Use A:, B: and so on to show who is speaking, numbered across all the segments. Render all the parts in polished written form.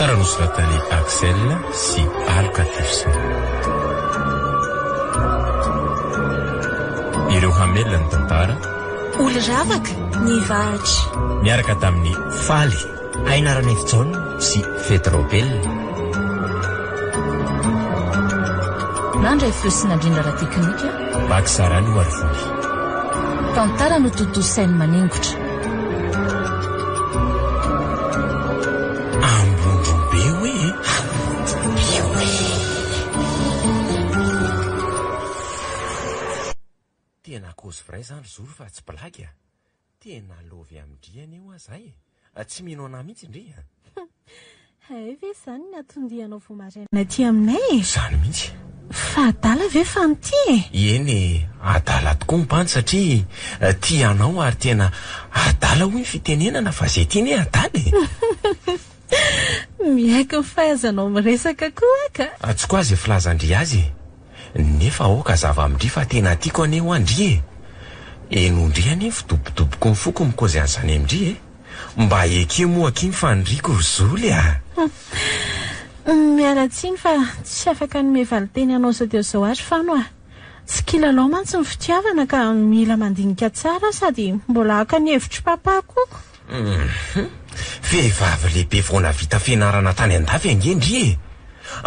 A: Taranosoratany Axel sy Alcatifson. Ireo hamelona ny tantara.
B: Olo-ravaka ny vahatra.
A: Miaraka tamin'ny Faly,
C: Ainar Nevitson
A: sy Fetrobel.
B: Nandray fosina indrindra ara-teknika.
A: Baksara no Arvoly.
B: Tantara no tontolo sainy manengotra.
A: Ambondrombe hoe. Tena kozy vray zany zoro fa tsy blagy. Tena lovy amindriana eo azay. Tsy mino ana mihitsy indria.
D: Ve zany ny atondianao vao maraina aty aminay?
A: Zany mihitsy.
D: Fa adala ve fa nity?
A: Eny, adala tokoa mipany satria tia anao ary tena adala hoy ny fitenenana fa zay tiany adala.
D: Miaiko ny fahaizanao miresaka koa ka.
A: Tsy koa azy filazandry azy. Nefa aoka zava-mindry fa tena tiako aneo andry. Enondry anefa dobodoboko ny foko mikozy an'izany amindry. Mba eke moa kiny fandriko rozoly
D: Mialatsiny fa tsy afaka nome valiteny anao sao teo zao ary fano tsy kilalao mantsy ny fitiavana ka mila mandinika tsara sady mbola aka ny hevitry papa koko.
A: Vehivavy lehibe vao vita fianarana tany an-davy angendry.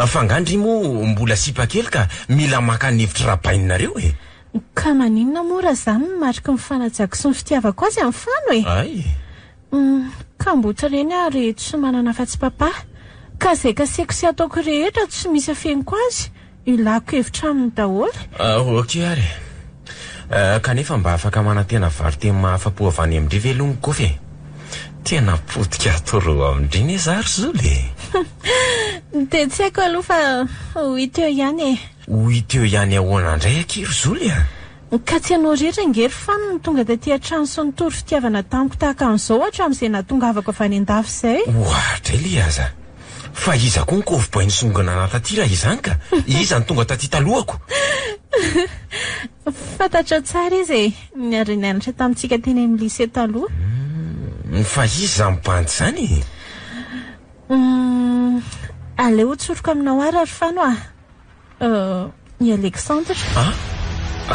A: Fangandry moa mbola sipa kely ka mila maka ny hevitry rabaininareo
D: Ka maninona mora zany mariky ny fanatsako sy ny fitiavako azy amin'ny fano
A: Ay.
D: Ka mbota reny ary tsy manana afa-tsy papa. Ka zay kaseko sy ataoko rehetra tsy misy afeniko azy. Ilako hevitra amin'ny daholo.
A: Ok ary. Kanefa mba afaka manantena variteny mahafapo avany amindry velongo kofe. Tena potika toro amindriny zary zoly.
D: De tsy haiko aloha fa hito eo ihany
A: Hito eo ihany ahoana indray aky zoly
D: Ka tsy anao rehetra ngery fano ny tonga de tia trano sy ny tory fitiavana tamiko tahaka an'izao hatramin'izay nahatongavako avy any an-dafy zay.
A: Ohatra li aza. Fa iza koa ny koviboay nisongana natatira izany ka iza ny tonga taty talohako.
D: Fantatra tsara izy niary nianatra tamintsika teny amin'ny lycée taloha.
A: Fa iza mibandy zany
D: Aleo tsoroka aminao ary fano i Alexandre.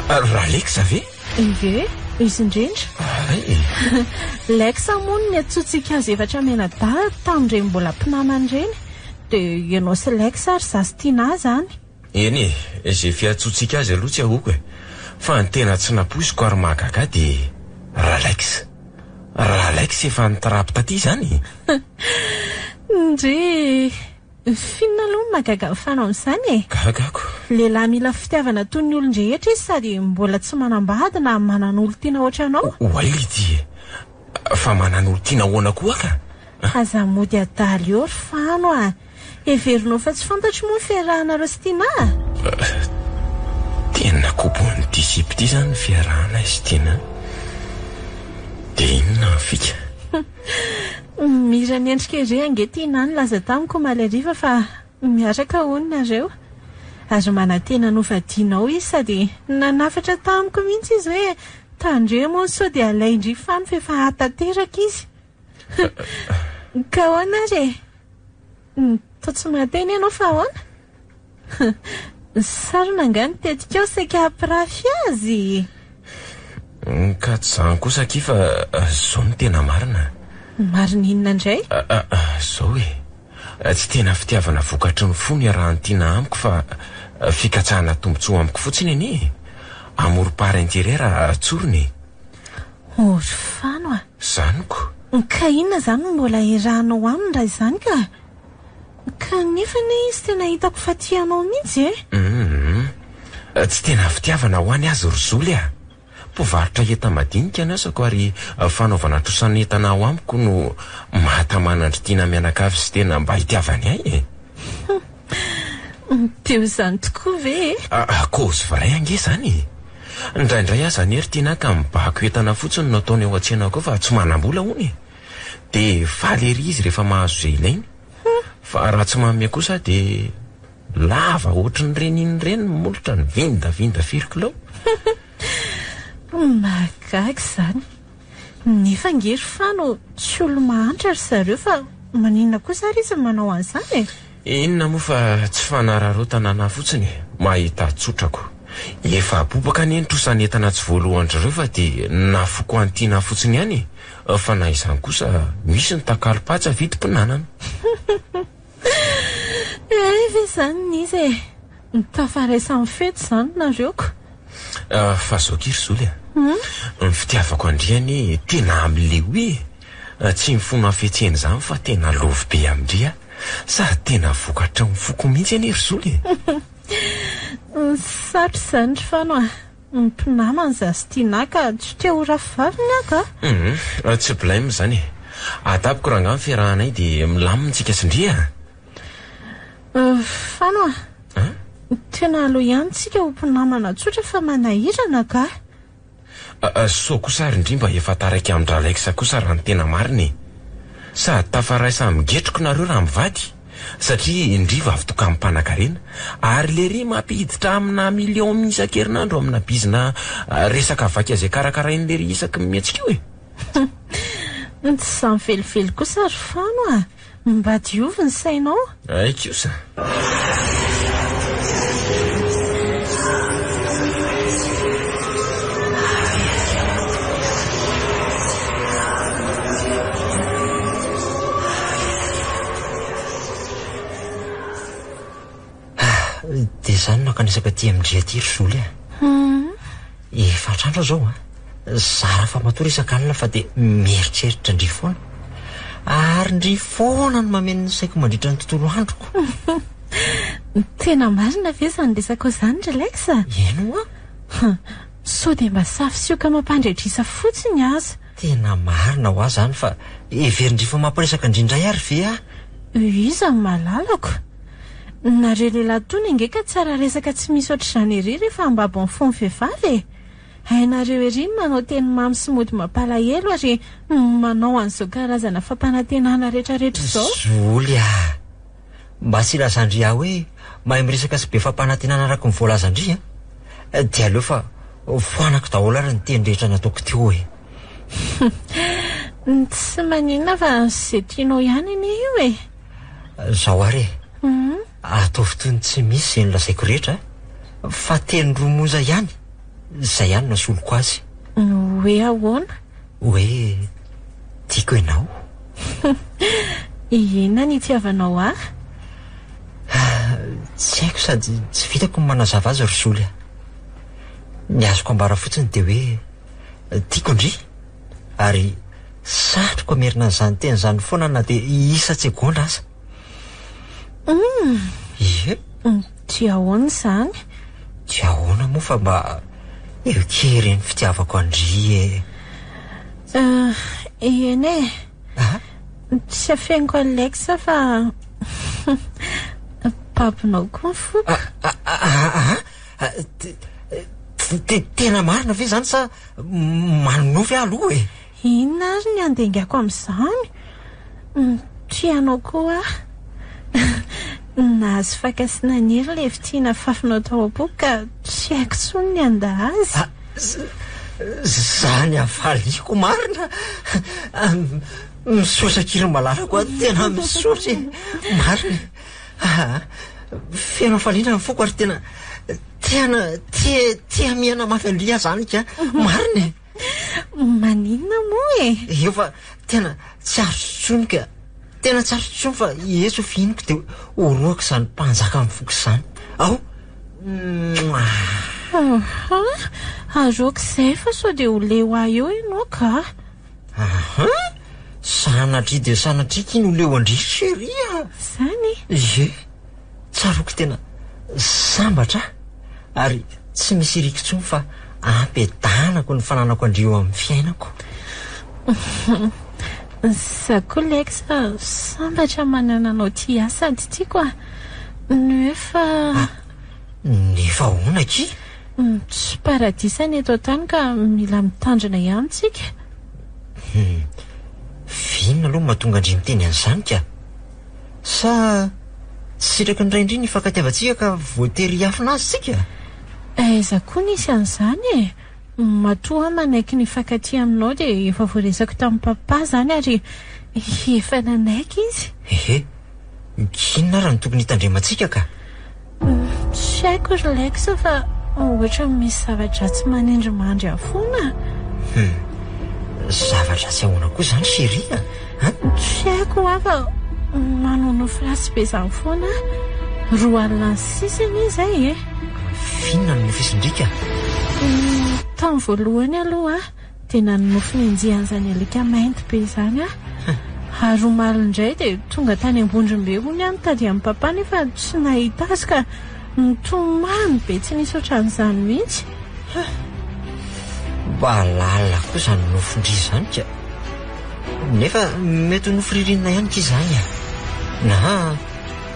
A: Ralexa ve?
D: Ive, izy indrindra. Lex moa ny atsotsika azy efatra menadala tamindreny mbola mpinamany reny. De ianao sy Lex ary zasy tiana zany.
A: Eny zay fiatsotsika azy aloha tsy ahoko fa ny tena tsy naposiko ary mahagaga de Ralex. Ralex efa nitrapy taty zany.
D: Ndry finna aloha magaga mifana amin'izany
A: Gagako.
D: Lehilahy mila fitiavana toy ny olon-drehetra izy sady mbola tsy manambady na manan'olo tiana ohatra anao.
A: Waility. Fa manan'olo tiana ahoana koa ka?
D: Aza mody adaly eo fano Everinao fa tsy fantatro moa fiarahanareo sy tiana.
A: Tena kopony disipy ty zany fiarahana izy tiana. De inona fika?
D: Mira ny endrika ireo ange tiana ny laza tamiko malariva fa miaraka honinareo. Azo manantena novadianao izy sady nanafatra tamiko mihitsy izy hoe tandre moa sao de alaindry fano fa efa hatateraka izy. Ka ahoana re? Tao tsy mateny ianao fa ahoana? Sarona angany tetikao saika hampirafy azy.
A: Ka tsy zany kosa kifa zao ny tena marina.
D: Marina inona indray?
A: Zao tsy tena fitiavana vokatry ny fony arahany tiana amiko fa fikatsahana tombotsoa amiko fotsiny anie. Amorom-pary intérieur tsorony.
D: Ory fano
A: Zaniko.
D: Ka inona zany mbola irahanao aminy raha izany ka? Kanefa ne izy tena hitako fa tianao mihitsy
A: Tsy tena fitiavana ho any azy rozoly Mpivarotra heta madinika anasako ary fanaovana trosany entana ao amiko no mahatamanandry tiana mianakavy sy tena mba hitiavany ahy
D: Teo zany tokoa ve?
A: Kozy varay ange zany. Indraindray aza nery tiana ka mibako entana fotsiny no ataony ao an-tsena koa fa tsy manam-bola hony. De faly ery izy rehefa mahazo zay ilainy. Fa raha tsy manome kosa de lava ohatrany reniny reny molotra ny vinda firikilao.
D: Magaga zany. Nefa ngery fano tsy olo mahantra ry zareo fa maninona kosa ary izy manao an'izany
A: inona moa fa tsy fanararotana fotsiny mahita tsotrako efa bobaka ny entrosany entana tsy voalohan'ireo fa dia nafoko antiana fotsiny ihany fa na izany kosa misy ny takalopatsa vidim-pinanana
D: ve zany n'izy nitafaraisany fety zany nareoko
A: fa zao kiry zoly ny fitiavako andriany tena am'le hoe tsy mifono afetseny zany fa tena lovy be amindria sady tena vokatra mifoko mihitsy any ry zoly
D: satry zany ry fano mpinamana zastyna ka tsy te ho rafivaviny aka
A: tsy blame zany atapiko raha ngamy fiarahanay dia milamintsika sindria
D: fano tena aloha ihany tsika ho mpinamana tsotra fa manahirana ka
A: so kosa ary indrindra efa taraiky amin-dralaikisa kosa raha ny tena mariny sady tafaraisa migetroko nareo raha mivady satria indriva avy toka amimpanankarena ary le ry mampiditra amina million misan-kerinandro amina bizina resaka vaky izay karakarain'le ry isaky mihetsika io
D: tsy samy velively kosa ry fano mba diovy ny sainao
A: aikosa
C: dia izany no akanisaka ty amindria ty ry zoly efa trandro zao zara fa matory isan-kanina fa dia mieritreritra ndry foana ary ndry foana no mameno ny saiko mandritra ny tontolo androko
D: tena marina ve zany resako izany relaxa
C: eno
D: so dia mba safysioka mampandretrisa fotsiny aza
C: tena marina ho azy zany fa everindrifa mampiresaka indrindray ary ve
D: izany malalako nareo lehilahy tony ingeka tsara resaka tsy misy ohatr'izany ery rehefa ambabo ny fony vehivavy hainareo ery manao teny mamy sy mody mampalahelo ary manao an'izao karazana fampanantenana rehetrarehetra izao
C: zoly mba sy lazandry aho hoe mahay miresaka sy be fampanantenana araka ny voalazandry dia aleo fa foanako daholo ary ny teny rehetra nataoko teo
D: tsy maninona fa zay tianao ihany iny io
C: zao ary ataovy toy ny tsy misy zay nolazaiko rehetra fa teny romoza ihany zay ihany nasoloko azy
D: hoe ahoana
C: hoe tiako ianao
D: inona ny itiavanao
C: tsy haiko sady tsy vitako ny manazava azy ry zoly ny azoko ambara fotsiny dia hoe tiako indry ary satroko amerina n'izany teny zany foana na dia isa tsy gondra aza
D: tsy ahoana izany
C: tsy ahoana moa fa mba eo kery ny fitiavako andry
D: ene tsy afeniko alexa fa papinao koa ny foko
C: tena marina ve zany sa manonofy aloha
D: inona ary ny andengako amin'izany tianao koa nahazo fakasina niry le fitiana fafinao tao am-poko ka tsy haiko tsony ny anda azy
C: zany avaliko marina misosakiry malala koa tena misosy marina fianao falindra ny foko ary tena tia miana mafy andria zany ka marina
D: maninona moa
C: eo fa tena tsy arotsony ka tena tsy arotsony fa etso fihiniko dia oroako izany mpanjaka amin'ny foko izany ao
D: aroako izay fa so dia ho leo ahy eo ianao ka
C: sanatria dia sanatria kiny ho leo andrisy seria
D: zany
C: tsaroako tena sambatra ary tsy misy iriko tsony fa ampedanako ny fananako andrio amin'ny fiainako
D: zako lexa sambatra manana anao ty asady tiako nefa
C: hoana ki
D: tsy paradisany eto tany ka mila mitandrina ihany tsika
C: vinona aloha mahatonga andry miteny an'izany ka sa sitraky ny ray indri ny fankatiavantsika ka voatery hafina azy tsika
D: aiza koa nisy an'izany matoa manaiky ny fankaty aminao dia efa voaresako tamin'ny papa zany ary efa nanaiky izy.
C: Ehe, inona raha ny tokony hitandremantsika ka?
D: Tsy haiko ry Lex fa ohatra misy zavatra tsy manindromandry afoana.
C: Zavatra tsy ahoana koa izany Chérie?
D: Tsy haiko afa manao nofirasy be izany foana. 2 alina sy sisiny izay
C: Finona no nofisindrika?
D: Tamin'ny voalohany aloha dia nanonofy nenjian'izany alika mainty be izany ary omaly indray dia tonga tany ambondrombe hony any tady amin'ny papa nefa tsy nahita azy ka nitomany be tsy nisy ohatran'izany mihitsy.
C: Balalina koa izany nofindry izany ka. Nefa mety nofo ririnina ihany ka izany na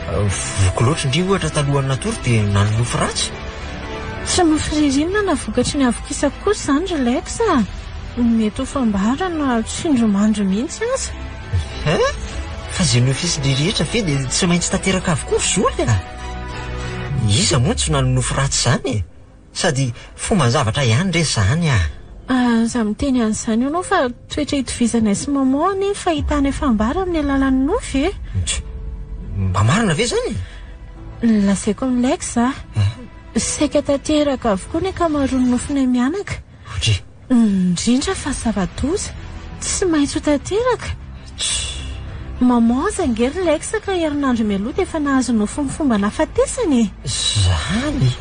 C: voky loatra indri ohatra talohany natory dia nanonofo ratsy.
D: Tsy nofo ririnina na vokatry ny avokisako kosa izany ry Lex mety ho fambarana tsy indromandry mihitsy aza.
C: Fa izay nofisindry rehetra ve dia tsy maintsy tanteraka avokoa zoly iza moa tsy nanonofo ratsy izany sady fomban-javatra ihany re izany
D: za miteny an'izany ianao fa toetra hitovizana sy maman ny fahitany fambara amin'ny alalan'ny nofy
C: mba marina ve izany?
D: Lasaiko amin'ny Lex saika tanteraka avokoa ny ankamaroany nofony mianaka. Indrindra fa zava-doza tsy maintsy ho tanteraka. Maman zangery Lex ka herinandro mialoha dia efa nahazo nofo ny fomba nafatesany. Zany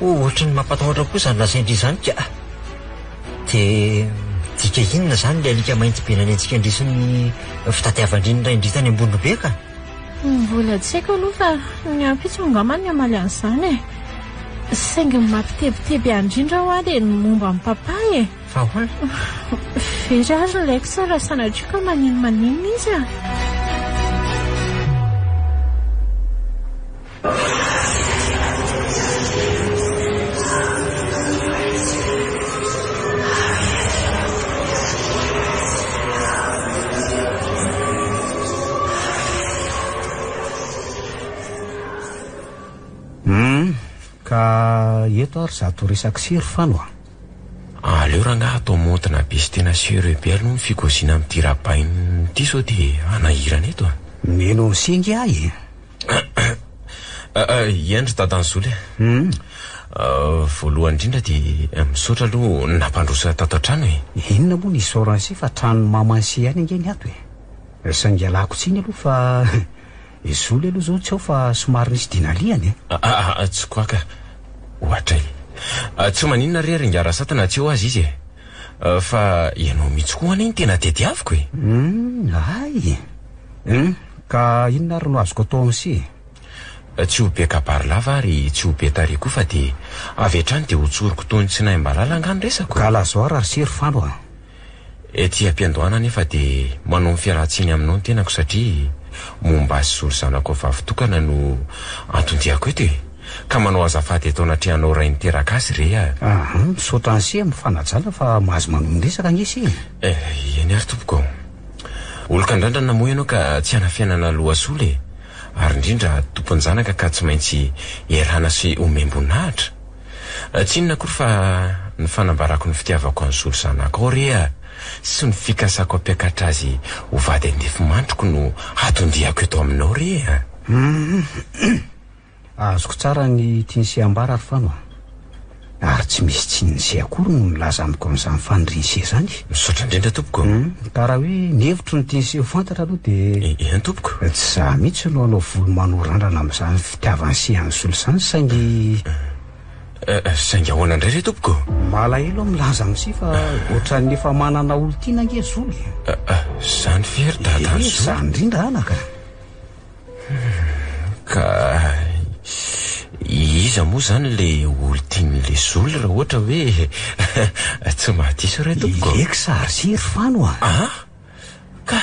C: ohatra ny mampatahotra koa izany lazaindry izany ka. Dia dika inona izany ilay alika mainty be nanentsika indrisiny fitatiavan-driny ray indritany ambondrobe ka?
D: Mbola tsy haiko aloha fa ny ampitsy angambany amaly an'izany saingy mampitebiteby andrindra ho dia ny momba amin'ny papa
C: Fa hoana?
D: Very ary Lex raha sanatria ka maninona izy
E: Ka eto ary zato resaky sery fano
A: aleo raha ngaha atao montina be sy tena sérieux be aloha ny fikosina amin'ity rapainy ity sao dia anahirana eto
E: meno misingy ahy
A: iandry dadany zoly voalohany indrindra dia misaotra aloha nampandrosa tato an-trano
E: inona moa ny sorancy fa trano mamansi any angeny ato saingy alako tsiny aloha fa zoly aloha zao tsy ao fa somary nisy dinaliany
A: tsy koaka ohatray tsy maninona rery ngara satana tsy eo azy izy fa ianao mihitsy koa any tena tediaviko
E: ay ka inona ary no azoko atao am'si
A: tsy ho be kabary lava ary tsy ho be tare koa fa dia avy hatrany dia hotsoriko toy ny tsy nahy mbalala angano resako
E: ka lazoara ary sery fano
A: ety ampiandohana nefa dia manao fiarahatsiny aminao ny tenako satria momba azy solo zanako vavitokana no antondiako eto ka manao azafady atao anatrehanao ray niteraka azy re
E: misaotra ansia mifanajala fa mahazo manomresaka agnesi
A: eny ary tompoko olo-kandrandra moa ianao ka tsy hana fiainana lohasoly ary indrindra tompony zanaka ka tsy maintsy erana sy omembonahitra tsy inona kory fa ny fanambarako ny fitiavako any solo zanako ao re sy ny fikasako ampiakatra azy ho vady andefimandroko no atondiako eto aminao re
E: azoko tsara ny tiansiambara ary fano ary tsy misy tsininse akory no milaza amiko amin'izany fanirinsea zany
A: misaotra indrindra tompoko
E: ka raha hoe nihevitro ny tianse fantatra aloha dia
A: eny tompoko
E: tsy za mihitsy no anao volo manorandrana amin'izany fitiavanse any solo zany saingy
A: ahoana indray re tompoko
E: malahelo milaza am'si fa ohatran'ny efa manana olo tiana ange zoly
A: zany fery dadany
E: zany indrindra anaka
A: ka iza moa zany le olo tian'le zoly raha ohatra hoe tsy mahadiso re tompoko
E: ileksa ary sery fano
A: ka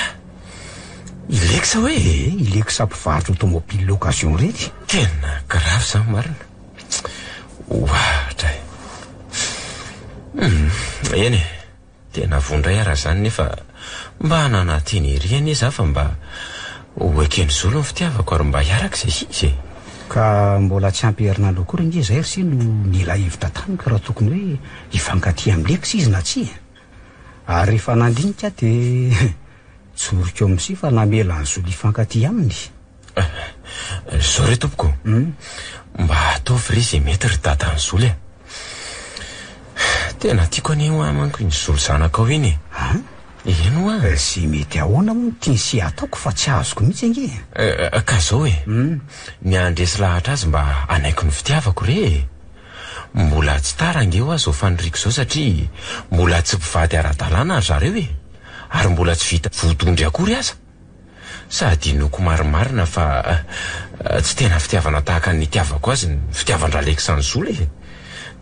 A: ileksa hoe
E: ileksa mpivarotra automobile l'occasion rety
A: tena grave zany marina oatra eny tena vondray araha zany nefa mba hananateny eriany za fa mba hoekeny zolo ny fitiavako ary mba hiaraka izay izy
E: ka mbola tsy ampy herinandro akory nge zay ry sy no nila hevitra tamika raha tokony hoe hifankaty am'leksa izy na tsy Ary rehefa nandinika dia tsorika eo amin'si fa namela ny zolo ifankaty aminy.
A: Zao re tompoko, mba ataovy re izay mety ry dadan'ny zolo e. Tena tiako anio amanko iny zolo zanakao iny. Ino a?
E: Sy mety ahoana moa tiany sy ataoko fa tsy azoko mihitsy ange.
A: Ka zao e, ny andresy lahatra azy mba anaiko ny fitiavako re. Mbola tsy tara angeo azy ho faniriko zao satria mbola tsy mpivady ara-dalàna zareo e, ary mbola tsy vita vodondry akory aza. Sady noko marimarina fa tsy tena fitiavana tahaka ny tiavako azy ny fitiavan-draleky sany zolo e.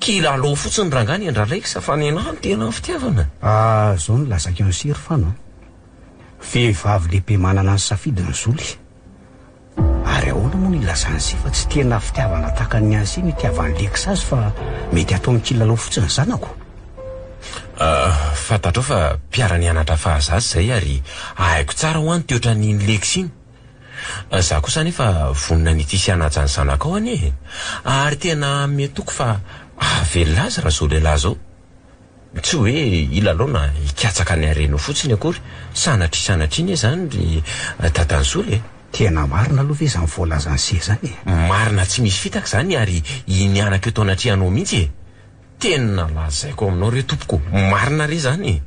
A: Kilalao fotsiny rangany andraleky sa fa nenahy ny tena fitiavana.
E: Zao no lazaka eo ny siry fano. Vehivavy lehibe manana ny safidy ny zolo. Ary ahoana moa ny ilazany sy fa tsy tena fitiavana tahaka ny an'sy ny tiavany leky azy fa mety atao amin'ny kilalao fotsiny zanako.
A: Fantatrao fa mpiara-nianatra fahazazy zay ary haiko tsara ho any teotra nyny leky siny. Za kosa nefa vonina n'ity sianajany zanakao anie, ary tena metoko fa avelona azy raha zao lehilahy zao. Tsy hoe ilalao na hikatsaka ny hareno fotsiny akory, sanatry iny zany ry dadan'ny zolo e.
E: Tena marina aloha ve zany voalazany se zany e.
A: Marina tsy misy fitaka zany ary iny anako eto anatrihanao mihitsy e. Tena lazaiko aminao re tompoko, marina re zany.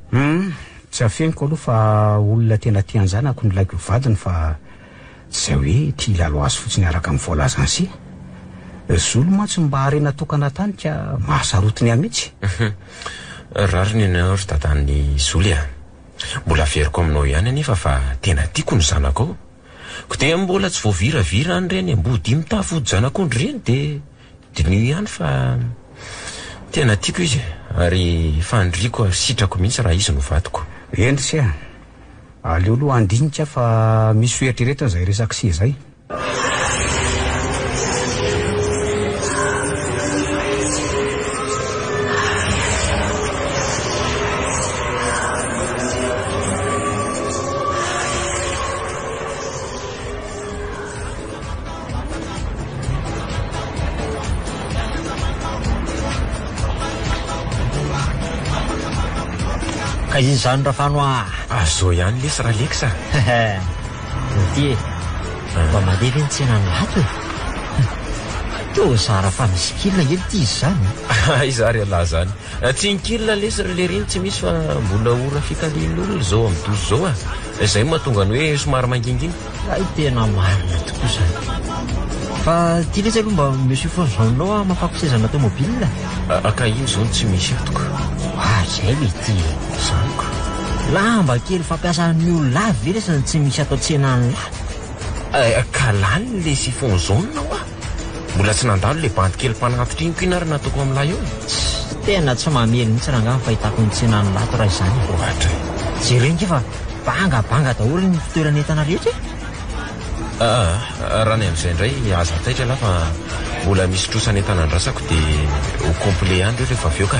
E: Tsy afeniko aloha fa olona tena tiany zanako ny laiko vadiny fa tsy hoe tia ilalao azy fotsiny araka amin'ny voalazany se. Zolo mantsy mba harena tokana tany ka mahasarotiny any mihitsy.
A: Rariny ianao ry dadan'ny zolo a. Mbola veriko aminao ihany anefa fa tena tiako ny zanakao. Ko dia mbola tsy voaviravira any reny mbody mitafody zanak'ondry reny dia dinio ihany fa tena tiako izy ary fandriako sitrako mihitsy raha izy no vadiko.
E: Endry se a. Aleo aloha andinika fa misy oeritreretana izay resaka se zay.
C: Ka iny zany raha fano
A: zao ihany lesy raha leky sa.
C: Ty e, mba mandeha ve ny tsenany lato e. Teo zara fa misy kilina ely ty izy zany.
A: Iza ry alahy zany. Tsy nkilina lesy le reny tsy misy fa mbola ora fikalin'olona zao amin'ny doso zao a. Izay mahatonga ny hoe somary mangingina.
C: Ay tena marina tokoa zany. Fa ty lesy aloha mba monsieur Fonzanao mafampizezana tomobile.
A: Ka iny zao tsy misy atoko.
C: Zay le ty
A: zaniko.
C: Lamba kely fampiasan'ny olona avy ve lesy tsy misy atao tsenany lahy.
A: Ka lany le sifon jaune a. Mbola tsy nandalo le bandy kely mpanatitra iny koa ary nataoko amin'lahy eo.
C: Tena tsy mamely mihitsy raha ngamba fahitako ny tsenany lato raha izany.
A: Ohatra.
C: Jerenika fa bangabanga daholo ny fitoeran'entana rehetra.
A: Raha ny amin'izay indray aza taitra laha fa mbola misy trosan'entana andrasako dia ho complet ihany rehefa avy eo ka.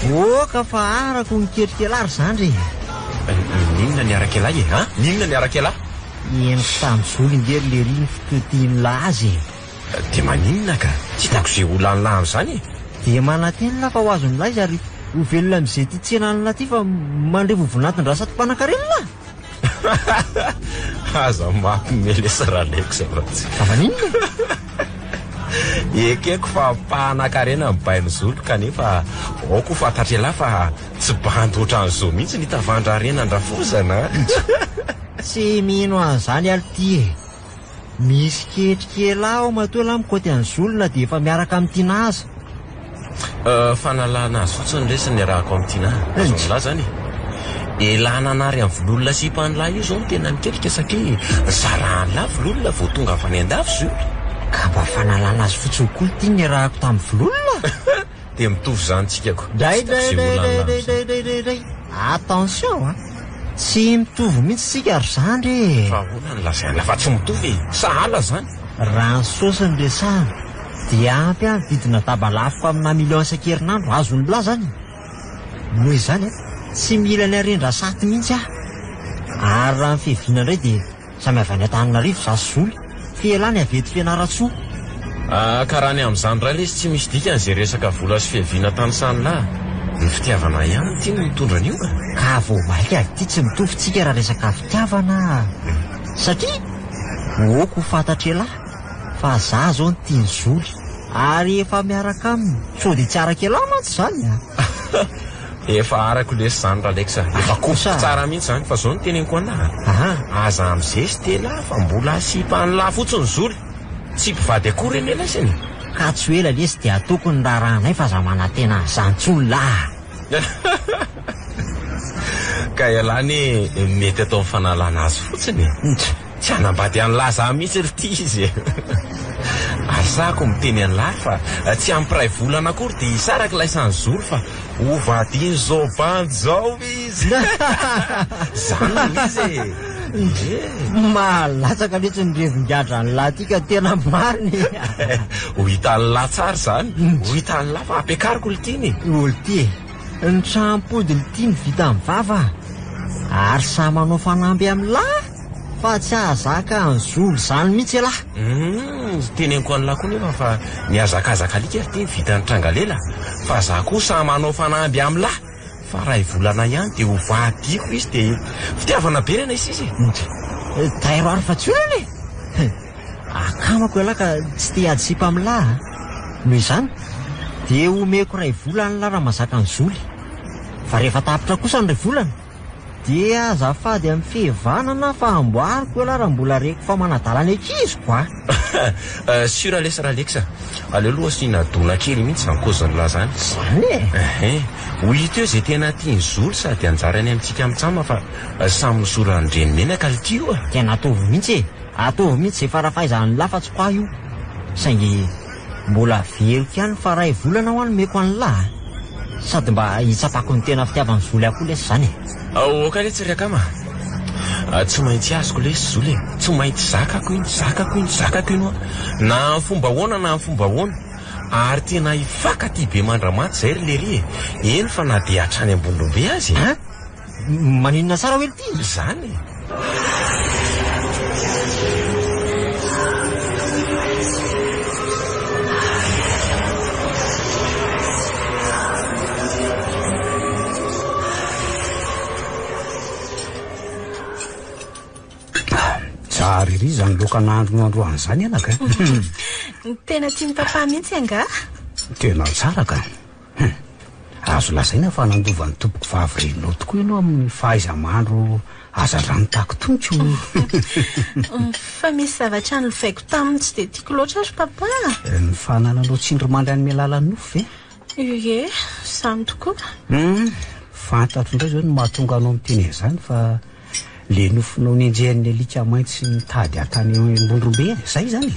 C: Oka fa arako ny kelikely zany re.
A: Ninona ny arakelahy e? Ninona ny arakelahy?
C: Eniko tamin'ny zolo ingery le riny fitotiany lazy.
A: Dia maninona ka? Tsy tako izay olany lahy amin'izany e?
C: Dia mananteny lafa ho azony lazy ary ho velona amin'izay ty tsenany lahy ty fa mandre vovonatiny raha satom-panan-karena.
A: Aza mampimelesa raha leko zay ratsy.
C: Fa ninona?
A: Ekeko fa mpanan-karena mibainy zolo kanefa aoko fantatry lahy fa tsy bandy ohatran'izao mihitsy ny tavandra rena andrafozana.
C: Tsy mino an'izany aly ty e. Misy ketrikely ao matoa lahy mikoty an'ny zolona dia efa miaraka amin'ny tinaza.
A: Fanalana azy fotsiny lesy ny rahako amin'ny tinaza. Azony lahy zany elana anary amin'ny vololona sy mpanlahy io zao tena miketrika satria zarany lahy vololona vao tonga avy any an-dafy zolo.
C: Ka mba fanalana azy fotsiny koa ty ny rahako tamin'ny vololona.
A: Dia mitovy zany tsikako.
C: Dray. Attention tsy mitovy mihitsy tsika ary zany re.
A: Fa hoana ny lazaina fa tsy mitovy sahala zany.
C: Raha ny saosiny resahana dia ampy vidina tabalafiko amina million isan-kerinandro azony lahy zany. Noho izany tsy mila ny arendra saty mihitsy ary raha ny fiheviana indray dia samy avy any Antananarivo za sy zolo fielany avety Fianaratsoa.
A: Karaha ny amin'izany raha lesy tsy misy dikan'izay resaka vola sy fihaviana tany sanylahy. Ny fitiavana ihany tiany mitondra an'io
C: ka vao maika ty tsy mitovintsika raha resaka fitiavana satria oko fantatra lahy fa za zao ny tiany zoly ary efa miaraka aminy so dia tsy araka elahy mantsy zany
A: efa arako lesy zany raleksa efa kosa tsara mihitsy zany fa zao ny teneniko anahy aza am'izay sy tela fa mbola asipahany lahy fotsiny zoly tsy mpivady akory eny ela siny
C: ka tsy ho ela lesy dia atoko ny raharanay fa za manantena zantsony lahy
A: ka ialany mety atao amin'ny fanalana azy fotsiny tsy anambady any lahy za mihitsy ry ty izy asako miteny any lahy fa tsy ampiray volana akory dia isaraka laisany zory fa ovadiny zao bandy zao izy zany izy
C: malatsaka mihitsy nyrevongadra ny lahy ty ka tena mariny
A: ho hitany lahy tsara zany ho hitany lahy fa ampiakariko lytiny
C: olo ty ny trampody lytiny vita amin'ny vava ary sa manao fanamby amin'ny lahy fa tsy ahazaka ny zolo zany mihitsy lahy
A: teneniko any lahy koa nefa fa niazakazaka alika ty vita ny trangalela fa za koa sa manao fanamby amin'ny lahy fa raha ivolana ihany dia ho vadiko izy dia fitiavana berana izy
C: tairoary fa tsy olany akamako lahy ka tsy te ady sipa amin'ny lahy noho izany dia omeko ray volana lahy raha mazaka ny zoly fa rehefa tapitra kosa ny ray volana dia azafady amin'ny fihevanana fa amboariko lahy raha mbola reko fa manadalany akiziko
A: sura lesa raha leksa aleo aloha sy nadona kely mihitsy zany kozany lahy zany ho hita eo izay tena tiany zoly sady anjarany amintsika mitsama fa samy misora nyreny menaka litio
C: tena atovy mihitsy atovy mihitsy zay farafahaizany lahy fa tsy kwa io saingy mbola veriko ihany fa ray volana ho any meko any lahy sady mba hitsapako ny tena fitiavany zoly akoho lesy zany
A: oka le tsy riakama tsy maintsy azoko lesy zoly tsy maintsy zakako ino na ny fomba hoana na ny fomba hoana ary tena hifaka ty be mandramaty zay ry lery eny fa na dia hatrany ambondrombe azy
C: maninona tsara hoe ty
A: zany
E: Tsara ry zany lokan'andro androany zany anaka
D: tena tia papa mihitsy anga
E: tena tsara ka azo lazaina fa nandovan'ny tompoko vavy renao tokoa ianao amin'ny fahaiza-mandro azarano tako tontsy
D: fa misy zavatra ny lovaiko taminy tsy dia tiako loatra ary papa
E: ny fanananao tsindry mandry any mialalan'ny nofo
D: ie samy tokoa
E: fantatro indray zao no mahatonga anao miteny zany fa le nofonao nenjehan'ny alika maintsy mitady atany ambondrombe zay zany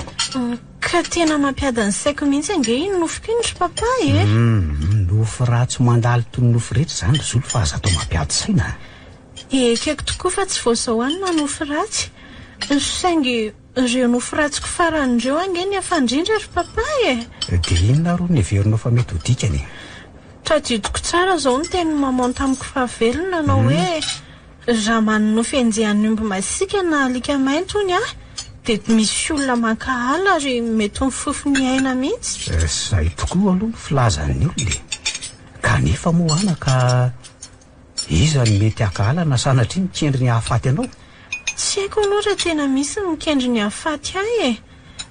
D: ka tena mampiada ny saiko mihitsy ange iny nofoko iny ry papa
E: nofo ratsy mandaly toy ny nofo rehetra zany zolo fa aza atao mampiady saina
D: ekeko tokoa fa tsy voazao any na nofo ratsy saingy ireo nofo ratsiko faran'ireo angeny afandrindra ry papa
E: dia inona ro ny everinao fa mety ho dikany
D: tadidiko tsara zao ny teny mamao tamiko fahavelona anao hoe raha manonofo enjehan'ny omby masika na alika mainty ony dia misy olona mankahala ary mety mifofo ny aina mihitsy
E: zay tokoa aloha filazan'ny olona kanefa moa anaka iza ny mety akahala na sanatria mikendry ny hahafaty anao
D: tsy haiko aloha raha tena misy mikendry ny hahafaty ahy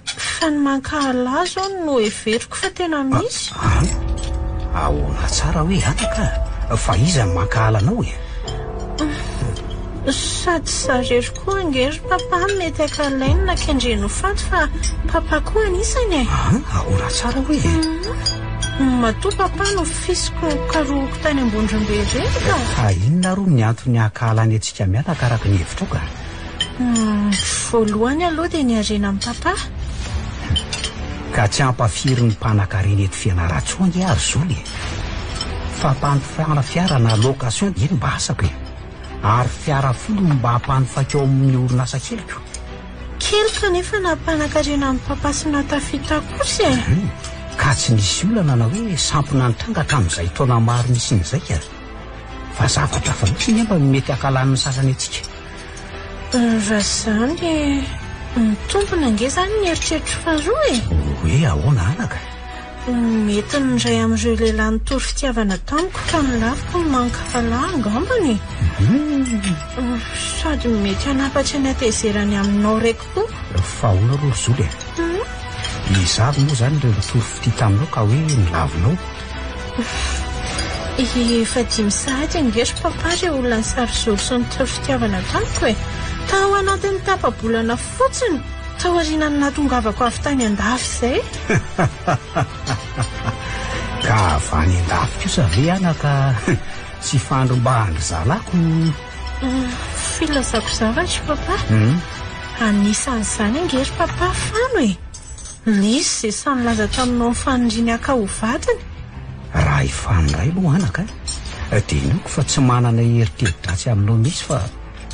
D: fa ny mankahala zao no everiko fa tena misy
E: ahoana tsara hoe anaka fa iza ny mankahala anao
D: sady sarery koa angery papa mety akalainy na kendreny ho faty fa papa koa anisany
E: ahoana tsara hoe
D: matoa papa no fisiko karoako tany ambondrombe reka
E: fa inona ro ny antony akahalany antsika miaraka araka ny hevitra ao ka
D: voalohany aloha dia niarena amin'ny papa
E: ka tsy ampafiry ny mpanan-karena eto fianaratsongy ary zoly fa mpanofiana fiara na location dia eny mba asako ary fiara folo mba hampanofaky ao amin'ny orinasa keliko
D: kelika nefa na mpanan-karena amin'ny papa sy natafita kosa
E: ka tsy nisy olana na hoe sampona nitrangatra amin'izay taona maro nisy nyzay fa zavatra fa misy ny mba mety akalan'ny sasany atsika
D: raha zany ny tompona ange zany ny eritreritro faroa
E: hoe ahoana anaka?
D: Mety nindray amin'ireo lehilahy nitory fitiavana tamiko ka nilaviko ny mankafalahy angambany. Sady mety hanapatra ny atezerany aminao raiky koa.
E: Fa hoana ro Zoly izavy moa zany ireo nitory fity taminao ka hoe nilavinao.
D: Efa 5 sahady angeso papa ireo olona ny sarozolo sy nitory fitiavana tamiko e. Tao anatin'ny tapabolana fotsiny tao aorianany natongavako avy tany andafy izay.
E: Ka avy any andafy kosa ve anaka tsy fandro mba handry zalako?
D: Filazako zavatra papa. Anisan'izany angery papa fano e. Nisy izay samy laza taminao ny fanindriny aka ho vatany.
E: Raha ifanoray aloha anaka dia inoko fa tsy manana heriteridratsy aminao mihitsy fa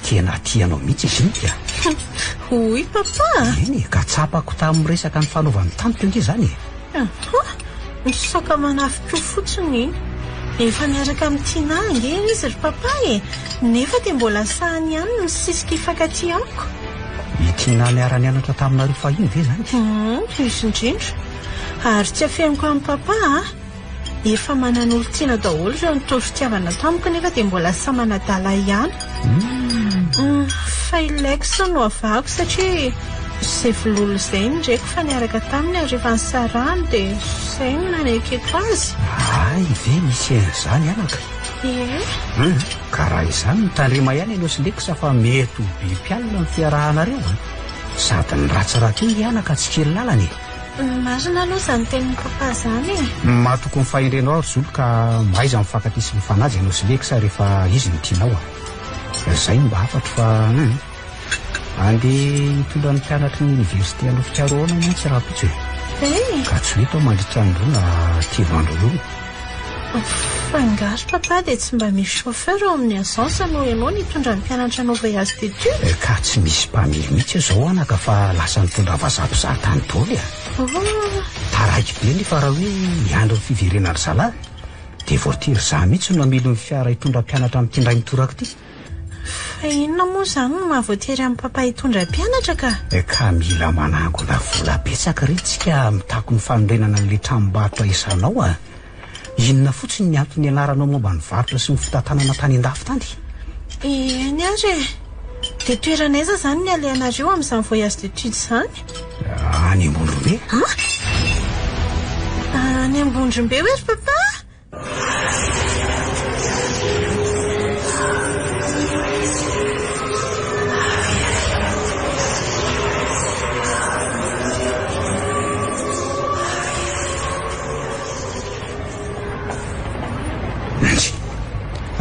E: tena tianao mihitsy izy iny.
D: Hoy papa.
E: Eny ka tsapako tamin'ny resaka ny fanaovany tamiko enge zany.
D: Misoka manafiko fotsiny iny. Efa miaraka amin'ny tiana angeny izy ry papa e. Nefa dia mbola sahany ihany no misisika ifankaty amiko.
E: Itiana niara-nianatra taminareo fahiny ve zany?
D: Izy indrindra. Ary tsy afeniko amin'ny papa efa manana olo tiana daholo ireo nitory fitiavana tamiko nefa dia mbola samy manadala ihany. Fa ilaiko sa no avako satria izay vololo izay ndraiky fa niaraka taminy ary rehefa nisarany dia izay no nanekeko azy.
E: Ay ve misy an'izany anaka? Ka raha izany mitandrema ihany ianao sy lekisa fa mety ho be mpialina ny fiarahanareo sady ny ratsiratsy iny anaka tsy kely lalany.
D: Marina aloha izany tenin'ny papa izany e.
E: Matoko ny fahendrenao ary Zoly ka maiza mifankaty sy mifanaja ianao sy lekisa rehefa izy no tianao. Izay mba afatra fa andeha hitondra ny mpianatra ny oniversité anao fikaroana mihitsy raha pitsy hoe. Ka tsy hoe tao mandritra androna tivandro io.
D: Fa ngasy papa dia tsy mba misy chauffeur ao amin'ny agence no ianao nitondra ny mpianatra anao voyage d'études.
E: Ka tsy misy mpamily mihitsy izao anaka fa lasa nitondra vazapizaha tany daholo taraiky be nefa raha hoe miandro ny fiverenany zalahy dia voatery za mihitsy no amily ny fiara hitondra mpianatra amin'ny tindray mitoraka ity.
D: Fa inona moa izany no mahavoatery amin'ny papa hitondra mpianatra ka?
E: Ka mila manangona vola betsaka retsika mitako ny fanorenana n'ilay tranom-barotra isanao inona fotsiny ny antony ianaranao momba ny varotra sy ny fitantanana tany andafy tany?
D: Eny ary dia toerana aiza izany ny alehanareo amin'izany voyage d'études izany?
E: Any Ambondrombe.
D: Any Ambondrombe hoe ry papa?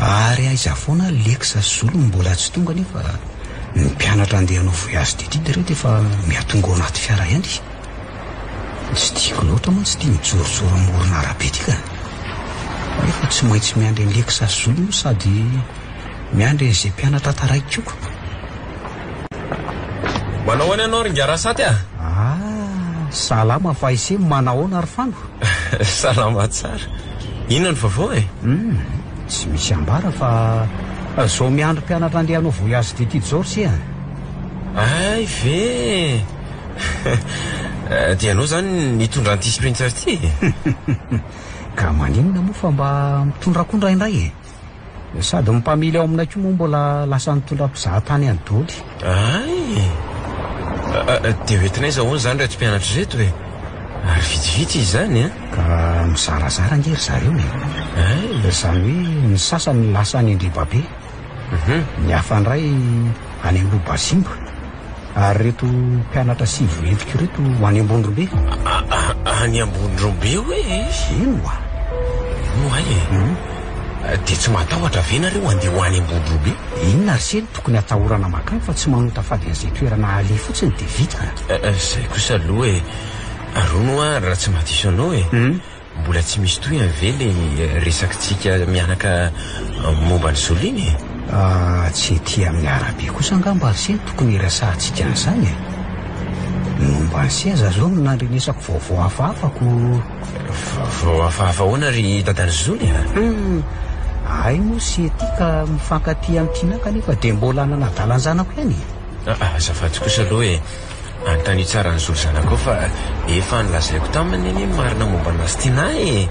E: Ary aiza foana lekisa Zoly mbola tsy tonga nefa ny mpianatra andeha hanao voyage d'études reto efa miatonga ao anaty fiara ihany. Tsy tiako loatra moa tsy tia mijorojoro amorona arabe ity ka. Efa tsy maintsy miandry ny lekisa Zoly moa sady miandry izay mpianatra taraiky koa.
A: Manao any ianao ringarasady
E: salama fa ise manahoana ary fano.
A: Salama tsara. Inona ny vaovao e?
E: Tsy misy ambara fa zao miandro mpianatra andeha hanao voyage d'études zao ry
A: Ay ve dia anao zany nitondra an'ity sprinter ty?
E: Ka maninona moa fa mba mitondrakondra indray sady mimpamily ao aminay koa moa mbola lasa nitondra mpizaha tany any daoly.
A: Ay dia hoentinay zahoany zany reto mpianatra reto e. Ary vitsivitsy izy zany
E: ka mizarazara ngery zareo izany hoe ny sasany lasa any Andribabe, ny hafa indray any Ambohibasimba ary reto mpianatra sivy entiko reto any Ambondrombe.
A: Any Ambondrombe hoe?
E: Ino
A: ay dia tsy matahotra ve nareo andeha ho any Ambondrombe?
E: Inona ry seny tokony atahorana makany fa tsy manota fady an'izay toerana ale fotsiny dia vita.
A: Izay kosa aloha e. Arono raha tsy mahadiso anao mbola tsy misy toy ve le resakitsika mianaka momba ny Zoly iny?
E: Tsy ety amin'ny arabe kosa angamba ry seny tokony irasantsika an'izany momba ny seza zao no nandrenesako vaovao hafahafako.
A: Vaovao hafahafa hoana ry dadany Zoly
E: ay moa sy ety ka mifankaty amin'ny tiana kanefa dia mbola nanadalanjanako ihany.
A: Azafady kosa aloha e. Antany tsara ny zolo zanako fa efa nilazaiko taminy eny marina momba an'azy tiana e.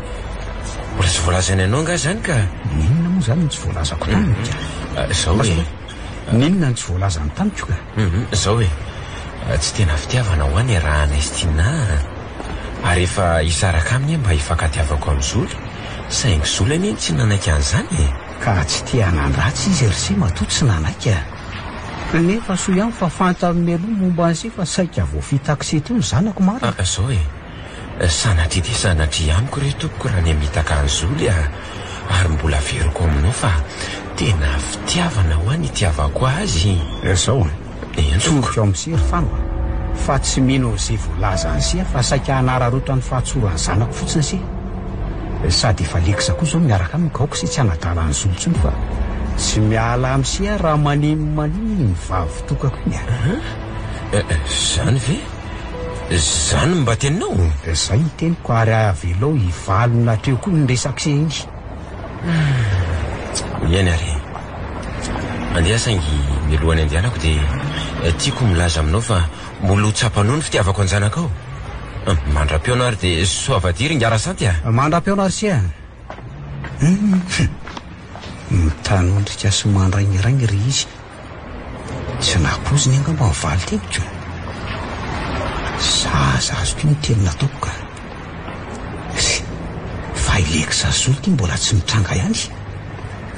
A: Mbola tsy voalazany ianao nga zany ka.
E: Ninona moa zany no tsy voalazako tamiko?
A: Zao hoe
E: ninona no tsy voalazany tamiko ka?
A: Zao hoe tsy tena fitiavana ho any raha anaizy tiana. Ary efa isaraka aminy mba hifankatiavako amin'ny zolo. Saingy zolo anie tsy nanaiky an'izany e.
E: Ka tsy tia nandratsy izy ry sy matoa tsy nanaiky nefa soa ihany fa fantan'ny aloha momba an'izay fa saika voafitaksy teo ny zanako maro.
A: Zao hoe sanatry dia sanatry amiko ry tompoko raha ny mitaka ny zolo ary mbola veriko aminao fa tena fitiavana ho any itiavako azy.
E: Zao tompoko ao amin'ny sery fano fa tsy mino izay voalaza an'izay fa saika hanararotra ny fahatsoran'ny zanako fotsiny sy sady efa lekisa koa zao miaraka aminy kaoko sy tsy hanadala ny zolo tsony fa tsy miala am'sia raha manimony ny vavitokako iny
A: zany ve zany mba teninao?
E: Zay ny teniko ary avelao hivalona atreo koa ny resaka iny.
A: Iany ary andeha saingy milohany andehanako dia tiako milaza aminao fa mbola ho tsapanao ny fitiavako any zanakao. Mandra-peona ary dia soavadiry ngara santy
E: mandra-peona ary sia mitanondrika sy mandraignyraigny ry izy tsy napoziny angamba mivaly temiko zaza azo koa ny teny nataoko ka fa ilekisa zolo ty mbola tsy mitranga ihany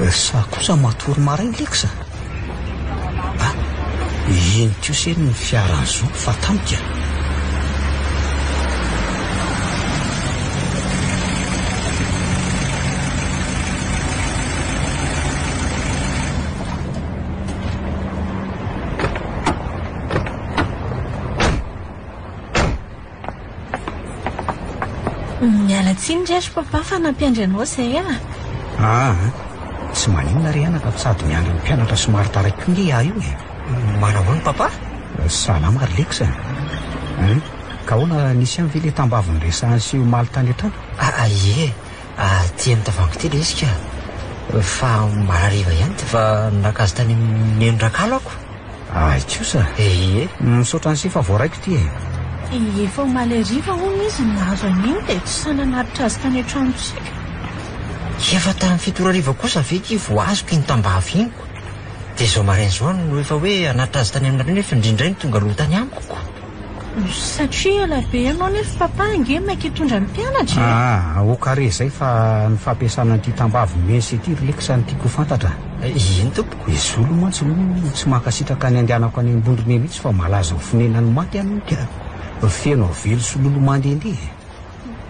E: sa kosa matory marainy lekisa iny tio seny ny fiarany zolo fa tamika.
D: Miala tsiny reso papa fa nampiandry anao izay
E: tsy maninona ry anaka sady miandry ny mpianatra somary taraiky nge io
C: Manahoana papa?
E: Salama ry lekisa ka hoana nisy any ve le tambaviny resahany sy maly tany an-trano?
C: Ie tia mitavango tely izy ka fa marariva ihany fa nakazy tany menondrakalo ako.
E: Kosa
C: ie
E: misaotra ny sifa voaraiko ty
D: efa omaly ariva hono izy nahazo an'iny dia tsy sananaritra azy tany an-tranontsika.
C: Efa tamin'ny fito ariva kosa veky vo azoko iny tambavy iniko dia zao maraina zao no efa hoe anaritra azy tany aminareny nefa indrindray ny tonga aloha tany amiko.
D: Satria elabe ianao nefa papa ange maika hitondra ny mpianatra.
E: Okare zay fa ny fampiasana an'ity tambavy mensy ity ry lekisa ny tiako fantatra.
C: Iny tompoko
E: zolo mantsy no tsy mankasitraka ny andehanako any ambondrony mihitsy fa malaza ho finenany maty anoka feno velo sy lolo mandehandeha.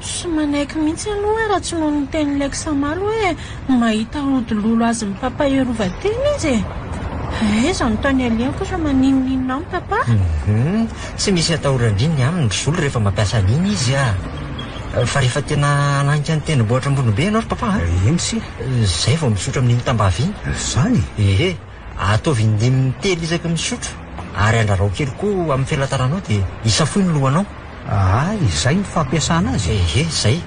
D: Sy manaiky mihitsy aloha raha tsy noho ny teny lekisa maly hoe mahita odilolo azy ny papa iarovateny izy zao ny tany aliako fa maninonina amin'ny papa.
C: Tsy misy atahorandriny aminy ry zolo rehefa mampiasa an'iny izy fa rehefa tena ananika ny tendrombohitra ambony be ianao ry papa
E: eny sy
C: zay vao misotra amin'iny tambavy iny
E: zany
C: ataovy indimy telo isaky misotro ary andrarao kely koa amin'ny felataranao dia isafoy ny lohanao.
E: Izay ny fampiasana azy.
C: Zay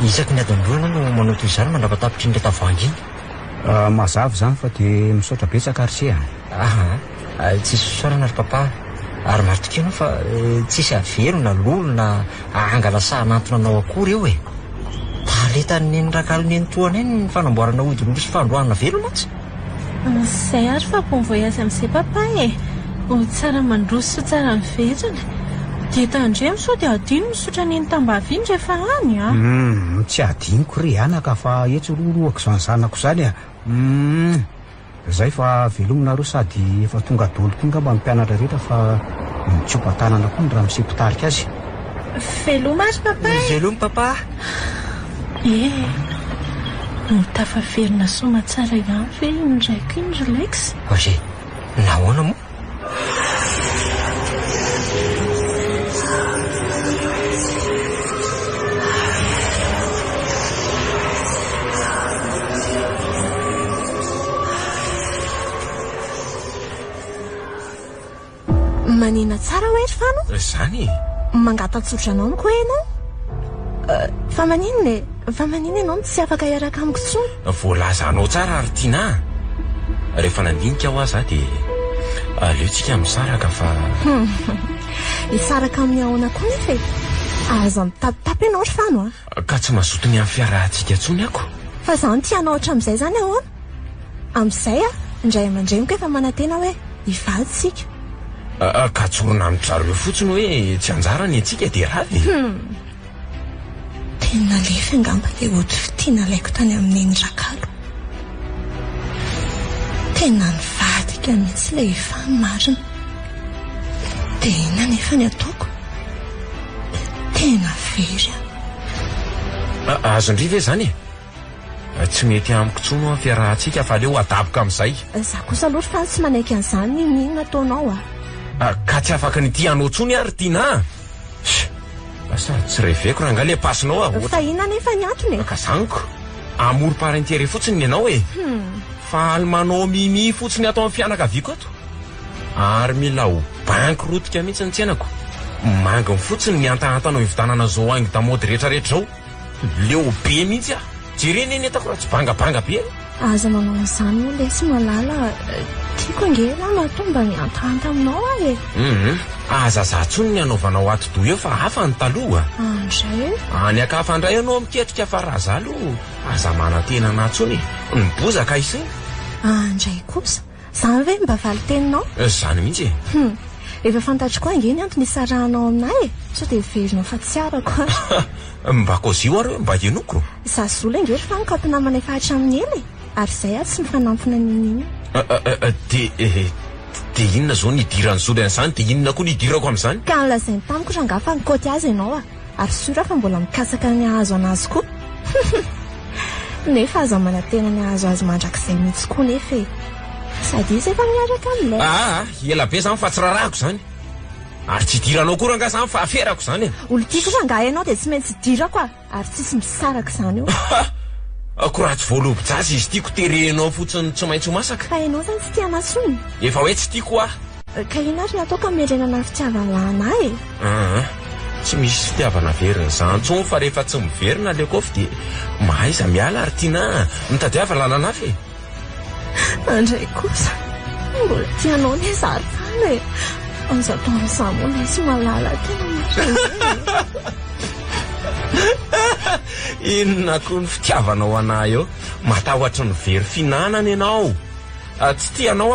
C: isaky ny adandroana no manao toy izany mandravatapotra indray tavoangy iny.
E: Mazava zany fa dia misaotra betsaka ary sia.
C: Tsisy fisaorana ry papa ary maritoka ianao fa tsisy avelo na lolo na angalasahana antona anao akory eo taletany nendrakalo nentoana eny ny fanamboarana odilolo sy fandroana velo mantsy.
D: Zay ary fa bon voyage amin'izay papa ho tsara mandroso sy tsara miverina dia tandremo sao dia adino misotra n'iny tambavy iny rehefa any
E: tsy adiniko ry anaka fa etsy roroako zany zanako zany zay fa velominareo sady efa tonga dolo koa ngamba mpianatra rehetra fa mitsopa-tanana koa ny raha misepotarika azy.
D: Veloma azy papa
C: velomy papa
D: no tafaverina soma tsara ihany ve iny raiko iny relax
C: nahoana moa?
D: Manina tsara hoe ry fano
A: zany
D: mangatatsotra anao ko ianao fa manina ianao tsy afaka iaraka amiko tsony.
A: Voalazanao tsara ary tiana rehefa nandinika ho aza dia aleotsika misaraka fa
D: hisaraka amin'ny ahoana koa nefa aza mitapitapy ianao ry fano
A: ka tsy mazoto ny amin'ny fiarahantsika ntsony ako
D: fa zany tianao hatramin'izay zany ahoana amin'izay indray aman-dremoko efa manantena hoe hivadysika
A: ka tsorona amin'ny zareo fotsiny hoe tsy anjara ny antsika dia ravy
D: tena lefa angamba dia ohatra fitiana laiko tany amin'iny rakalo tena nivadika mihitsy ilay efa marina dia ina nefa ny ataoko tena very
A: azondri ve zany tsy mety amiko tsony amin'ny fiarahantsika fa leo adaboka amin'izay
D: za kosa aloha fa tsy manaiky an'izany ninona ataonao
A: ka tsy afaka ny tianao tsony ary tiana sady tsy reveko raha nga le pasinao
D: fa ina nefa ny antony
A: ka zaniko amory parentiere fotsiny ianao fa almanao mimi fotsiny atao amin'ny fianakaviako ato ary mila ho banky rotika mihitsy ny tsenako manginy fotsiny ny antahantanao hivitanana zao aingy damody rehetrarehetra zao leo be mihitsy jereny eny etako raha tsy bangabanga be
D: aza manao an'izany moa le tsy malala tiako angela mahatomba ny antahanta aminao
A: aza za tsony ny anaovanao ato-do eo fa hafa ny taloha
D: andray
A: any akafa indray ianao miketrika fa razalo aza manantena na tsony nibozaka isy
D: andray kosa zany ve mba valy teninao
A: zany mihitsy
D: efa fantatriko angeny antony isarahanao aminay so dia verinao fa tsy arako
A: mba kozio ary hoe mba enoko
D: za zola ingery fa nikampinamana efa hatramin'ny ely ary izay tsy mifanampina ninina
A: dia inona zao nidirany zola an'izany dia inona koa nidirako amin'izany
D: ka nlazainy tamiko raha nga fa nikoty azy ianao ary sora fa mbola mikasaka ny ahazo anazy koa nefa aza manantena ny ahazo azy mandrak'izay mihitsy koa nefa sady izy efa miaraka amin'ilay
A: ela be zany fa tsy rarahako zany ary tsy diranao koa raha nga zany fa aferako zany
D: olo tiako fa nga ianao dia tsy maintsy dirako ary tsisy misaraka izany eo
A: ko raha tsy voalobojazy izy tiako terenao fotsiny tsy maintsy ho masaka
D: fa ianao zany tsy tiana sony
A: efa hoe tsy tiako
D: ka ina ary nataoka mirenana fitiavana
A: tsy misy fitiavana verina zany tsony fa rehefa tsy miverina lekofy dia mahaiza miala ary tiana mitadiava lalana
D: andray kosa mbola tianao ny zary fany aza taon'izany moa le tsy malala tena
A: inona koa ny fitiavanao anay eo matahotra ny very finanana ianao tsy tianao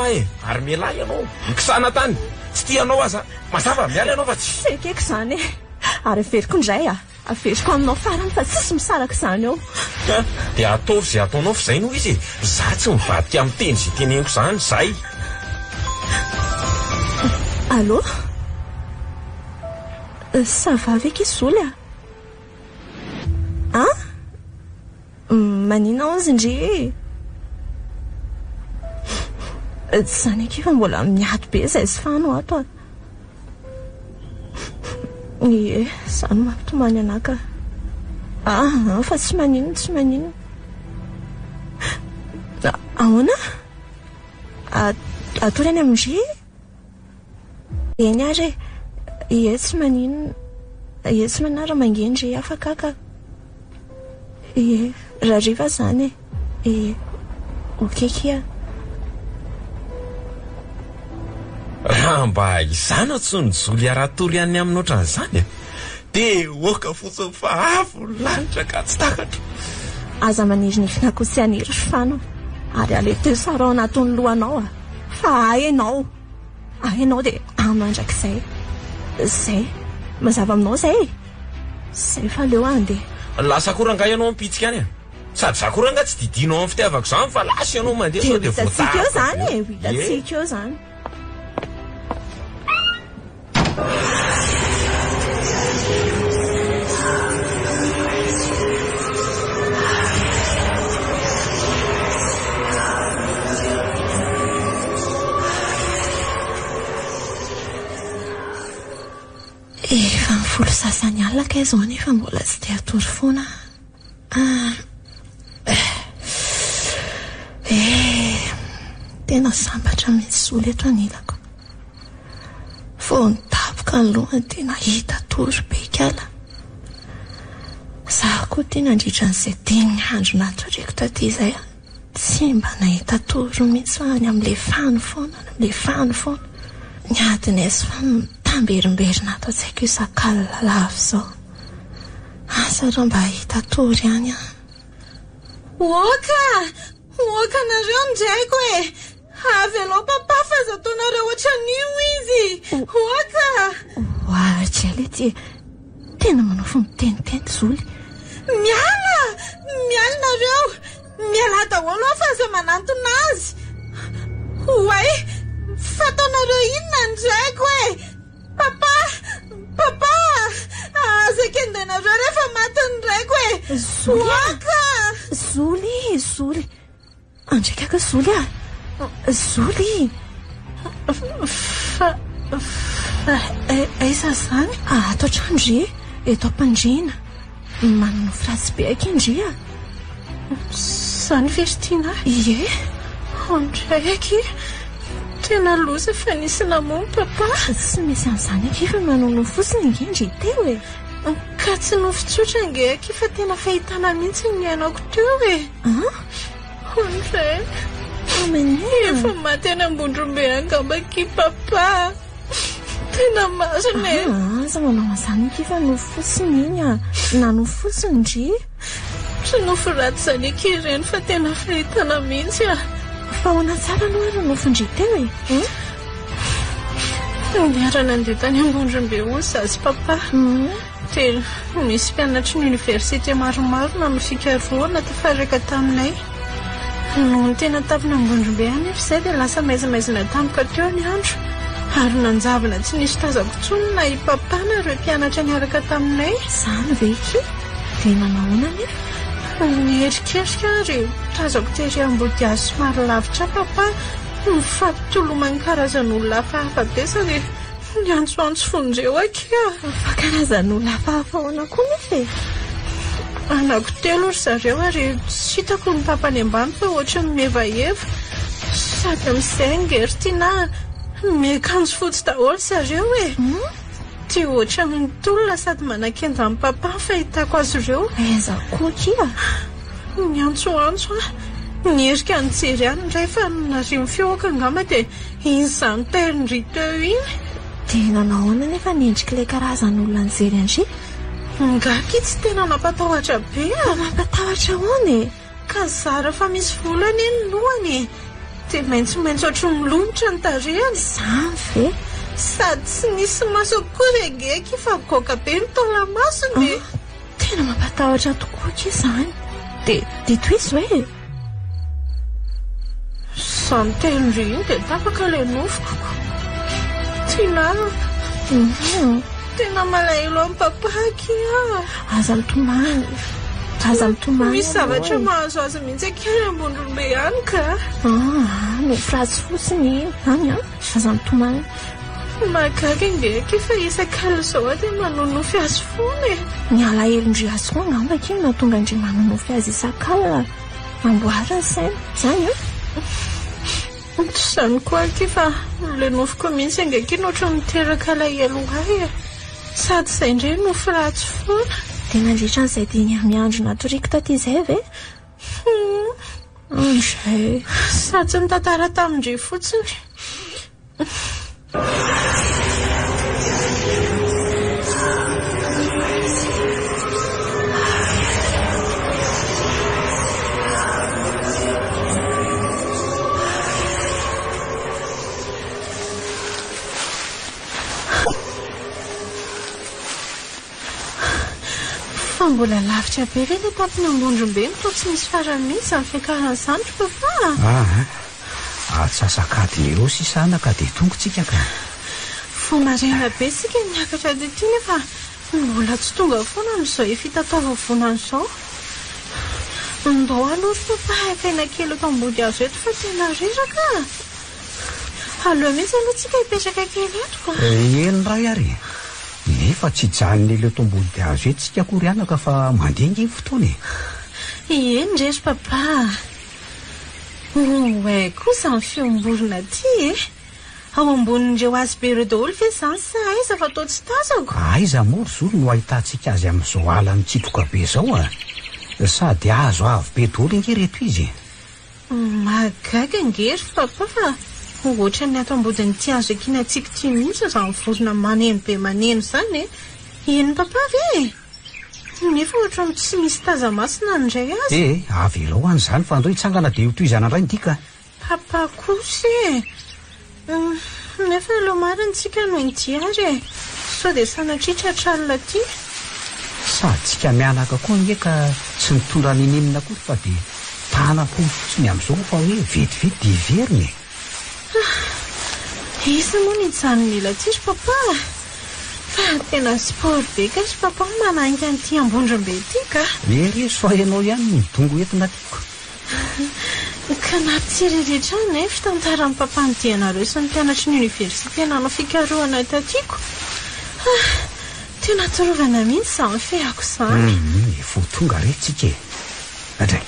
A: ary mialay ianao mikisana tany tsy tianao aza mazava miala ianao fa tsy
D: sekeko izany ary averiko indray averiko aminao farany fa tsisy misaraka izany eo
A: dia ataovy izay ataonao fa izay noho izy za tsy mivadika amin'ny teny izay teneniko izany izay
D: allo sava avec izoly manina onze indri zany eky fa mbola miady be zay sy fano ato ie zany mampitomany anaka fa tsy maninona ahoana atory any amindry eny ary ie tsy maninona raha mangendry afakaka ie raha riva zany ie okekia
A: raha mba izana tsony zoly aratory any amin'ny ohatran'izany dia oka fotsiny fa avo lanitra ka tsy takatra
D: aza manirinifina ko tsy aniry fano ary alete sara ao anatin'ny lohanao fa ainao dia amandrak'izay zay mazava aminao zay fa leo andeha
A: lasa koranga ianao mipitsika any sady za koranga tsy didinao amin'ny fitiavako zany fa lasa ianao mandeha sao dia
D: hitatsika eo zany hitatsika eo zany efa mifolo sasany alina ka izao nefa mbola tsy dia atory foana tena sambatra mihitsy zoly eto anilako fo nitapoka ny lohany tena hita tory be kala za koa tena andritra n'izay teny andro natoreko taty izay tsy mba nahita tory mihitsy any amin'ilay fano foana ny adiny azy fa tamberimberina ato tsy haiko io sakalina lavo zao. Asa raha mba hita tory ihany a. Oka nareo ndraiko e. Avy aloha papa fa zataonareo ohatran'io izy. Oka. Oatra lety tena manao fo miteniteny Zoly. Miala nareo. Miala daholo fa za manantona azy. Oay, fataonareo inona ndraiko e. Papa, aza kendenareo rehefa maty ndraiko e. Oka. Zoly. Andraikaka Zoly a. Zoly. Aiza zany? Ato an-trandry eto am-pandriana. Manana frasy be akin-dria. Zany Vestina? Ie. Andraiky. Tena loza fa nisy namono papa. Tsy misy an'izany aky fa manao fosiny ngendry teo e. Ka tsy nofotsotra nge aky fa tena fahitana mihitsy ny anako teo e. Andraiky. Efa maty any Ambondrombe angamba ky papa. Tena masina e. Aza manao mazany aky fa nofosiny iny a. Na nofosiny ndry. Tsy nofo raty zany aky ireny fa tena fahitana mihitsy a. Fa hoana tsara no ary nofondry teo e. Niarana andeha tany Ambondrombe hoy zazy papa. Dia misy mpianatry ny université maromaro na nofikaroana tafaraka taminay. No tena tapina Ambondrombe any efa izay dia lasa maizamaizina tampoka teo ny andro. Ary nanjavina tsy nisy tazako tsony na i papa na ireo mpianatra niaraka taminay. Zany ve iky? Dia nanahoana nefa? Nierikerika ary tazako tery ambodiazy somary lavitra papa. Nifampitolomany karazan'olona hafahafa be sady niantsoantso fonjeo aky a. Fa karazan'olona hafahafa ahoana koa nefa e? Anako telo ry zareo ary tsy hitako ny papany ambany fa ohatra ny mevaheva. Sady amin'izay ngery tiana miakanjo fotsy daholo zareo e. Dia ohatra mitolona sady manan-kenja amin'ny papa fahitako azy ireo. Aiza koa kia? Niantsoantso a. Nierika nijery any indray fa narimy fioka angamba dia iny izany terin-dry teo iny. Dia nanahoana nefa niendrik'ilay karazan'olona nijery andry? Ngaky tsy tena nampatahotra be a. Nampatahotra hoany e. Ka zara fa misy volana eny lohany e. Dia maintsomaintso ohatry milomitra ny tarehany. Zany ve? Sady tsy nisy maso akory engeky fa goaka be ny taolamasony e. Tena mampatahotra tokoa ky izany. Dia toizy hoe? Zany terin-dry iny dia tapaka ilay nofoko. Tiana. Tena malahelo amin'ny papa aky a. Aza mitomany. Misy zavatra mahazo azy mihitsy aky any Ambondrombe any ka. No frasy fotsiny iny. Any a? Aza mitomany. Mahagaga ngeky fa isak'alina izao a dia manonofy azy foana e. Ny alahelo-ndry azy koa angamba aky no nahatonga ndry manonofy azy isak'alina. Amboariny saina. Zany a? Zany koa aky fa ilay nofoko mihitsy angeky nohatra miteraka alahelo ahy e. Sady izay indray nofo ratsy foana. Dia mandritra an'izay dia miandro natoriako taty izay ve? Andray. Sady mitantara tamindry fotsiny. Fa mbola lavitra be ve ilay tampina Ambondrombe no toa tsy misy farany mihitsy amin'ny fiakaran'izany ry papa.
E: Atsasakadiny ireo sisana ka dia tongotsika ka.
D: Fonarena be sika niakatra dety nefa mbola tsy tonga foana amin'izao efa hitatao-vavonana izao. Ndao aloha ry papa akaina kely eto ambody azo eto fa tena reraka. Aleo mihitsy aloha tsika hipetraka kely eto ka.
E: Eny ray ary. Nefa tsy janony ilay eto ambody azo eto tsika korianaka fa mandengy fotoana e.
D: Eny ndray ry papa. Oe kosa ny fiomborona ty e. Ao ambonin'ireo azy be ireo daholo ve izany sa aiza fa atao tsy tazako?
E: Aiza moa ry Zolo no ahitantsika azy amin'izao ala mitsitroka be izao a. Sady azo avo be daholo nge reto izy.
D: Mahagaga ngery papa fa ohatra ny ato ambodiny ty azo ekina tsika ty mihitsy izany vorona maneno be maneno izany iny papa ve nefa ohatra ny tsy misy tazamasina ndray azy
E: avy elo an'izany fa andro hitsangana dia ho toizana indray nydika
D: papa kosa nefa alo mariny tsika no inty ary sao dia sanatritra tralina ty
E: sady tsika mianaka koa ngeka tsy mitondra ninenina koa fa dia tanam-polo fotsiny amin'izao fa hoe vetivety dia iveriny
D: isa moa ny hijanon'ila ty ry papa fa tena sport be ka ry papa manangy an'ity ambondrombe ty ka
E: ery so ianao ihany midongo entina tiako
D: ka nampitsirirehetra ny fitantaran'ny papa ny dianareo sy ny mpianatry ny université nanao fikarohana tatiako tena torovana mihitsy izany feako izany
E: vo tonga retsika adray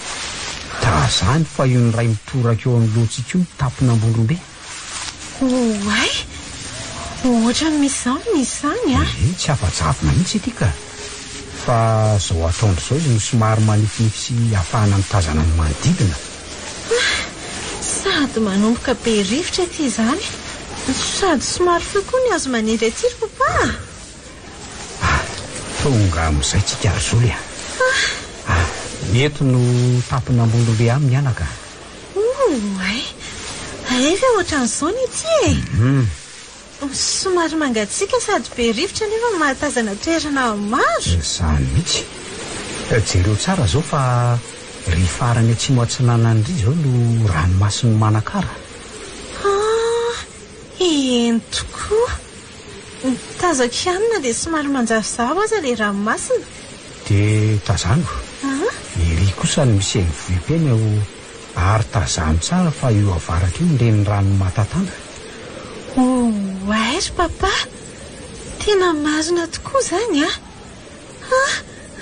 E: tazany fa io ny ray mitoraka eo amin'ny lohantsika io mitapona ambondrombe
D: oay ohatra ny misy izany
E: tsy afa-javona mihitsy ity ka fa zao ataondro izao izy no somary manifinify sy ahafahana mitazana ny manodidina
D: sady manomboka be rivotra ty izany sady somary foy koa ny azo maniry aty ry papa
E: tonga amin'izay tsika rizoly eto no tapona ambondrombe amin'ny anaka
D: efa ohatran'izao ny ity somary mangatsika sady be rivotra nefa mahatazana toerana maro
E: izany mihitsy jereo tsara zao fa ry farany atsimo atsinanandry zao no ranomasiny manakara
D: eny tokoa tazako ianina dia somary manjavozavo aza le ranomasina
E: dia tazano ery kosa ny misy ain'ny vohipeny ao ary tazano tsara fa io avaratra io nireny rano matatana
D: oay ry papa tena marina tokoa izany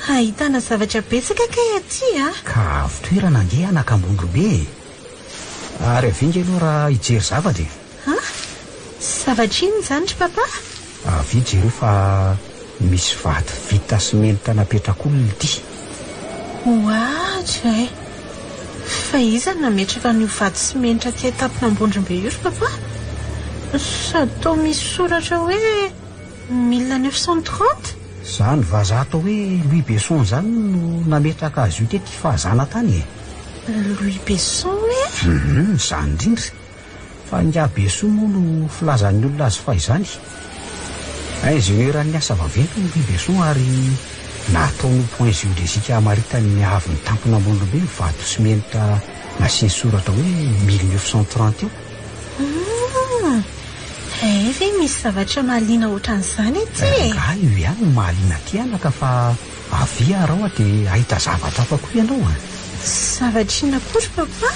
D: ahitana zavatra betsaka kay aty
E: ka avotoerana ange anakambondrobe ary avinga aloha raha hijery zavatra
D: zavatra iny izany ry papa
E: avijery fa misy vato vita simenitra napetrak'olona ity
D: ohatra fa iza nametraka n'io vato simenitra ty tapona ambondrombe io ry papa sady tao misy soratra hoe 1930
E: izany vazaha tao hoe Louis Besson zany no nametraka azy io tety fahazana tany
D: Louis Besson hoe
E: izany indrindra fa nga Besson moa no filazan'ny olona azy fa izany ingénieur-ny asa vaventy no Louis Besson ary nataony point géodésique amaritany avy ny tampona ambondrombe ny vato simenitra nasiany soratra hoe 1930 io
D: ve misy zavatra mahaliana ohatran'izany ety
E: io ihany mahaliana ty anaka fa avy arao dia ahita zavatra hafa koa ianao
D: zavatra ina koa ry papa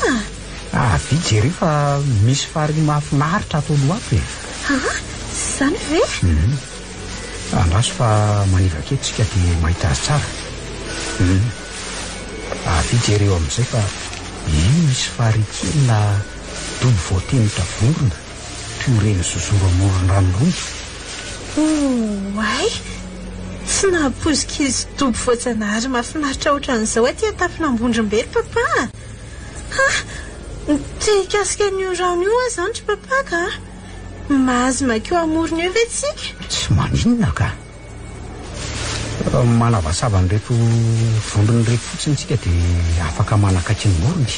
E: avy jereo fa misy fary mahafinaritra atao loato
D: zany ve
E: andraso fa manivaketsika dia mahita azy tsara avy jereo amin'izay fa io misy fary kely na dobo voatenitra vorona toy reny zozoro amorony ranorony
D: oay tsy nahapoizika izy dobo voajanahary mahafinaritra ohatran'izao aty atapina ambondrombe ry papa tekasika n'io rano io zany ry papa ka mahazy makeo amorony eo ve tsika
E: tsy maninona ka manavasava nyreto vondrony reto fotsiny tsika dia afaka manakaiky ny morony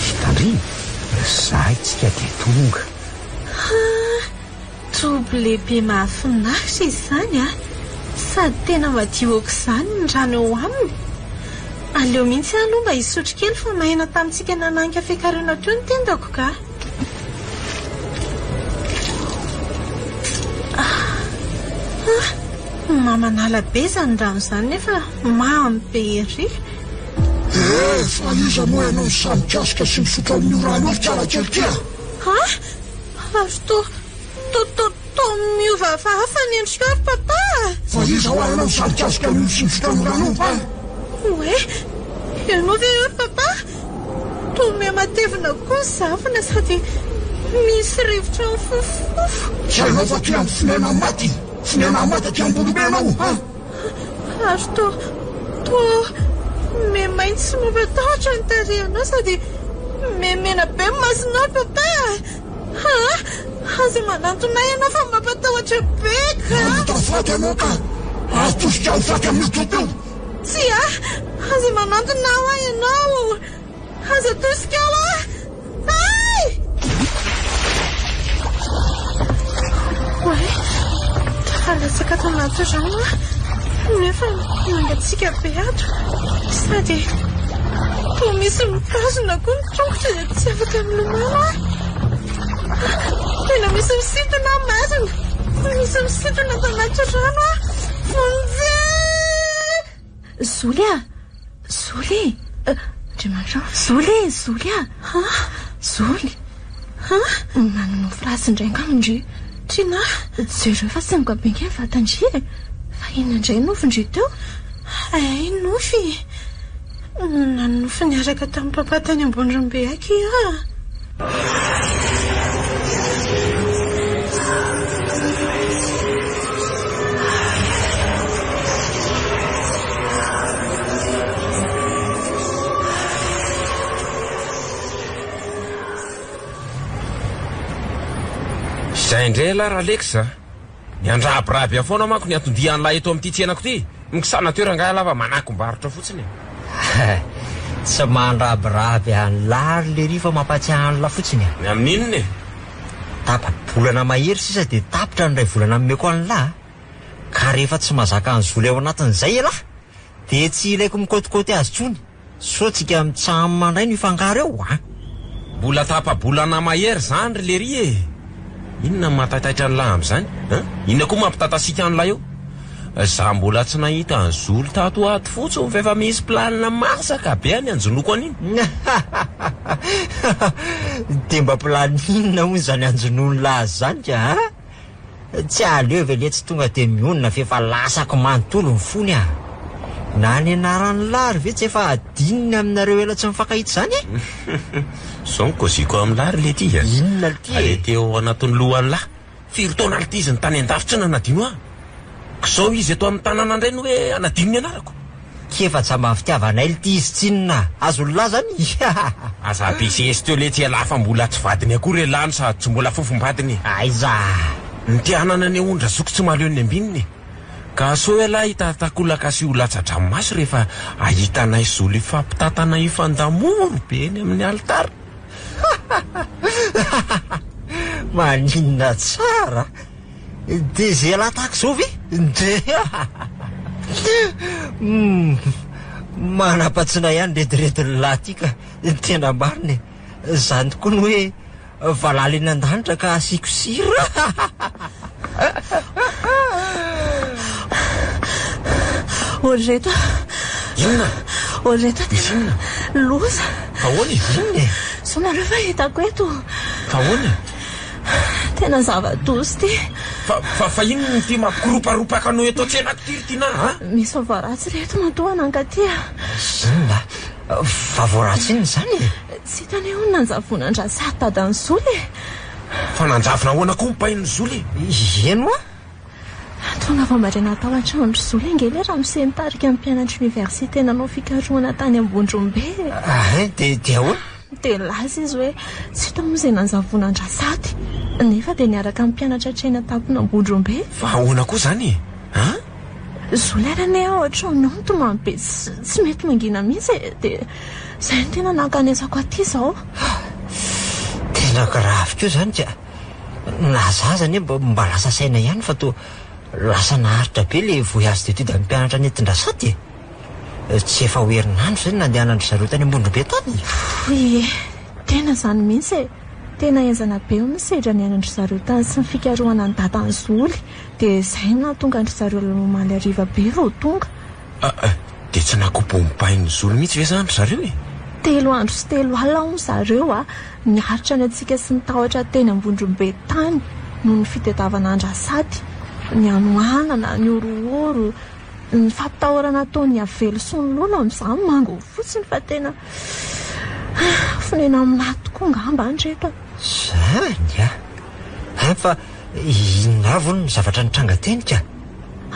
E: fitandriny zahay tsika dia tonga
D: tobo lehibe mahafinaritra izy izany sady tena madio aoka izany ny rano eo aminy aleo mihitsy aloha mba hisotro kely fa mahena tamintsika nananka fiakarana teo ny tendako ka mamanala be zany rano izany nefa mamy be ery
F: fa iza moa ianao ny samikasika sy misotro amin'io rano io tsara kely tia
D: ary to miova hafa ny endrika ry papa
F: fa iza ho ianao ny samikasika n'io sy misotro amin'ny rano io
D: oe ianao ve io ry papa to miamatevina koa ny zavana sady misy rivotra ny fofofofo
F: tsy hainao fa ty amin'ny finena maty aty ambondrombe ianao
D: ary to memainty sy mampatahotra ny tarehanao sady memena be masinao papa. Aza manantonay ianao fa mampatahotra be ka.
F: Tafaty anao ka atosika mifaky amin'ny topo.
D: Tsy aza manantonao a ianao. Aza tosika ao Ay! Oe, tafalasaka tanaty rano nefa mangatsika be ato sady toa misy mitazona koa ny tongotra dia tsy afaka milomano. Tena misy misintona masina, misy misintona tanaty rano Zuly Zuly Zuly Zuly manano frasy indray angambondry trina jereo fa tsy mikabengy vatandry fa ina indray nofindry teo nofy nanofy niaraka tamin'ny papa tany ambondrombe aky
A: Zay indray la raha Alexa ny andrabiraby afoana manko ny atondihan'lahy eto amin'ity tsenako ity mikisana toeranga lava manakom-barotra fotsiny.
C: Tsy mandrabiraby an'lary le rifa mampatsiahy la fotsiny
A: ny amin'inony
C: tapa-bolana mahery sisa dia tapitra ny ray volana ameko an'lahy ka rehefa tsy mazaka ny zoly ao anatin'izay elahy dia tsy ilaiko mikotikôty azy tsony so tsika mitsamy mandray no ifangaro eo
A: mbola tapa-bolana mahery zany ry lery inona matataitra ny lahy amin'izany inona koa mampitatasiaka an'lahy eo za mbola tsy nahita ny zoly tato ato fotsiny fa efa misy planina masaka be any anjonoko an'iny.
C: Dia mba planinina hoy zany anjonony lahy zany ka tsy aleo ve le tsy tonga dia mionona fa efa lasako manontolo ny fony na ny anaran'ny lary ve tsy efa adininy aminareo ela tsy mifankahita zany
A: zao nikoziko amin'ny lary le ty
C: inona ty
A: ale teo anatin'ny lohan'ny lahy firy taona le ty izy ny tany an-davitra na anadino zao izy eto amin'ny tanàna indray no hoe anadino ny anarako
C: kefa tsy mafitiavanay le ty izy tsinona azo ny lahy zany
A: aza besesy teo le tsy alafa mbola tsy vadiny akory elany sady tsy mbola fofombadiny
C: aiza
A: ny tianana ny ondra zoko tsy maleo ny ambininy ka so elahy hitatakolaka sy olatsadramasy rehefa ahitanay zoly fampitatana ifandamoro be eny amin'ny altara.
C: Maninona tsara dia zay lahy tahaka zao ve manampatsina ihany redirediny lahy ty ka tena mariny zany tokoa ny hoe valala eny an-danitra ka asiako sira.
D: Oreto
A: inona
D: oreto
A: inona
D: loza
A: ahoana inona
D: sonareo fa hitako eto
A: ahoana
D: tena zava-dozy ty
A: fa inona ty mampikoropapaka anao eto tsenako ty ry tina
D: misy vavaratsy reto matoana ankaty
C: inona vavaratsy iny zany
D: tsy hitany hoe nanjavonan-drasy tadany zoly
A: fa nanjavona ahoana koa mipain'ny zoly
C: eno
D: tonga vambarena tao an-trano ry zoly angely raha misenitarika amin'ny mpianatra université nanao fikaroana tany ambondrombe
C: dia ahoana
D: dia laza izy hoe tsy hita moa izay nanjavonan-drasady nefa dia niaraka amin'ny mpianatra trena tapona ambondrombe
A: fa ahoana koa zany
D: zoly arany ao an-trano ao tomany be tsy mety mangina mihitsy dia izay no tena nankanesako aty izao
C: tena gravy keo zany tia nazazany mba lasa saina ihany fa to lasa naharitra be le voyage d'étude amin'ny mpianatra nentin-drasady tsy efa hoerinandro zany nandehanandry zareo tany ambondrombe tany
D: tena zany mihitsy tena ezana be misedra ny anandry zareo tany sy mifikaroana ny datany zoly dia izay na tonga andry zareo maly ariva be ro tonga
A: dia tsy nakobomipain'ny zoly mihitsy ve zandry zareo
D: 3 andro sy 3 alina ho zareo niaritra ny atsika sy nitahotra teny ambondrombe tany no ny fitadiavan'andrasady ny anoanana ny orooro ny fampitahorana ataony avelo sy ny lolo amin'izany mango fotsiny fa tena finena aminahy tokoa ngamba andreto
C: zany fa inona avy ny zavatra nitranga teny ka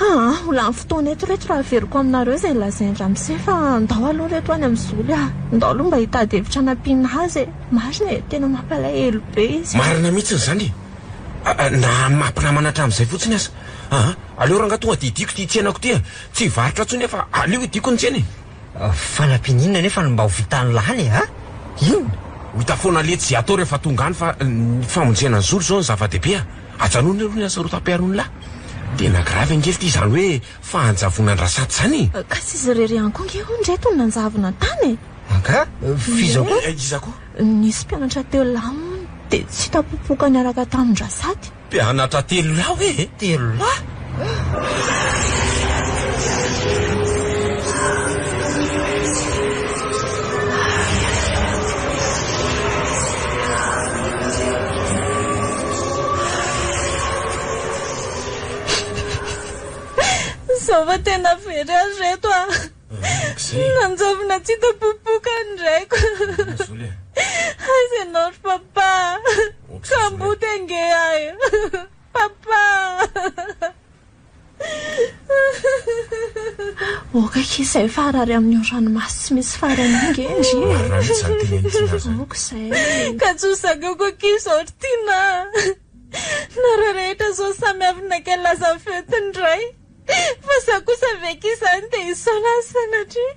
D: olany fotoana eto reto raha veriko aminareo izay lazainy Ramose fa andao aloha reto any amin'ny Zoly andao aloha mba hitady hevitra nampiana azy marina e tena mampalahelo be izy
A: marina mihitsiny zany na mampinamana hatramin'izay fotsiny aza aleo raha nga tonga dia idiko ty tsenako ty tsy varotra tsony efa aleo idiko ny tseny
C: fanampininina nefa mba ho vitany lany ino
A: hita foana letsy zay atao rehefa tonga any fa ny famonjena ny Zoly zao ny zava-dehibe atsanony aloha ny asarotam-piarony lahy tena gravy angely ty izany hoe fahanjavonandrasaty zany
D: ka tsy izy rery ihany koa nge ondreto ny nanjavona tany
C: anga fiza koa
A: iza koa
D: nisy mpianatra teo lamony dia tsy tapopoka niaraka tamin-drasaty
A: mpianatra telo lahy hoe
C: telo lahy
D: Zava tena very azy reto nanjavona tsy tapopoka ndraiko azy ianao ry papa kamboty ange ahy papa okaka izay farary amin'ny ranomasy tsy misy farany ingendryokizay ka tsosakako kizao ry tiana nara rehetra zao samy avina ke laza fetiny ray fa za kosa veky izany dia isola sanatria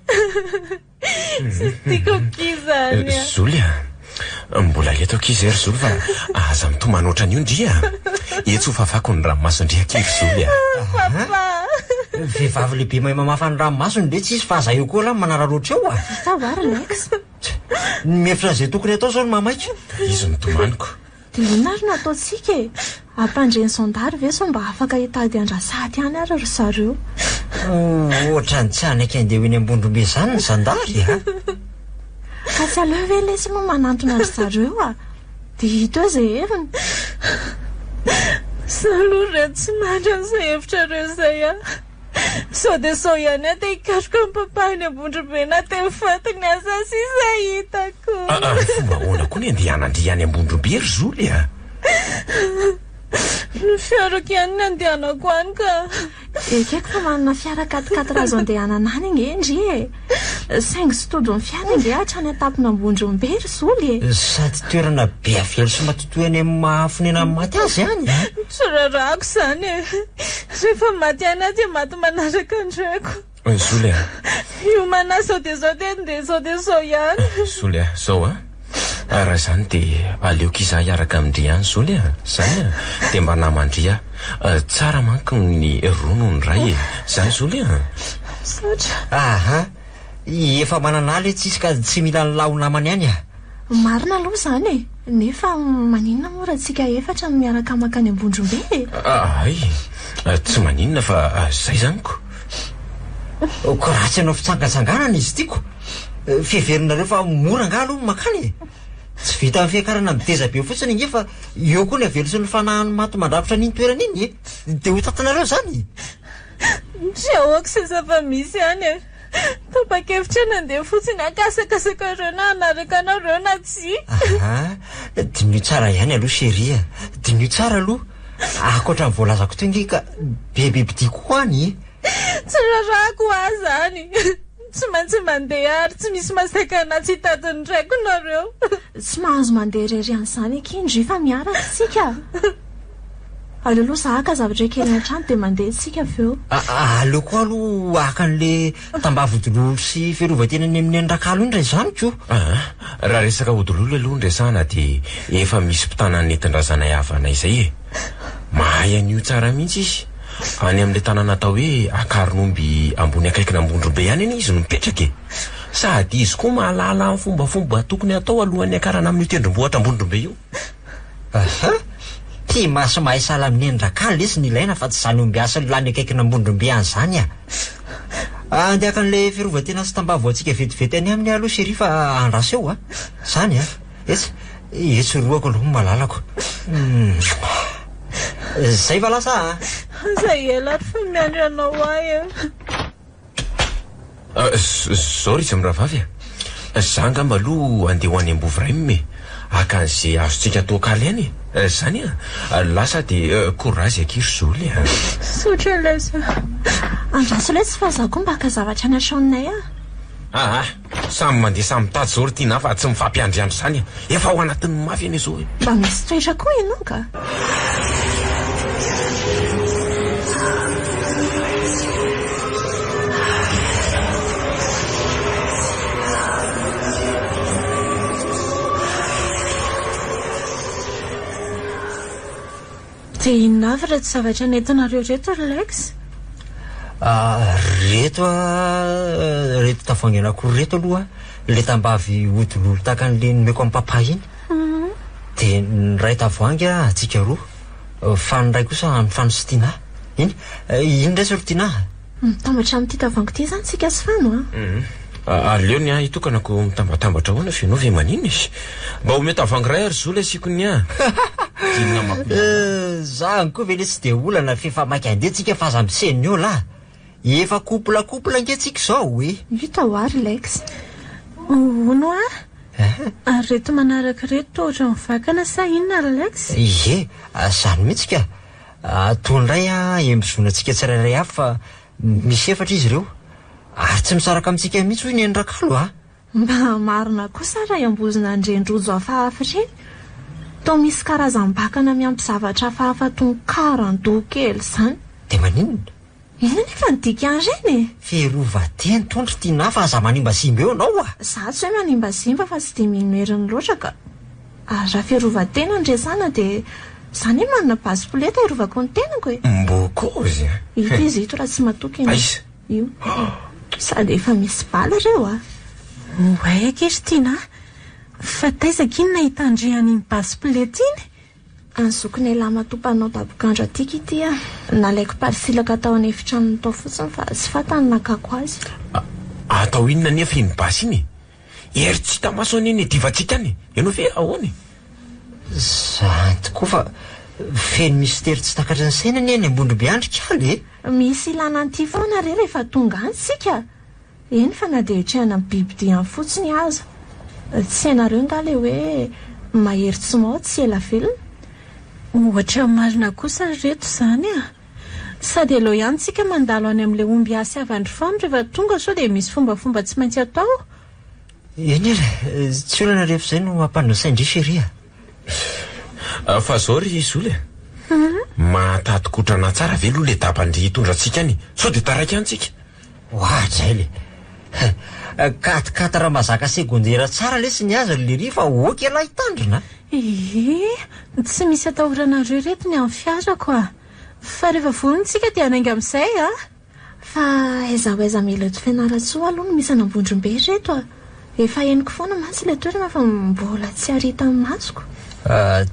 D: sy tiako kizany
A: Zoly mbola eto kizy ry Zoly fa aza mitomanoatra ny ondria etso fafako ny ranomasondria kiry Zoly
D: papa
C: vehivavy lehibe mahay mamafa ny ranomasony de tsy isy fa aza eo koa la manararoatra eo
D: tavarina ex
C: mihevitra zay tokony atao zao ny mamaiko
A: izy mitomaniko
D: dia inona ary nataontsika e ampandreny sondary ve so mba afaka hitady andrasaty any ary ry zareo
C: ohatrany tsy anaiky andeha ho eny ambondrombe zany ny sandary
D: ka tsy aleo ve lesy no manantona ry zareo dia hito eo izay heviny saloha reto tsy mandry an'izay hevitra reo izay sao dia sao ihany dia hikaroka ny papa ny ambondrombe na teo fatiny asa sy izay hitako
A: fomba ahoana koa ny andehanandria any ambondrombe ry Zoly
D: ny fiarako ihany ny andehanako any ka ekeko fa manana fiara 4x4 azo andehanana any ingendry saingy sy todo ny fiara inge hatrany atapina ambondrombe ry Zoly
C: sady toerana be avelo sy matotoany amin'ny mahafonena maty azy any
D: tsy rarahako izany rehefa maty any aty maty manaraka andraiko
A: Zoly
D: iomana sao dia zao dia ndeha sao dia sao ihany
A: Zoly sao raha zany dia aleo kiza hiaraka amindria any Zoly zany dia mba namandria tsara manko ny rono ny ray zany Zoly
D: sotra
C: efa manan'ala tsy isy ka tsy mila ny lao namany any
D: marina aloha izany nefa maninona moa raha tsika efatra no miaraka makany ambondrombe
A: ay tsy maninona fa zay zaniko
C: ko ratsy anao fitsangatsanganana izy tiako fiheverinareo fa mora nga aloha makany tsy vita amin'ny fiakarana miteza be fotsiny inge fa eo koa ny avelo sy ny fanahany maty mandrafitra n'iny toerana iny dia ho tatanareo zany
D: tsy ahoako sy zafa misy any tapa-kevitra nandeha fotsiny akasakasaka reo na anaraka anao reo na tsy
C: dinio tsara ihany aloha sheria dinio tsara aloha akoatra ny voalazako to inge ka bebebidi koa any
D: tsy rarahako ahy zany tsy maintsy mandeha ary tsy misy masakana tsy hitadiny draiko nareo tsy mahazo mandeha rery an'izany ekindry fa miaraka tsika aleo aloha zahaka zavatra kely an-trano dia mandeha tsika aveo
C: aleo koa aloha aka an'le tambavodolo sy fiarovatena ny amin'ny andrakalo iny ray zany ko
A: raha resaka odololo aloha ndrasana dia efa misy mpitana nentin-drazanay havanay izay mahay an'io tsara mihitsy izy any amin'ilay tanana atao hoe akaronomby ambony akaikina ambondrombe ihany any izy no mipetraka sady izy koa mahalala ny fombafomba tokony atao alohan'ny akarana amin'io tendrombohatra ambondrombe io
C: ty masy mahay sala amin'ny endrakala lesy ny ilaina fa tsy zany ombiasa lany akaikina ambondrombe any zany andeaka an'ilay fiarovatena sy tambavo atsika vetivety any amin'ny aloha seria fa andrasa eo zany etsy roako aloha malalako zay va lasa
D: zay elary fa miandry anao ahy
A: zao ry izy amin'ny rahavavy za ngamba aloha andeha ho any ambovy ray me akan'izay azontsika toakaly any zany lasa dia korazy ankiry zoly
D: sotra lasa andraso ilay tsy fahazako mba ka zavatra anasaonay
A: samy mandeha samy tady zao ry tiana fa tsy mifampiandriandro zany efa ao anatin'ny mafy any izao
D: mba misy toetra koa ianao ka dia inavy reto zavatra nentinareo reto Lex?
C: Reto tavoangy anakory reto aloha le tambavy odilolo tahaka an'le nomeko amin'ny papa iny dia nyray tavoangy atsika roa fa nyray kosa ny fanositiana iny indray sorotiana
D: mitambatra amin'ity tavoangy ity zany tsika sy fano
A: aleony hitokanako mitambatambatra hoana fenao ve manina izy mba ome tavoangy ray ary zola asikony
C: zany koa ve le tsy dia olana fefamaky andeha tsika fa aza mpiseny eo la efa kopla nketsika zao
D: hita ho ary Lex ono ary reto manaraka reto ohatra mivakana sa inona Lex?
C: zany mihitsy ka tonydray embozonantsika tsirairay avy fa misy efatra izy ireo ary tsy misaraka amintsika mihitsy hoy ny endrakalo
D: mba marina kosa raha iambozona andrendrojo hafahafa reny to misy karazam-bakana miampy zavatra hafahafa tonkaran-do kely zany
C: dia maninona
D: ina nefa nidika an'ireny
C: ferovateny tondro tiana fa aza manimba simba eo anao
D: za tsy hoe manimba simba fa tsy dia minoeriny loatra ka ary raha ferovatena andresana dia zany hoe manana basipoleta irovako ny tenako
A: mboko izy
D: ito izy ito raha tsy matoky io sady efa misy bala reo oay akery tiana fa taizaka iny nahitandrehany iny basipoleta iny anzokony lama tompanao dabokandro atika ity nalaiko parisilaka atao any efitrano tao fotsiny fa tsy fatany nakako azy
A: atao inona nefa iny basy iny ery tsy hita maso aniny divatsika any ianao ve ahoany
C: zany tokoa fa feno mystera tsy takatra ny sainany any ambondrobe andrika aly
D: misy ilana an'ity foana re rehefa tonga any sika eny fa na dia otrehana amin'ny bibidiany fotsiny aza tsy hainareo ngale hoe mahery tsy mao tsy ela velona
B: ohatra marina kosa reto zany sady aloha ihany tsika mandalo any amin'ilay omby asy avandry foana rehefa tonga sao dia misy fombafomba tsy maintsy atao
C: eny tsy olana rehefa izay no ampanosaindry feria
A: fa zao ry zoly matatokotrana tsara ve aloha le dapandry hitondrantsika any sao dia taraiky antsika
C: ohatra le katikata raha mazaka segondera tsara lesy ny aza le ry fa oky ala hitandrina
B: tsy misy atahoranareo reto ny amin'ny fiarako fa rehefa vonontsika dia anainga amin'izay
D: fa aiza ho aiza mila to fianaratsoa aloha no misy anambondrombe reto efa heniko foana matsy le toerana fa mbola tsy arita amin'ny masoko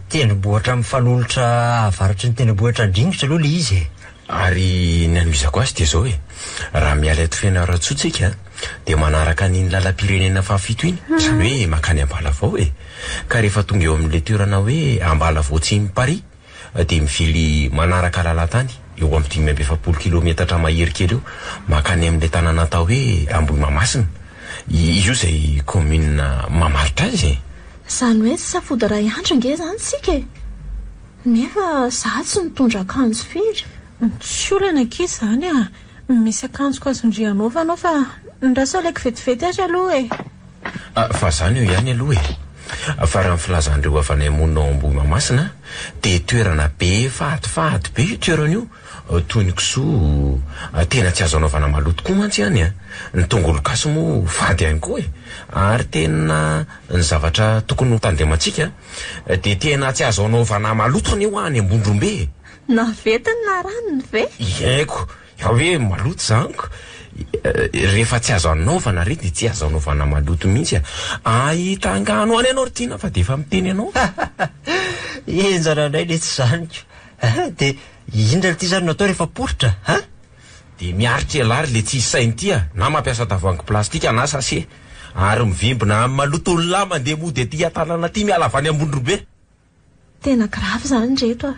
C: tenibohatra mifanolotra avaratry ny tenibohatra andringotra aloha le izy
A: ary ny anomizako azy dia zao raha miala eto fianaratsoatsika dia manaraka nyny lalam-pirenena fahafito iny zany hoe makany ambala vao ka rehefa tonga eo amin'le toerana hoe ambala vao tsy mipari dia mivily manaraka lalatany eo amin'ny 5 kilometatra maherikely eo makany amin'le tanàna atao hoe Ambohimamasina io izay commune mamaritra azy
D: zany hoe tsy safody ray andro nge zany sika nefa za tsy mitondra akanjo firy
B: tsy olana aky zany misy akanjoko azondrianaovanao fa ndraso alaiko vetivety azy aloha
A: fa zany eo ihany aloha fa raha nifilazandreo avy any amonao Ambohimamasina dia toerana be fahady be io toerana io toy ny kisoa tena tsy azo anaovana maloto koa mantsy ihany ny tongolo gasy moa fady ihany koa ary tena ny zavatra tokony ho tandemantsika dia tena tsy azo anaovana maloto aneo any ambondrombe
D: na vetiny na ranony ve
A: haiko hoe maloto zaniko rehefa tsy azo anaovana re dia tsy azo anaovana maloto mihitsy ahitangano any ianao ry tiana fa dia efa miteny ianao
C: enjananay le tsy zaniko dia indra ity zany no atao rehefa poritra
A: dia miaritra elary le tsy isainy ity na mampiasa tavoangy plastika na sase ary mivimbina amin'ny maloto olona mandeha mody aty atanana aty miala avy any ambondrobe
D: tena grave zany reto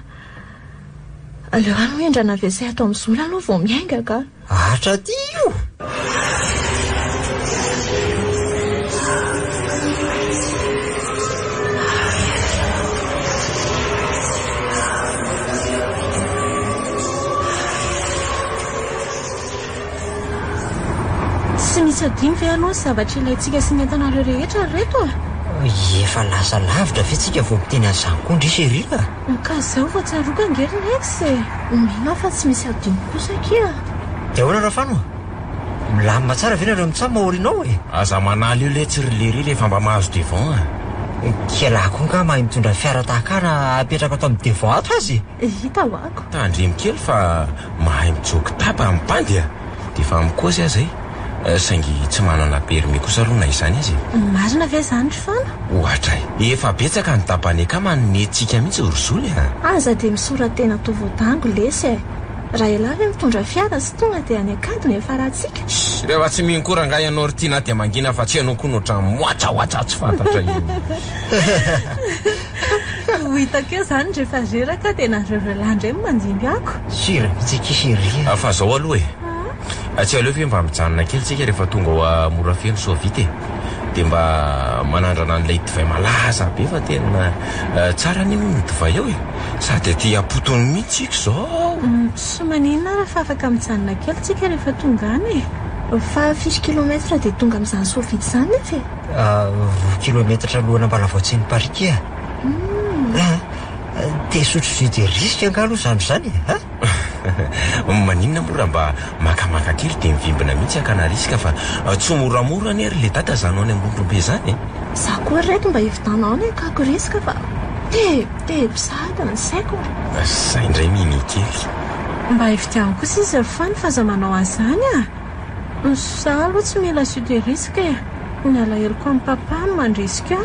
D: aleo any ho endrana avesay atao amin'ny zola aloha vao miainga ka
C: atra ty io
B: tsy misy adiny ve ianao ny zavatra ilayntsika sy ny entanareo rehetra reto
C: efa lasa lavitra ve tsika vao miteny an'izany koa ndry Serila
B: ka izao vao tsaroka angery rex mino fa tsy misy adiny kosa kia
C: dia ahoana Rafano milamina tsara ve nareo mitsamy mahorinao
A: aza manaly io le tsirilery rehefa mba mahazo devant
C: kialako nga mahay mitondra fiara tahakana apetraka ato amin'ny devant ato azy
B: hita ho ako
A: tandremy kely fa mahay mijoky tapa amin'ny pandy dia fa mikozy azy saingy tsy manana permis kosa aloha na izany azy
B: marina ve izany Rifana
A: ohatra efa betsaka ny tapany akama nentsika mihitsy Orzoly
B: aza dia misoratena tovoatango lesy raha ela ve mitondra fiara sy tonga dia any akadiny efa rahantsika
A: rehefa tsy minkoranga ianao rytiana dia mangina fa tsy ianao koa nohatra moatsaoatra tsy fantatra io
B: hitako eo izany rehefa reraka dia nareorelandray mandimby ako
C: sira mitsikisiria
A: fa zao aloha tsy aleo ve mba mijanona kely tsika rehefa tonga ao mora feno soa vita dia mba manandrana an'ilay divay malaza be fa tena tsara ny ny divay eo sady ty apotony mihitsy zao
B: sy maninona raha fa afaka mijanona kely tsika rehefa tonga any fa 5 kilometra dia tonga amin'izany soa vita izany nefa
C: kilometatra lohana mbalavoatsin'ny parikia dia sotro vy dia riska anga aloha zany
A: maninona mora mba makamaka kely dia mivimbina mihitsy akana riska fa tsy moramora ny ary le data zanao any ambondrombe zany
B: za koa reto mba evitanao ny akako riska fa te mpisahady ny saiko
A: zay indray mini kely
B: mba evitiano kosa izy Rifany fa za manao an'izany za aloha tsy mila sude riska ny alahelo amin'ny papa no mandrisika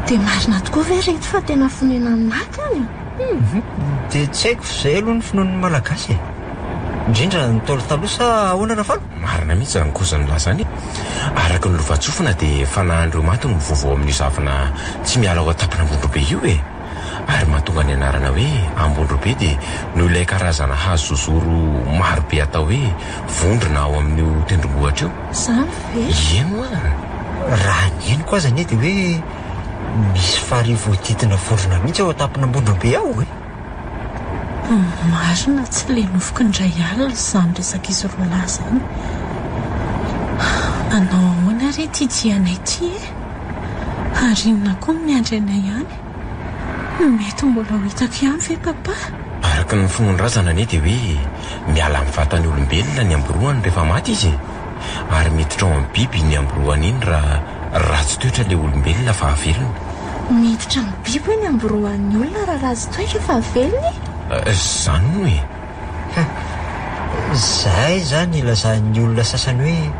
B: dia marina tokoa ve reto fa tena fonena naty any
C: dia tsy haiko izay aloha ny finoan'ny malagasy indrindra ny taolo taloha sa ahoana Rafano
A: marina mihitsy zany kosa ny lazany araka ny lovatsofina dia fanahandreo maty no mivovao amin'ny zavana tsy miala ao atapina ambondrobe io ary mahatonga ny anarana hoe ambondrobe dia noho ilay karazana hazo zozoro maro be atao hoe vondrona ao amin'io tendrombohatra io
B: zany ve
A: eno
C: raha ny eniko aza ny dia hoe misy fary voadidina vondrona mihitsy ao atapina ambondrobe ao
B: marina tsy le nofoka indray alina izany resaka izy roa lahy zany anao ahoana re ty dianay ty ary inona koa miandry anay ihany mety mbola ho hitako ihany ve papa
A: araka ny finondrazana anie dia hoe miala amin'ny vatany olombelona ny amboroany rehefa maty izy ary miditra ao amin'ny biby ny amboroany iny raha ratsy toetra ilay olombelona fa havelony
B: miditra amin'ny biby hoe ny amboroan'ny olona raha ratsy toetra fa havelony
A: zany no
C: zay zany ilazan'ny olona sasany hoe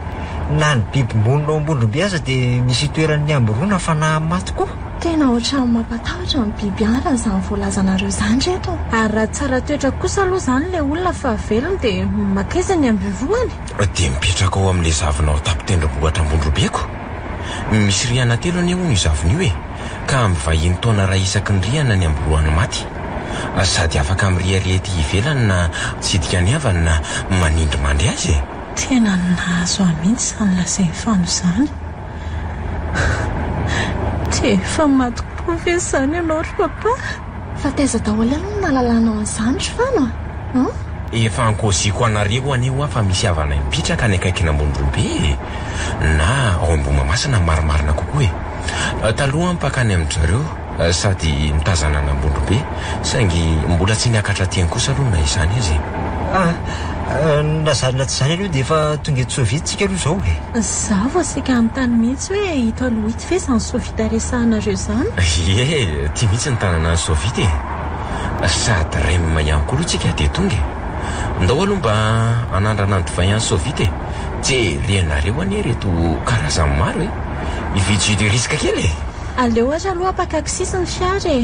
C: na ny biby monina ao ambondrombe aza dia misy toeran'ny amboroana fa na maty koa
B: tena ohatrany mampatahotra ny biby any raha izany voalazanareo izany reto ary raha tsara toetra kosa aloha izany ilay olona fa havelony dia makaiza ny amboroany
A: dia mipetraka ao amin'ilay zavina ao tapitendrombohatra ambondrobeko misy riana telo anie ho ny zavina io ka mivahiny taona raha isaky ny riana ny amboroany maty sady afaka mirihariety ivelany na tsidika ny avany na manindry mandry azy
B: tena nahazo amihitsy izany lazainy fano izany dia efa maty koa ve izany ianao ry papa fa taiza daholo aloha no nahalalànao an'izany ry fano
A: efa ankoziko anareo anio fa misy havana mipitraka ny akaikina ambondrombe na ao Ambomamasina marimarina kokoa taloha mpakany amin'izareo sady mitazana ny ambondrombe saingy mbola tsy niakatra tiany kosa aloha na izany azy
C: na zany tsy izany aloha dia efa tonga eto Sovietsika aloha izao
B: za vao sika amin'ny tany mihitsy hoe hito aloha hito ve izany Sovita resahanareo izany
A: tia mihitsy ny tanana ny Sovita sady remma ihany koa aloha tsika dia tonga ndao aloha mba anandrana ny divay any Sovita jerenareo anie reto karazany maro ividy riska kely
B: aleo aza aloha apakakisisy ny fiara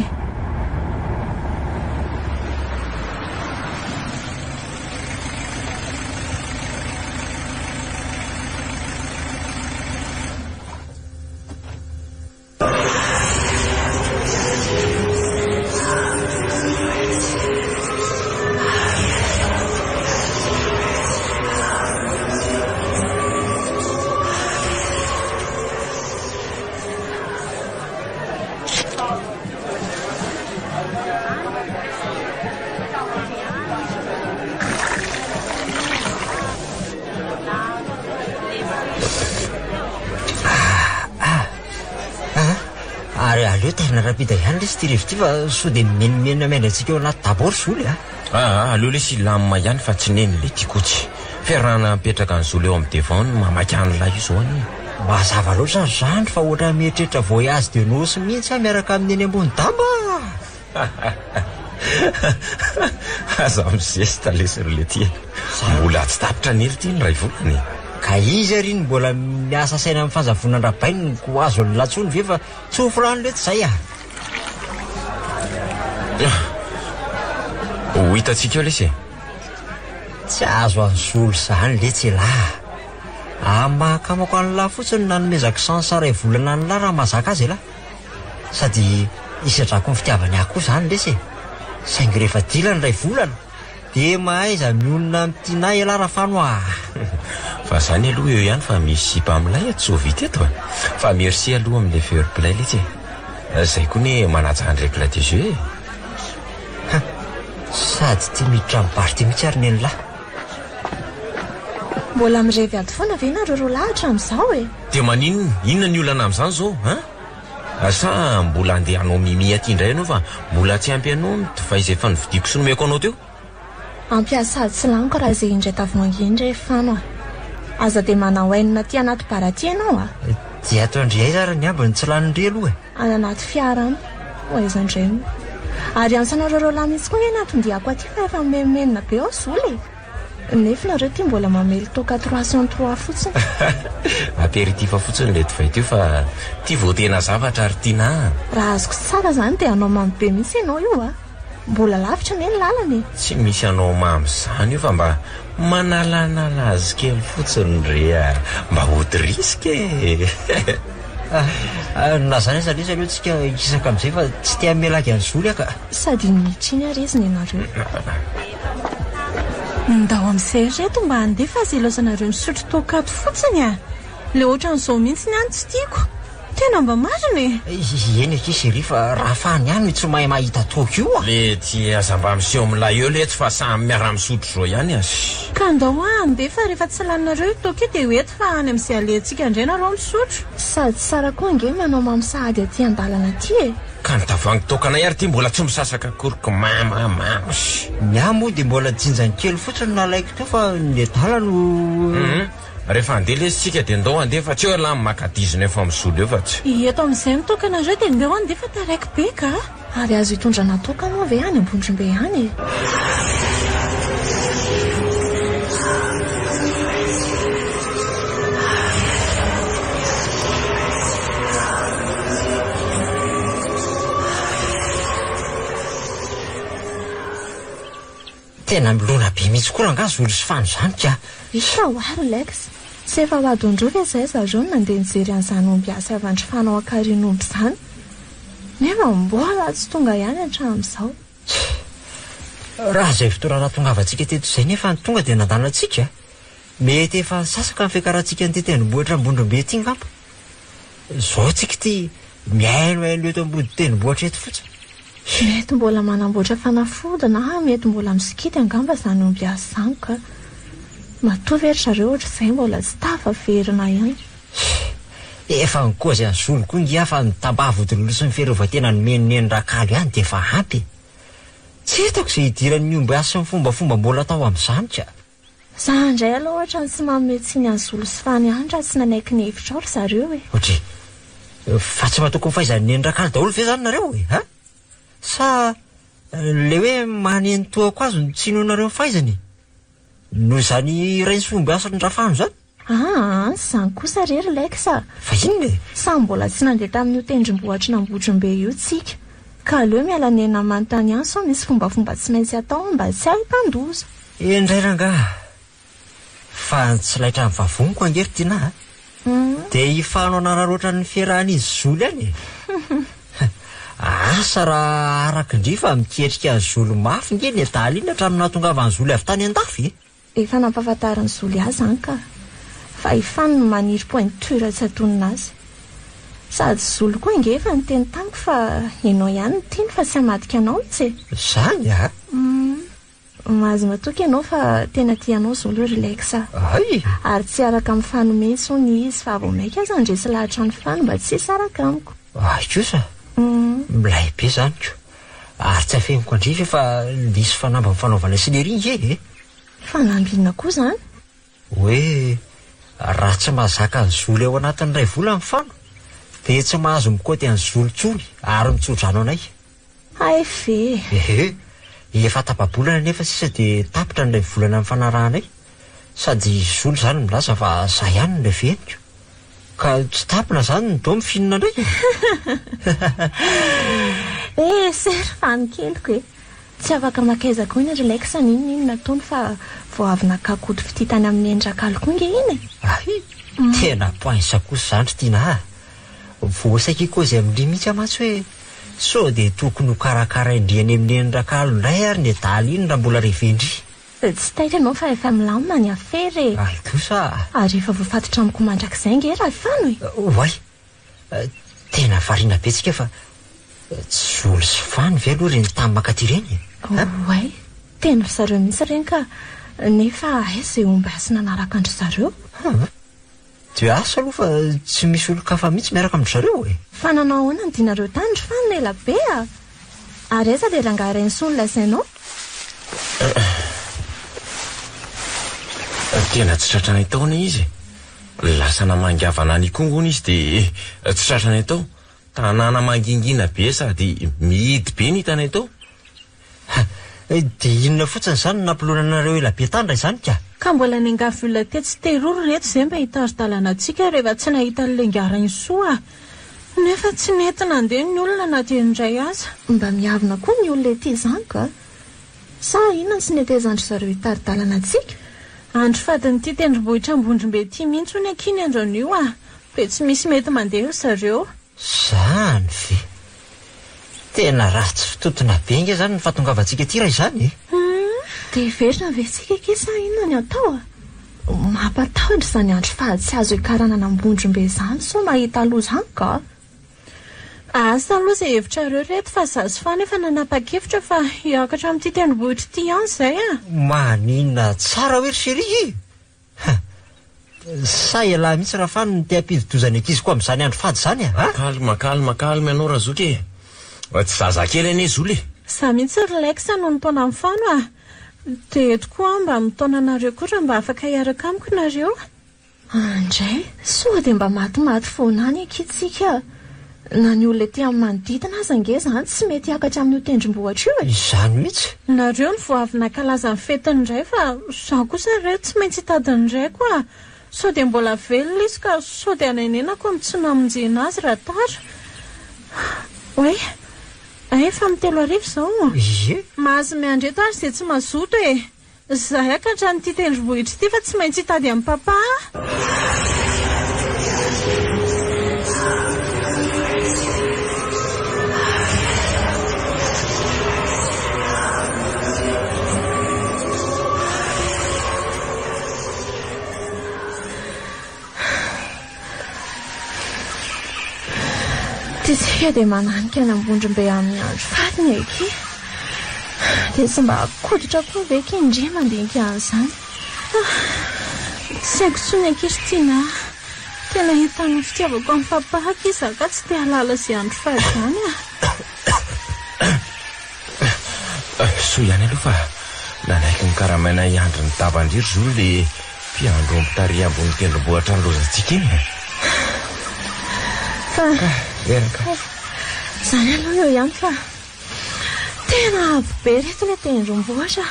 C: nareo tena rapida ihany lesy ty rivotra fa sao dia menimena mendratsika eo anaty dabory zoly
A: aleo le sy lamima ihany fa tsy neny le tikotsy fiarahana mipetraka ny zoly eo amin'ny devant mamaky anylahy io zao any
C: mazava loatra zany fa ohatra mieritreritra voyage de nosy mihitsy a miaraka amin'ny eny ambony damba
A: aza mizesta lesy le ty mbola tsy tapitra ny hery ty ny ray volany
C: ka izy ary ny mbola miasa saina amin'ny fanjavonandrabainy ko azo ny latsony ve fa tsofo rano lety zay
A: ho hitantsika eo lesy
C: tsy azo an'zolo zany letsy lahy mahakamako any lahy fotsiny nanomezako sansaray volana ny lahy raha mahazaka azy lahy sady isadrako ny fitiavany ahy koa zany lesy saingy rehefa dilany ray volana dia mahaiza mionona am'tianay lahy raha fano
A: fa zany aloha eo ihany fa misy sipa amin'ilay tsy ho vita eto fa merci aloha amin'le fair play letsy zay koa ny manaja ny règle de jeu
C: sady ty miditra mibarity mihitsy ary ny lahy
B: mbola mirevy ady foana ve nareo ro lahatra amin'izao
A: dia maninona inona ny olana amin'izany zao asa mbola andeha anao mimi aty indray anao fa mbola tsy ampy anao fa izay fa nividiko sy nomeko anao teo
B: ampiasady sy laniko raha izay indray tavonangindray fano aza dia manao enina ty anaty baraty ianao
C: dia atao indray zara ny ambiny tsy lanindre aloha
B: any anaty fiarany oaiza indray ary ansanareo lahy mihitsy koa natondiako aty fa efa memenina be ao zoly nefa nareo ty mbola mamely toka 303 fotsiny
A: apéritif fotsiny le tovay teo fa ty vao tena zavatra ary tiana
B: raha azoko tsara zany dia anao mamy be mihitsy ianao io mbola lavitra ny eny lalany
A: tsy misy anao mamy zany io fa mba manalanala azy kely fotsiny re mba haute risque
C: na zany aza lesy aloha tsika ikisaka amin'izay fa tsy tia melaky any zoly aka
B: sady nitriny ary izy ny anareo ndao amin'izay reto mba handefa azy ilozanareo misotro tokato fotsiny le ohatra n'izao mihitsy ny any tsy tiako tena mba mariny
C: eny akisy fa raha fany ihany tsy mahay mahita toka io
A: le ty aza mba miseho amin'ilay eo letsy fa samy miara misotro zao ihany azy
B: ka ndao andefa rehefa tsy laninareo toka io dia hoety fa any amin'izay alentsika indray nareo misotro sady tsara koa nge manao mamosahady aty an-dalana aty
A: ka nitavangy tokanay ary ty mbola tsy misasaka koroko mamamamosy
C: miamo dia mbola jinjany kely fotsiny nalaiko teo fa ny adala no
A: rehefa andeha lesitsika dia ndao andeha fa tsy eo lahy makadizina efa misolo eo fa tsy
B: eto amin'izay mitokanareo dia ndeo andeha fa taraiky be ka ary azo hitondrana toka moa ve any ambondrombe any
C: tena milona be mihitsy koa ranga zolo sy fano zany ka
B: isa hoary lex tsy efa hoadondroka izay zareo nandeha nijery an'izany omby asy avandry fanao akarin'omby zany nefa mbola tsy tonga ihany hatramin'izao
C: raha izay fotoana tonga avantsika teto izay nefa ny tonga dia nandanatsika mety efa sasaka ny fiakarantsika ny tetendrombohitra ambondrombe ty ngamba zao tsika ty miainoaino eto ambody tendrombohitra eto fotsiny
B: mety mbola manamboatra fanafody na mety mbola misikity angamba zany omby asy zany ka matovy ery zareo ohatra izay mbola tsy tafaverina ihany
C: efa nikozy any zolo koa ngia fa mitambavodiny sy ny fiarovatena ny menoneny rakalo ihany dia efa ampy tsy hitako izay hidiran'ny omby asy sy ny fombafomba mbola atao amin'izany ka
B: za indray aloha ohatra ny tsy mametsiny any zolo sy fany ihany raha tsy nanaiky ny hevitra ao ry zareo
C: ohatra fa tsy matoko mifaizany neny rakalo daholo ve zany nareo sa le hoe maneny toako azo ny tsinonareo faizany noho izany rainy sy fomba asa ny rafano zany
B: zany kosa rery laika sa
C: fa inona
B: sa mbola tsy nandeha tamin'io tendrombohatra nambodrombe io tsika ka aleo mialanena manontany ihany sao misy fombafomba tsy maintsy atao mba tsy ahitan-doza
C: indray rangahy fa tsy laitra amin'ny vavoniko angery tiana dia hifanao anararoatra ny fiarahan'izy zolo any asa raha arakindri fa miketrika ny zolo mafy nge ny adaly iny hatramin'ny nahatongavany zolo avy tany an-dafy
B: efa nampahafantarany zolo azy zany ka fa ifany maniry pointure tsy atonina azy sady zolo koa inge efa niteny tamiko fa ianao ihany ny tiany fa tsy hamadika anao mitsy
C: zany
B: mahazo matoky ianao fa tena tianao zolo relaxa ary tsy araka amin'ny fano mihitsy ny izy fa vao maika aza ndresy lahatra ny fano mba tsy hisy araka amiko
C: kosa Milay be zany ko. Ary tsy afeniko andrify fa lisy fanamba fanaovana sineria e.
B: Fanambiana koa zany?
C: Hoe raha tsy mahazaka ny zoly ao anatin'ny ray volana fano dia tsy mahazo mikoty any zolontsony ary mitsodrano anay.
B: Ay ve.
C: Efa tapa-bolana nefa sisa dia tapitra ny ray volana amin'ny fanarahanay. Sady zoly zany milaza fa zay ihany ny veniko. Ka tsy tapina zany ny do mifinina indray.
B: Sery fanikeliko e. Tsy afaka makaizako iny relaxa ninona nataony fa vao avy nakakoto fititany amin'ny endrak'aloko inge iny.
C: Tena poinsa kosa zany tiana. Voasaky koa izay amin'ireny mihitsy amatsy hoe sao dia tokony ho karakara indriany amin'ny endrak'alo indray ary ny adaly iny raha mbola revendry.
B: Tsy taitra anao fa efa milamina ny afery.
C: Ay kosa.
B: Ary efa voafatotra amiko mandrakizay nge raha fano e.
C: Oay, tena variana betsika fa tsy zoly sy fano ve aloha reny tamin'ny makaty ireny?
B: Oay, tena zareo mihitsy ireny ka nefa izay omby asy nanaraka andry zareo.
C: Dia asa aloha fa tsy misy olon-kafa mihitsy miaraka amin'ny zareo e.
B: Fa nanao ahoana ny dinareo tandry fano ela be a. Ary eza dia rangaren'ny sonona lazainao.
A: Tena tsy tratrany taona izy. Lasa namangavana ny kongony izy dia tsy tratrany tao. Tanàna mangingina be sady mihidy be ny tanay tao.
C: Dia inona fotsiny zany nampilonanareo ela be tandra izany ka?
B: Ka mbola ny angavy olona tetsy teroro reto izay mba hitazo-dalana antsika rehefa tsy nahita lengarany soa. Nefa tsy nety nandeha ny olona na dia indray aza. Mba miavina koa ny olona ety izany ka. Sa inona tsy netezandry zareo hitaro-dalana antsika? Andro fadin'ity tendrombohitra ambondrombe ity mihitsy ny akiny andron'io a. Be tsy misy mety mandeha zareo.
C: Zany ve? Tena ratsy fitotona be nge zany ny fahatongavantsika ety raha izany e.
B: Dia verina ve tsika kisa inona ny atao a? Mampatahotra izany andro fady tsy azo hikaranana ambondrombe izany so mahita aloha izany ka. Asa aloha izay hevitrareo reto fa zazo fa nefa nanapa-kevitra fa hiakatra amin'ity tendrombohitra ity ihany izay a.
C: Maninona tsara hoe ry chérie. Sa ialahy mihitsy raha fano ny te-hampididozany ankizy koa amin'izany andro fady izany a. Kalma ianao raha zoky e. Tsy zazakely anie zoly.
B: Za mihitsy relaxa noho ny taona amin'ny fano a. Dia eto koa mba mitaona anareo koa raha mba afaka hiaraka amiko nareo. Andray, sao dia mba matimaty foana any akitsika. Na ny olona ety amin'ny manodidina aza nge zany tsy mety hiakatra amin'ny tendrombohitra io e.
C: Izany mihitsy.
B: Nareo ny vao avy nankalaza ny fetiny indray fa za kosa reto tsy maintsy hitadiny indray koa. Sao dia mbola velona izy ka sao dia anainenako amin'ny tsy namonjena azy raha tara. Oe, efa mitelo arivo izao.
C: Ie.
B: Mahazo miandreto ary izay tsy mazoto e. Za hiakatra n'ity tendrombohitra ity fa tsy maintsy hitady amin'ny papa. Tsika dia mananika ny ambondrombe amin'ny andro fadiny eky. Dia tsy mba koditra koa ve indray mandinika an'izany. Tsy haiko tsony ankizy tiana. Tena hitany fitiavako amin'ny papahako izy ka tsy te halala izay andro fady izany a.
A: So ihany aloha fa nanaiky ny karamaina iandro ny davandriry zoly dia mpiandro ampitary ambony tendrombohitra ny lozantsika iny.
B: Zany aloha eo ihany fa tena avo be reto ilay tendrombohitra.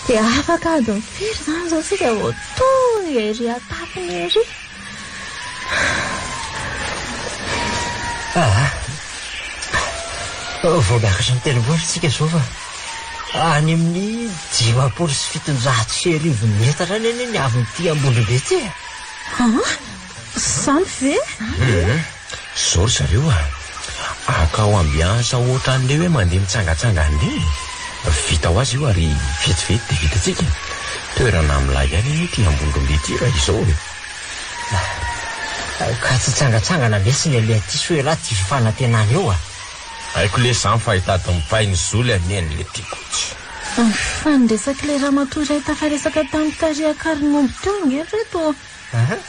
B: Dia afaka adiny firy zany izao sika vao tonga ery atapiny ery.
C: Vao miakatra ny tendrombohitra tsika izao fa any amin'ny 750 metatra any ny avy ambondrombe ity.
B: Zany ve?
A: Zao ry zareo aka ho ambiansa ohatra an'ilay hoe mandeha mitsangatsanga an'ilay. Vita ho azy io ary vetivety dia vitatsika. Toerana milay ihany ity ambondrombe ity raha izao e.
C: Ka tsy tsangatsangana lesiny ilay aty so elahy ty fanantenana eo a.
A: Haiko le zany fa hitady mipainy zoly anian'ilay tikotsy.
B: Fandraisaka ilay ramatoa iray tafaresaka tamin'ny tariakariny teo nge reto.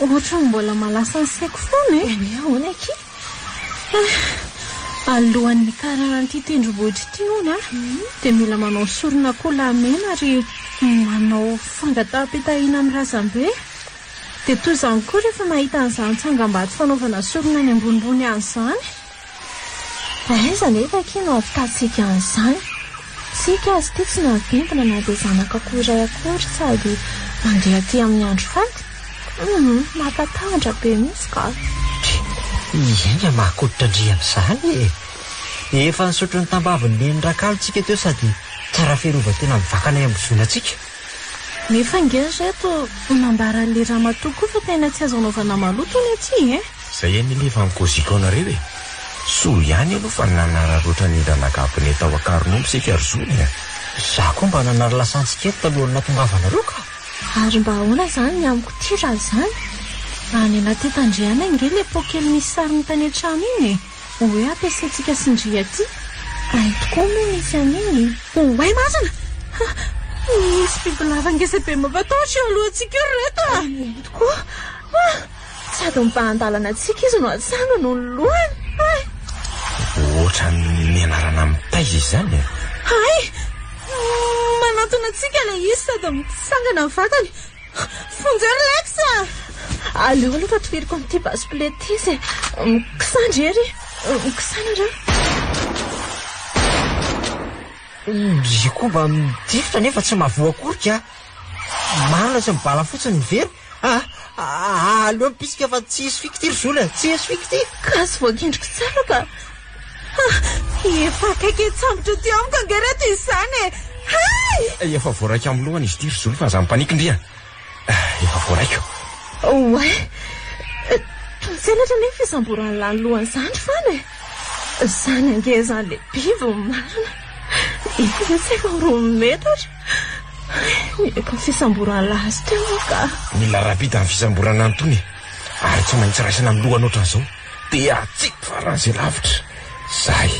B: Ohatra mbola malasa ny saiko foana e. Ahoana aky? alohan'ny karahan'ity tendrombohitra ity ona dia mila manao sorona kolamena ary manao fangataham-pitahina amin'ny razambe. Dia toy izany koa rehefa mahita an'izany tsangam-bato fanaovana sorona any ambonimbony an'izany. Aiza nefa kino avitantsika an'izany. Tsika azy ity tsy naventina na dia zanaka koa iray akory sady mandeha aty amin'ny andro faty. Mampatahotra be mihitsy ka.
C: Iena mahakoditra ndry amin'izany. Efa nisotro ny tambaviny nen'Rakalo tsika teo sady tsara fiarovan-tena mivakana amin'ny zonantsika.
B: Nefa ngery reto nambara le ramatoa koa fa tena tsy azo anaovana maloto ny aty
A: Zay eny lefa nikoziko anareo e. Soa ihany aloha fa nanararoatra ny ranagabony tao akaronomby sika ary zony.
C: Za koa mba nanary lasantsika eto talohany natongavanareo ka.
B: Ary mba ahoana zany ny amiko ty raha zany. Any anaty tandriana inge le pokely misy sariny tany an-trano iny hoe ampiasaintsika sindria ty. Ay tokoa moa misy an'iny. Oay masina. Misy bibilava ngeza be mampatahotra eo alohantsika io reto. Tokoa. Sady mba-andalana antsika izy no atsanga no ny lohany.
A: Ohatra ny anarana mitaiza izany.
B: Ay! Manatona antsika le izy sady mitsangana ny vatany. Fonjera leksa! Aleo aloha fa toviriko amin'ity basiplety izy. Mikisandry ery. Mikisana reo.
C: Zy koa mba midifitra nefa tsy mahavoakorika. Manana sy mibala fotsiny ny very. Aleo mipisika fa tsy hisy fikity ry zola. Tsy hisy fikity.
B: Ka sy voakendriko tsara ka. Efa akaiky tsambotra ty amiko angereto izany e. Hay!
A: Efa voaraiko amin'ny lohany izy ty ry zola fa aza mipanikindria. Efa voaraiko.
B: Oay. Tonselatra nefa isamborany lany lohany zany fany. Zany angezany le biby marina. Izy tsy efa roa metatra. Efa fisamborany lazy teo ka.
A: Mila rapida amin'ny fisamborana antony. Ary tsy maintsy raisana amin'ny lohany ohatran'izao. Dia atsiko faran'izay lavitra. Zay.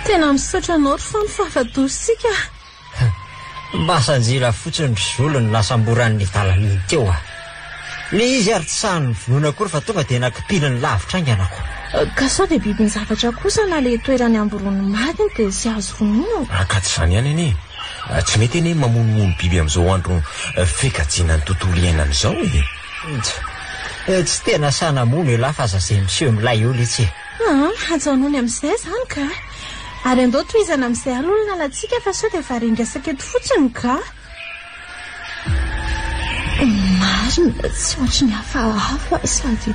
B: Tena misaotra anao ry fa ny fahafatosika.
C: Masanjila fotsiny ry zola ny lasamboran'ny dalany teo Le izy ary tsy sahany vonoina akory fa tonga dia nakipilany lavitra anganako.
B: Ka sao dia biby ny zavatra kosa na le toerany amborony madiny dia sy azo vonoina.
A: Ka tsy izany ihany anie. Tsy mety anie mamonomono biby amin'izao andro fekajiana ny tontolo iainan'izao e.
C: Tsy tena sanamono lahy fa zay miseho milay eo letsy.
B: Ajanony amin'izay zany ka. Ary andao tohizana amin'izay alolona latsika fa sao dia varindresaka eto fotsiny ka. Marina tsy ohatry ny hafahafa sady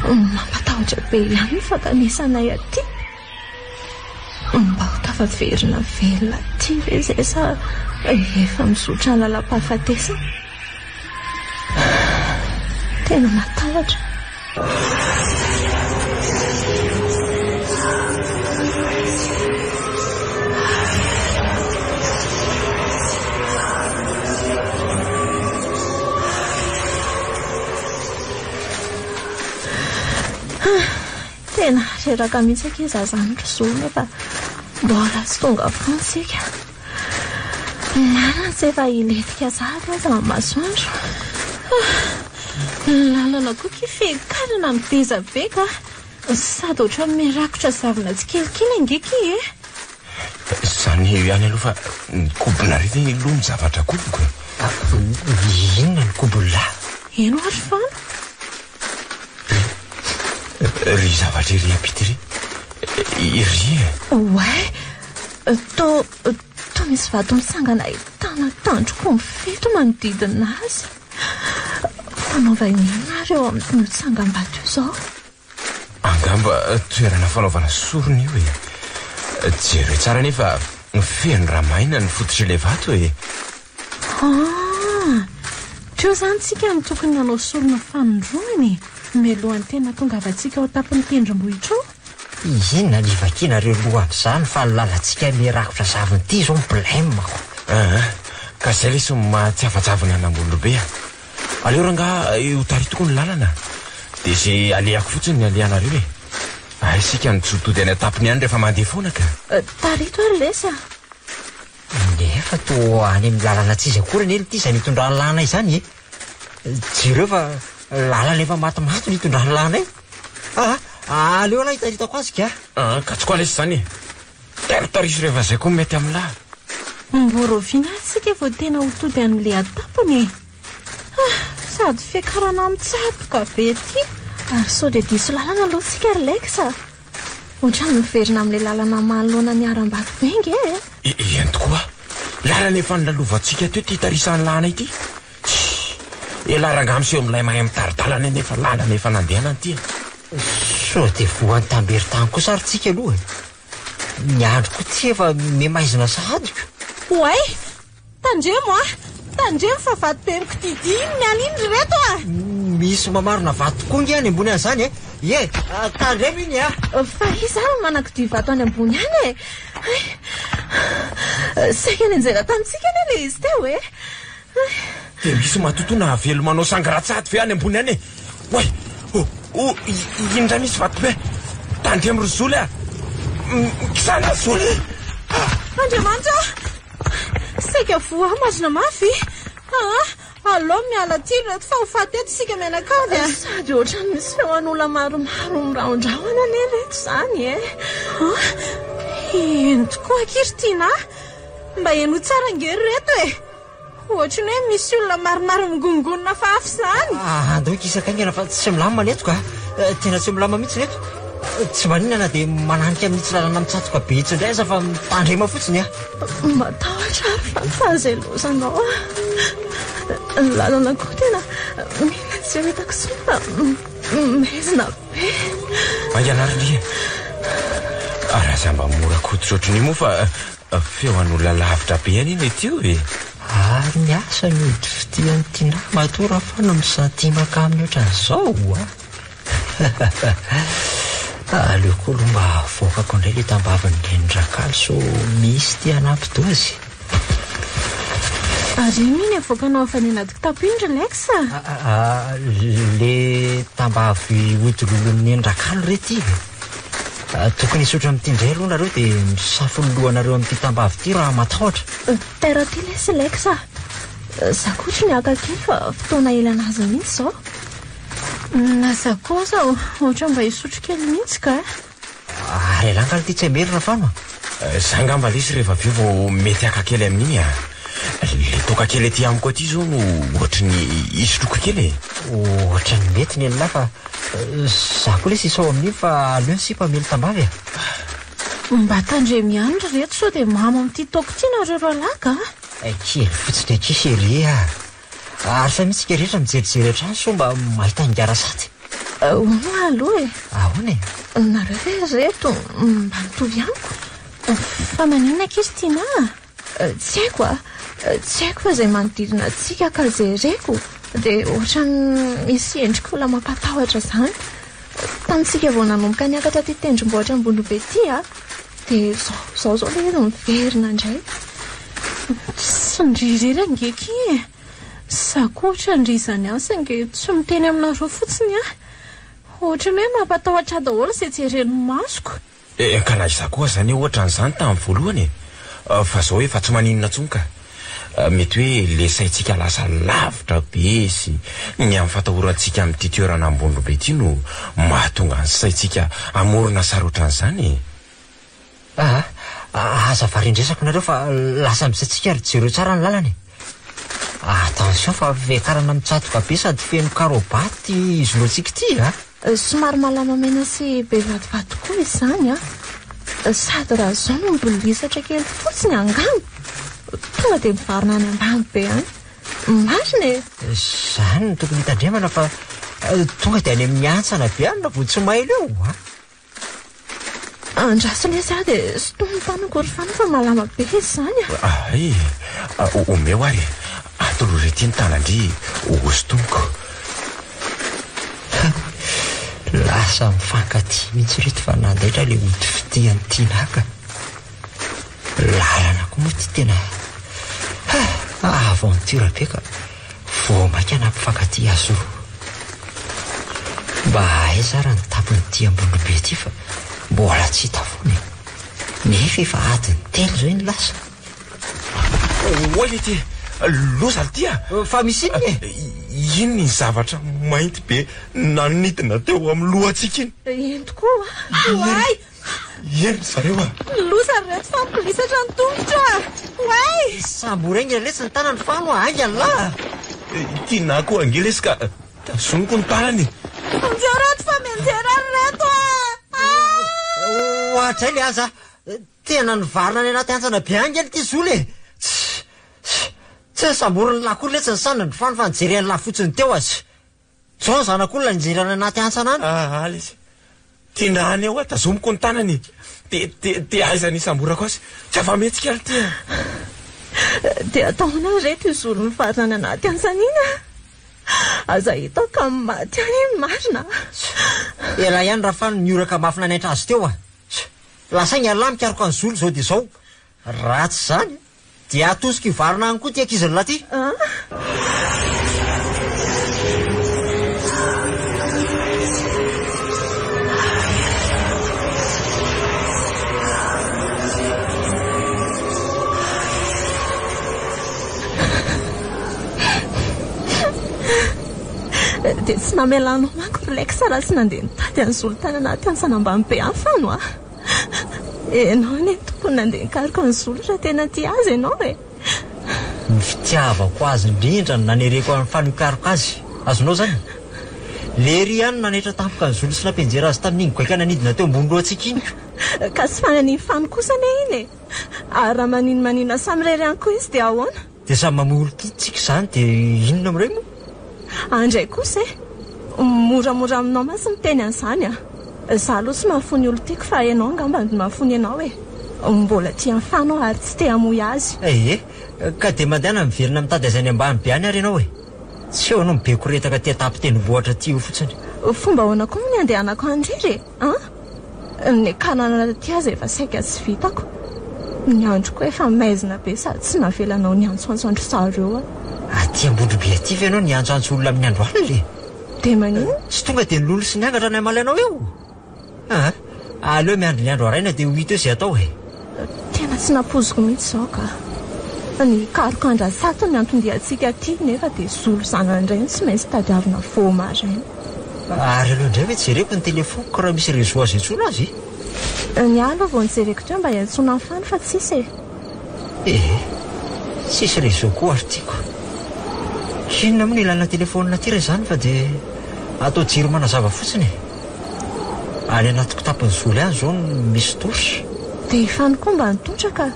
B: mampatahotra be ihany ny fakanesanay aty. Mba ho tafaverina velona aty ve zay sa efa mizotra ny lalam-pahafatesana. Tena matahotra. Tena reraka mihitsy akiza zany ry zola fa mbola tsy tonga fontsika. Marina tsy efa iletika zahatra aza amin'ny masoandro. Lalana koa kifekarana miteza be ka sady ohatra mirakotra zavona tsikelikely angeky e.
A: Zany ihany aloha fa nikobona rety ny loha ny zavatra koboko.
C: Inona ny kobola?
B: Eno ary fana.
A: Ry zavatra iry apity iry.
B: Oay. To misy vato misangana ahitana tandroko mifeto manodidina azy. Fanaova inareo amin'ny tsangam-bato io zao.
A: Angamba toerana fanaovana sorona io e. Jereo tsara nefa feno ramaina ny fototra ilay vato e.
B: Treo zany tsika ny tokony nanao sorona fanondroany. Melohan'ny tena tonga avantsika ao tapon'ny tendrombohitra ao.
C: Inona ny vakianareo lohan'izany fa lalantsika mirakotra zavony ity zao problème ako.
A: Ka zay lesy mahatsiafa-javana an'ambolobe. Aleo ranga eo taritoko ny lalana. Dia zay aleako fotsiny ny aleanareo e. Isika ny tsotody any atapony ihany rehefa mandeha foana ka.
B: Tarito ary lesa.
C: Nefa to any amin'ny lalana tsizy akory ny ely ity izay mitondra lana izany e. Jereo fa lalana efa matimaty ny hitondra lana e. aleo lahy hitaritako azy ka
A: ka tsy koa lesy zany taritariso rehefa zay koa mety amin'lahy
B: mboroviana sika vao tena hotody an'le atapony sady fiakarana amintsadoka be ty ary sao de diso lalana aloha sika relaxa ohatrany miverina amin'le lalana manoloana ny aram-bato bengy
A: eny tokoa lalana efa nilalovantsika teo ty hitarisany lana ity elaranga amseho amin'ilay mahay mitaridalana nefa lalana efa nandehanany ty
C: sao de voany tambery tany koa sarytsika aloha ny andro koa ty efa memaizina sadika
B: oay tandremo tandremo fa vato peniko tidy mialindry reto
C: misy mamarona vato koa ngy any ambony any zany tandremo iny
B: fa izany manakody vato any ambony any saika ny anjera tamitsika any le izy teo
A: de misy matotona velo manao sangratsady ve any ambony any oay indra misy vato be tandremo rozoly kisana zoly
B: andriamanitra saika voa mazona mafy aloha miala ty reto fa hofaty eto sika mianakavy sady ohatrany misy feoan'olona maromaro miraondraona ane reto zany eny tokoa akiritiana mba eno tsara ngery reto ohatrany hoe misy olona maromaro migongonona fa afy zany
C: andao kisakaingana fa tsy milama neto ka tena tsy milama mihitsy neto tsy maninana dia mananika amin'nitsy lalana mitsatoka be itsyindraiza fa mitandrema fotsiny
B: matahotra ary fazay lozanao ny lalana koa tena mila tsy metako sofa maizina be
A: aianarindria raha za mba mora koditra ohatrany moa fa feoan'olona lavitra be any iny tyo
C: ary ny asa mihody fitiany tiana matora fa no misantimaka amin'ny ohatran'izao aleo koa aloha mba voakako indray le tambavany rendrakaly so misy ty anampy dozy
B: ary miny avoakanao afanenadiko tapoindra leksa
C: le tambavy odilolon'ny endrakaly rety tokony isotra amin'ity indray aloha nareo dia misafolohanareo amin'ity tambavy ity raha matahotra
B: tera ty lesy leksa za koatra ny akakely fa fotoana elanazy mihitsy zao na za koa zao ohatra mba hisotro kely mihitsy ka
C: ary alangala ty tsy amerina fano
A: zangamba lesy rehefa aveo vao mety akakely amin'iny le toka kely aty amiko aty zao no ohatrany isotroko kely
C: ohatrany mety ny anahy fa za koa lesy isao amin'iny fa aleo ny sipa mely tambavy
B: mba tandremy andro reto sao dia mamo amin'ity toko ty nareo roalaka
C: kely fotsiny akiseri ary fa mihitsy ka rehetra mijerijery atrany so mba mahita nygara sady
B: ona aloha
C: ahoana
B: nareo ve reto mba mitovy amiko fa maninona akiritiana tsy haiko tsy haiko fa izay manodidina atsika ka jereko dia ohatrany misy endrika olona mampatahotra zany tamitsika vao nanomboka niakatra ty tendrombohatra ambondrobe ty dia zao le eto miverina indray tsy ndrirery angeky za koatra ndrizany asa nge tsy miteny aminareo fotsiny ohatrany hoe mampatahotra daholo izay jereny masoko
A: ka na iza koa zany ohatran'izany tamin'ny voalohany fa zao efa tsy maninona tsony ka mety hoe le saintsika lasa lavitra be sy ny amin'ny fatahorantsika amin'ity toerana ambondrobe ty no mahatonga ny saintsika amorona sarotran'izany
C: aza varindresako nareo fa lasa misaintsika ary jereo tsara ny lalany attention fa vekarana mitsatoka be sady feno karobaty izoloantsika ty
B: somary malama mena sy be vatovato koa izy zany sady raha zao no mbolisatra kely fotsiny angano tonga dia mivarina any ambany be any marina
C: zany no tokony hitandremana fa tonga dia any amin'ny antsana be any na vo tsy mailo eo
B: andraso le za dia sotomy fanako ry fana fa malama be izy zany
A: omeo ary atolo rety ny tanandry osotomiko
C: lasa mifankaty mihitsy reto fa nandaitra le ody fitiany tianaka lalana koa moa ty tena aventure be ka vo maika nampifankaty azo mba aiza raha ny tapony ty ambondrobe ty fa mbola tsy hita foany nefa efa adiny telo zao iny lasa
A: oy ty loza ly ty
C: fa misy inye
A: ino ny zavatra mainty be nanidina teo amin'ny lohantsika iny?
B: Eny tokoa. Oay!
A: Eny zareo a?
B: Losa reto fampilisatra ny tongotra. Oay!
C: Samboreny iletsy ny tanany fano aing Allah.
A: Tiana koa angelesy ka tazoniko ny tanany.
B: Menjereto fa menjerany reto
C: Ohatray le aza tena ny varina ny anaty antsana be angely ty zoly e. Tsy samboriny lakory letsy ny sanany fano fa nijereny la fotsiny teo azy. Zao zanak'olona nijerany anaty antsana any.
A: Alesy tiana any eo a tazomiko ny tanany. Te aiza ny samborako azy tsy afa-metsika ary ty.
B: Dia ataona reto izolo ny varina ny anaty ansanina. Aza hita ka maty any marina.
C: Ela ihany raha fano nioraka mafina naitra azy teo a. Lasa ny alamy karoka ny zolo zao dia zao. Ratsy zany dia atosika varina any koa ty akiziny laty.
B: Dia tsy namelanao manko relax raha sy nandeha nitady any zolo tany anaty ansanambany be any fano a. Enao ny tompony nandeha nikaroka ny zolo raha tena ty azy ianao e.
C: Ny fitiavako azy indrindra ny nanereko amin'ny fanokaroka azy. Azonao zany lery ihany nanetra tampoka ny zolo sy nampianjera azy tamin'iny goaika nanidina teo ambony lohantsika iny.
B: Ka sy fanan'ny fano kosa ne iny e. Ary raha maninona samy rery any koa izy dia ahoana?
C: Dia samy mamolo kitsika zany dia inona amin'ireny moa?
B: Andray kosa e. Moramora aminao masy miteny an'izany a. Zaho aloha sy mahafony olo tiako fa ianao angamba ny mahafony ianao e. Mbola tia mifano ary tsy te hamoy azy.
C: Ka dia mandehana miverina mitady aizany ambany be any ary ianao e. Tsy eo anao mibekoretaka ty atapy-tenivohitra ty io fotsiny.
B: Fomba ahoana koa ny andehanako andriry e. Ny kanana ty azy efa saika tsy vitako. Ny andro koa efa maizina be sady tsy navelanao ny antsoantsoandro sareo a.
C: Aty ambondro be aty ve ianao ny antsoantso olona amin'ny andro alina le?
B: Dia manino?
C: Tsy tonga dia nylolo sy niangatra ny amalainao eo. Aleo miandry ny andro araina dia ho hita eo izay atao e.
B: Tena tsy napoziko mihitsy zao ka. Ny karokandra sato ny antondiantsika aty nefa dia zolo zanany tsy maintsy tadiavina voamaraina.
C: Ary aloha indray hoe jereko ny telefoniko raha misy réseau azy intsona azy.
B: Ny alo vao nijereko teo mba hiantsona ny fano fa tsisy e.
C: Tsisy réseau koa ary tiako. Inona moa ny ilana telefonina ty ra izany fa dia atao jiro manazava fotsiny. Any anaty kitapony zolo ihany zao misy tosy.
B: Dia ifano koa mba nitotra ka.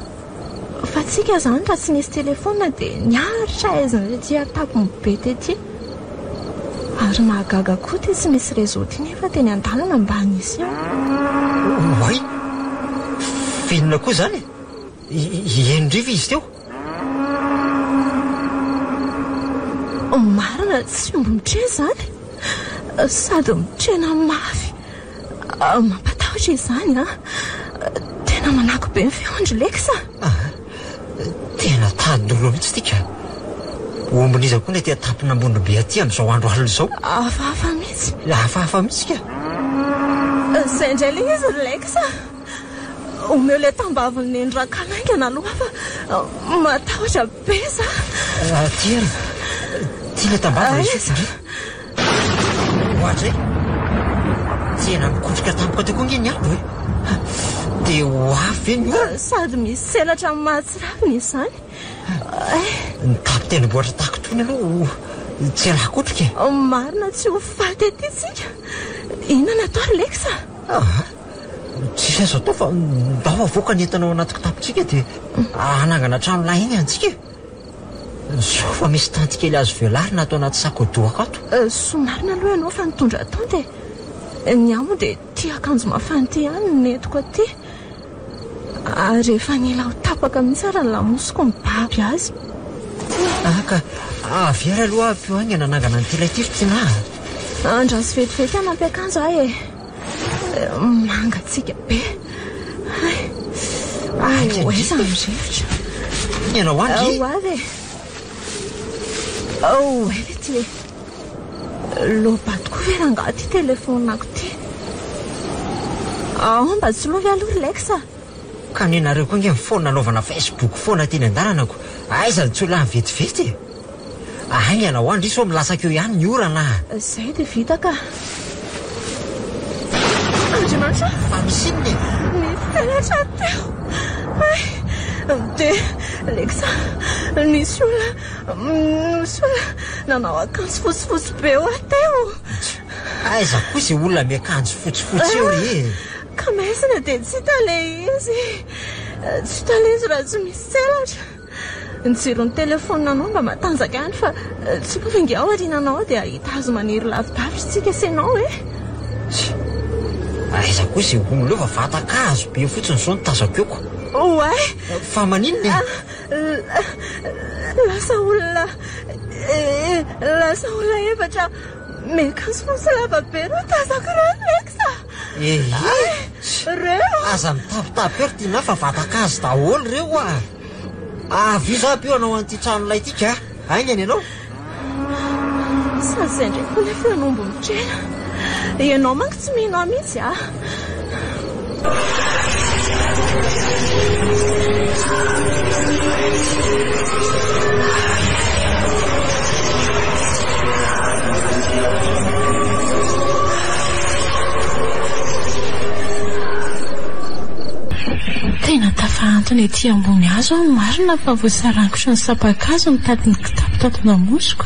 B: Fa tsika zany raha tsy nisy telefonina dia niaritra aizina ty atapony be ty. Ary mahagaga koa ty tsy misy réseau ty nefa teny an-dalana mba nisy eo.
C: Oay, finona koa zany endriva izy teo.
B: Marina tsy mbomitre zany. Sady mitrena mafy. Mampatahotra izany a. Tena manako be ny feondro leksa.
C: Tena tadolo mihitsy tika. Omboniza koa ny ty atapina ambony be aty amin'izao andro alina izao.
B: Hafahafa mihitsy.
C: Hafahafa mihitsy ka.
B: Izay indray le izy leksa. Omeo le tambaviny endran-kalaingana aloha fa matahotra be za.
C: Tiana. Tiana tambavina izy. Ohatra tena mikotrika tampoka teo koa nge ny andro e. Dia ho avy eny io.
B: Sady misy selatra amin'ny mahatsiravina izany.
C: Ny tapy-tenivohitra tahaka tony aloha tsy alakotrika.
B: Marina tsy ho faly tety tsika. Inona natao leksa?
C: Tsisy azo atao fa mba avoaka ny entanao anaty kitapitsika dia anangana trano lahiny antsika. Sao fa misy tantikely azo velarina atao anaty sakodoaka ato.
B: Somarina aloha ianao fa nitondra atao dia ny amo dia tia akanjo mafana ty ihany netiko aty. Ary efa nila ho tapaka mihitsy raha ny lamosiko mibaby azy.
C: Ka avy ary aloha ampio any nanangana ny teletif ty na.
B: Andraso vetivety anampy akanjo ahy e. Mangatsika be. Oeza mirivotra.
C: Ianao any?
B: Oavy e. Oele ty e. Lobatiko vera nga ty telefonako ty. Mba tsy lovy aloha leksa.
C: Ka nenareo koa nge mifoana nanaovana Facebook foana teny an-dalanako. Aiza ny tsy olona vetivety. Aingana ho andry so milasaka eo ihany ny orana.
B: Izay dia vita ka. Andriamanitra,
C: Fa misinona
B: ny felatra teo. Dia leksa nisy olona nanao akanjo fotsifotsy be eo ateo.
C: aiza koa izay olona miakanjo fotsifotsy eo ry.
B: Ka maizina dia tsy tale izy. Tsy tale izy raha tsy misy selatra. Ny jiron'ny telefonina mba matanjaka ihany fa tsy kovingy ao arinanao dia ahita azo maniry lavidavitra tsika ianao
C: aiza koa izay olona eo fa vatakazo be fotsiny zao ny tazakeoko.
B: Oay,
C: Fa maninona?
B: lasa olona efatra miakanjo fotsy lava be no tazako rano leksa. Reo
C: Aza mitapitapy eo ry tiana fa vatakazo daholo reo a. Avy za be anao an'ity tranolay tika. Aingana ianao?
B: Sazay ndray koa ilay fianombo mitrena. Ianao manko tsy mihinao mihitsy
D: Tena tafahantony ety ambony hazo aho marina fa voasarangotra ny sapakazo mitady ny kitapo tato namosiko.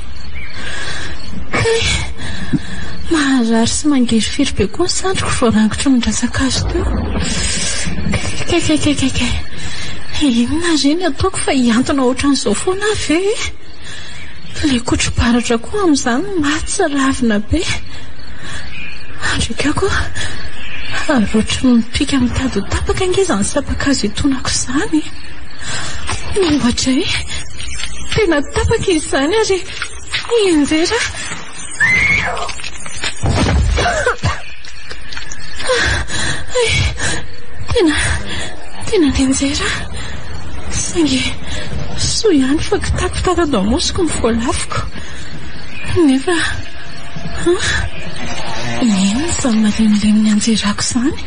D: Kay maharary sy mangerifiry be koa ny sandriko voarangotro mindrasaka azo teo. Kay inona reny ataoko fa hiantona ohatran'izao foana ave. Ilay kotro-baratra koa amin'izany maty ravina be. Andrikako roatra mipika mitady ho tapaka angeza ny sapakazo itonako izany. Ohatra hoe tena tapaka izany ary enjera. Tena nenjera. Saingy soa ihany fa kitapo tatado amosiko ny voalafiko. Nefa inona izany malemilemy anjerako izany?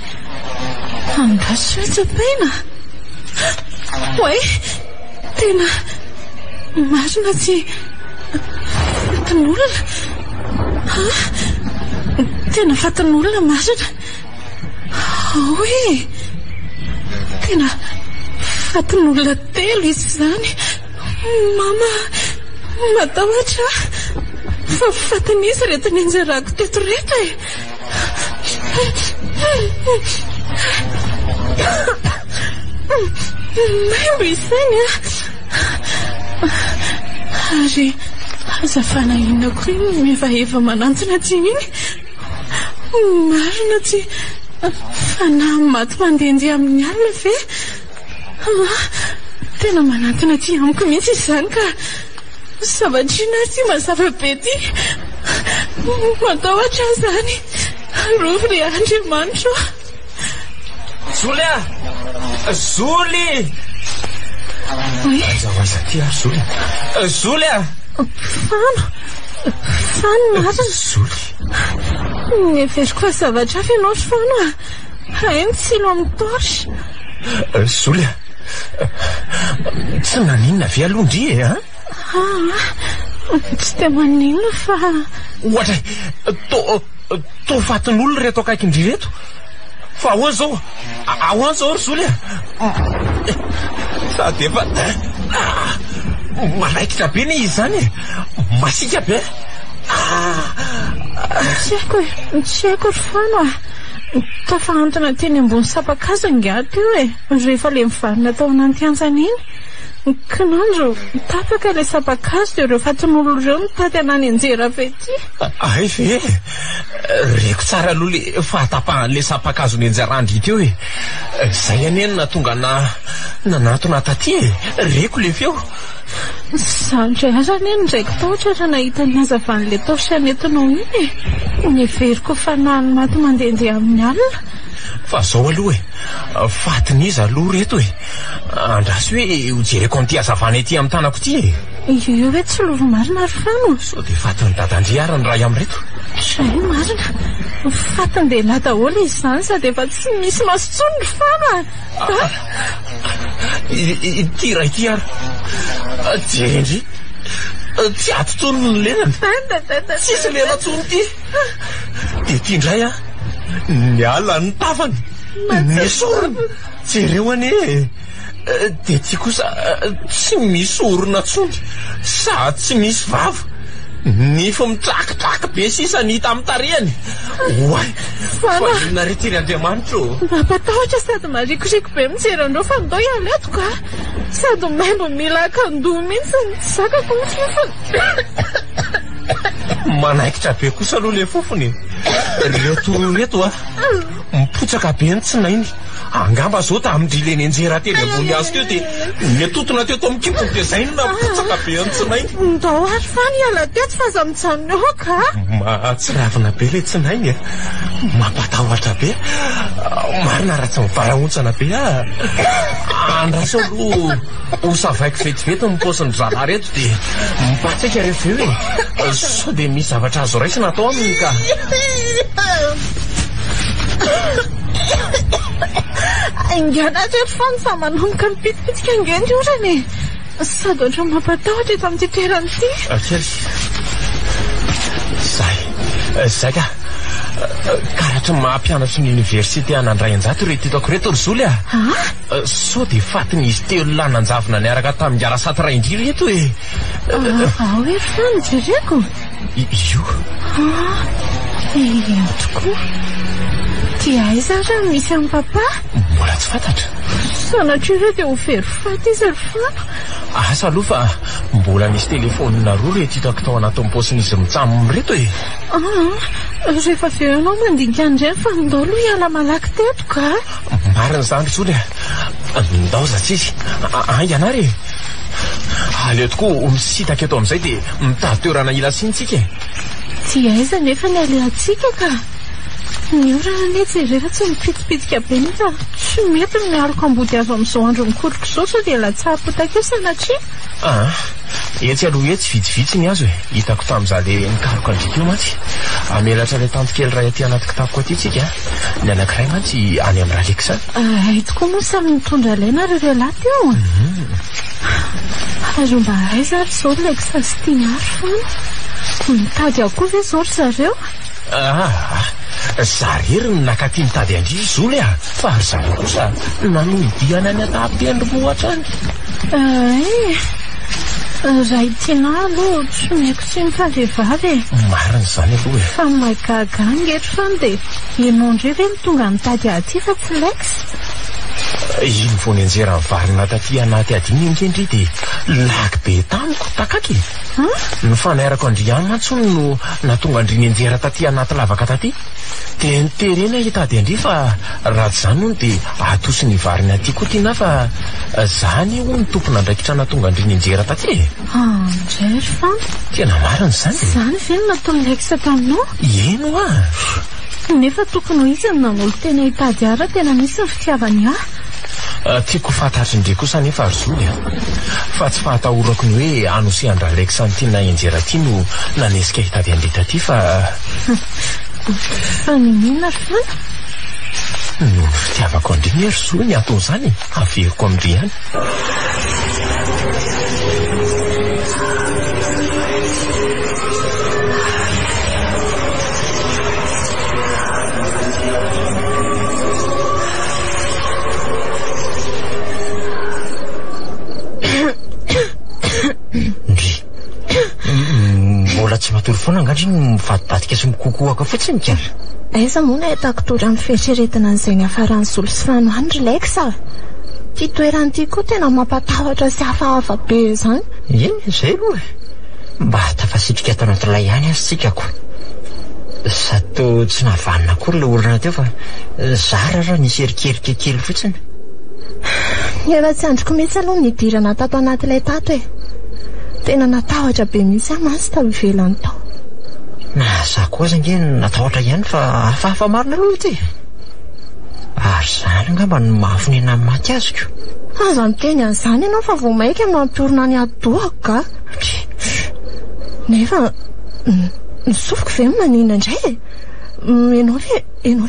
D: Andraso hoe tsapaina. Oay, tena marina tsy fatin'olona. Tena fatin'olona marina. Oe, tena fatin'olona telo izy izany. Mama, matahotra. Fa fatin'izy rehetra ny anjerako teto rehetra e. Maimbo izany ary azafana inona koa iny mevaheva manantona tsy iny. Marina tsy fanahy maty mandehandeha amin'ny alina ve? Tena manantona ty amiko mihitsy izany ka savatrina tsy mazava be ty. Matahotra izany. Rovy ry Andriamanitra.
A: Zoly Zoly! Aiza ty Zoly? Zoly
D: Fano marina.
A: Zoly.
D: Everiko fa zavatra hafa ianao Fano hainy tsilo amin'ny torche.
A: Zoly tsy naninona ve alondry
D: Tsy dia maninona fa
A: ohatra to fatin'olona reto akaikindry reto. Fa ahoana zao ry Zoly sady efa malaikitra be ny izy zany masika be.
D: Tsy haiko ry Fano tafahantona teny ambony sapakazo nga teo rehefa le mivarina tao anaty antsana iny. Kinandro tapaka ilay sapakazo dia ireo fatin'olona ireo mitady anany anjera avety.
A: Ay ve reko tsara aloha le fahatapahan'le sapakazo ny anjarandry teo zay anenina tonga nanatona taty reko le feo.
D: Zandray arany eny ndraiky tahotra raha nahita ny hazavan'le torche netinao iny neveriko fanahany maty mandehandeha amin'ny alina.
A: Fa zao aloha fatin'izy aloha reto andraso hoe hojereko amin'ity hazavana ety amin'ny tanako ty
D: Io hoe tsy lovo marina ry Fano.
A: sao dia fatin'ny dadandry arany raha amin'reto.
D: Zay marina. Fatin-dehilahy daholo izy izany sady efa tsy misy masotsony ry Fano
A: ity raha ity ary jerendry tsy ato tsony ny lenana tsisy lena tsony ty dia ty indray a ny ala ny tafany ny sorona jereo ane dia ty kosa tsy misy orona tsony sady tsy misy vava nifo mitrakitraka be sisa ny hita amin'ny tarehany oay fa inona retery Andriamanitra
B: mampatahotra sady marikoriko be mijery andreo fa ndao ialeto ka sady maimbo mila akandoha mihitsy ny tsy zakako ny fofony
A: manaikitra be kosa aloha le fofony reto reto mipotsaka be ny tsinainy angamba zao tamindry le nenjera teny ambony azy teo dia netotona teo to mikipony dia zay na mipotsaka be ny tsinainy
B: ndao ary fa ny ala teto fa za mijanona eo ka
A: mahatsiravina be le tsinainy mampatahotra be marina raha tsy mivaraontsana be andraso aloha ho savaiko vetivety ny paosiny zala reto dia mipatsika rehefa eo sao dia misy zavatra azo raisina atao aminy ka
B: inganatra eto fa ny fa manonika mipitipitika ingeny orany sady oatra mampatahotra eto amin'ity toerany ity
A: kely zay ka karatra mampianatry ny université anandray anjato reto hitako reto rizoly sao dia fatiny izy telo lananjavina niaraka tamin'ny arasady ray indry reto
B: hoe fa nijereko
A: io
B: tokoa dia aiza raha misy amin'ny papa
A: mbola tsy fantatra
B: sanatria ireo dia ho very faty izy ry fano
A: asa aloha fa mbola misy telefonina roa reto hitako tao anatin'ny paosin'izy mitsaminy reto
B: rehefa aveo ianao mandinika andray fa ndao aloha hiala malaky teto ka
A: marina zany rizoly ndao zatsy izy ianary aleo tokoa misitaka eto amin'izay dia mitady toerana ila sinitsika
B: tsy aiza nefa ny aleantsika ka ny orana ane jerera tsy mipitipitika be ny fa tsy mety miaroko ambody azo amin'izao andro mikoroko izao sao dia latsahapotaka eo sanatria
A: etsy aloha etsy vitsivitsy ny azo hitako tamin'iza le nikaroko andrika eo mantsy amelatra le tantokely ray aty anaty kitapoko aty tsika ny anankiray mantsy any amin'ny ralekisany
B: ay tokoa moa samy mitondra laina reo laty eo ary mba aiza ary zao lekisa sy tianary fana mitady akoa ve zao ry zareo
A: zarery ny nakaty mitady andry zoly fa ary zareo kosa nanoidiana any atapyendrimohatra any
B: raha itiana aloha tsy maiko sy mitavehivavy
A: marina zany aloha
B: fa mahagaga ngetry fany dia ianao ndray ve mitonga mitady aty fa tsy lex
A: iny vo ny anjera nyvarina taty anaty adiny indrindry dia laky be tamiko takaky ny fanairako andry any mantsony no natonga andry ny anjera taty anaty lavaka taty dia niterena hitady andry fa raha tsy zany hono dia atosi ny varina aty koa tiana fa zany ho ny tompona andraikitra natonga andry ny anjera taty
B: ndray fa
A: tena marina zany
B: zany ve no nataony lekisa taminao
A: eno
B: nefa tokony ho izy ny nanolo tena hitady ara tena misy ny fitiavany
A: tiako fantatry indray kosa nefa aryzoly fa tsy fahatahorako ny hoe anosehand-dralekisa ny tiana enjera ty no nanesika hitady andreta ty fa
B: ninona ry fana
A: no fitiavako andriny aryzoly ny atao zany averiko amindry any mbola tsy matory foana angandry ny mivadibadika sy mikokoaka fotsiny ka
B: aiza moa na hitako tory amin'ny fieritreretana an'izay ny afarany zolo sy fanohany ry leksa ty toerany ty koa tena mampatahotra sy hafahafa be zany
C: zay aloha mba tafasitrika ato anatilay ihany azy tsikako sato tsy navanina kory le olona teo fa zara raha nisy erikerika kely fotsiny
B: efa tsy androko mihitsy aloha nidirana tato anatilay tato tena natahotra be mihitsy amasy tao ivelany tao
C: za koa zange natahotra ihany fa hafahafa marina aloha ty ary zany angamba ny mahafinena amin'ny maty azoko
B: aza miteny an'izany ianao fa vao maika mampiorona ny adohako ka nefa nisofiko ve manina indray ianao ve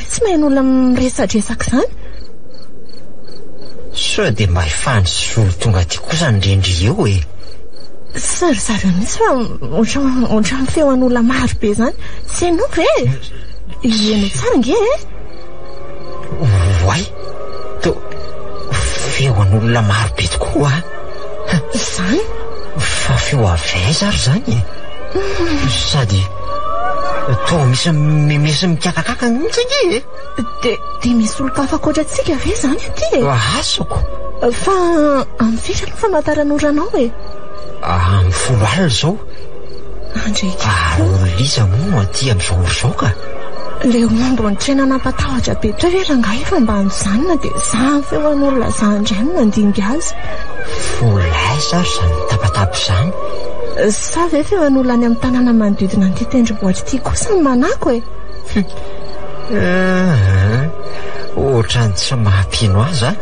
B: tsy maheno olona miresadresaka zany
C: sao dia mba hifandry zolo tonga ty kosa nindrindry eo
B: Saryzareo mihitsy fa ohatran'ny feoan'olona maro be zany. Tsy hainao ve? Ieno tsara nge e?
C: Oay, to feoan'olona maro be tokoa.
B: Izany?
C: Fa feo avaiza ary zany. Sady to misy mikakakaka mihitsy nge.
B: De misy olo-kafa akoatrantsika ve zany aty?
C: Asako.
B: Fa amin'ny firy aloha famantaran'oranao e?
C: Amin'ny 10 alina zao.
B: Andreka.
C: Liza moa aty amin'izao orzao ka.
B: Le ombo ny trena nampatahotra be toa ve rangahy efa mba nijanona dia zany feoan'olona zandray no nandinga azy.
C: Folaiza ary zany tapatapy zany.
B: Sa ve feoan'olona any amin'ny tanàna manodidina an'ity tendrombohitra ity kosa ny manako e?
C: Ohatrany tsy mahampino azy zany.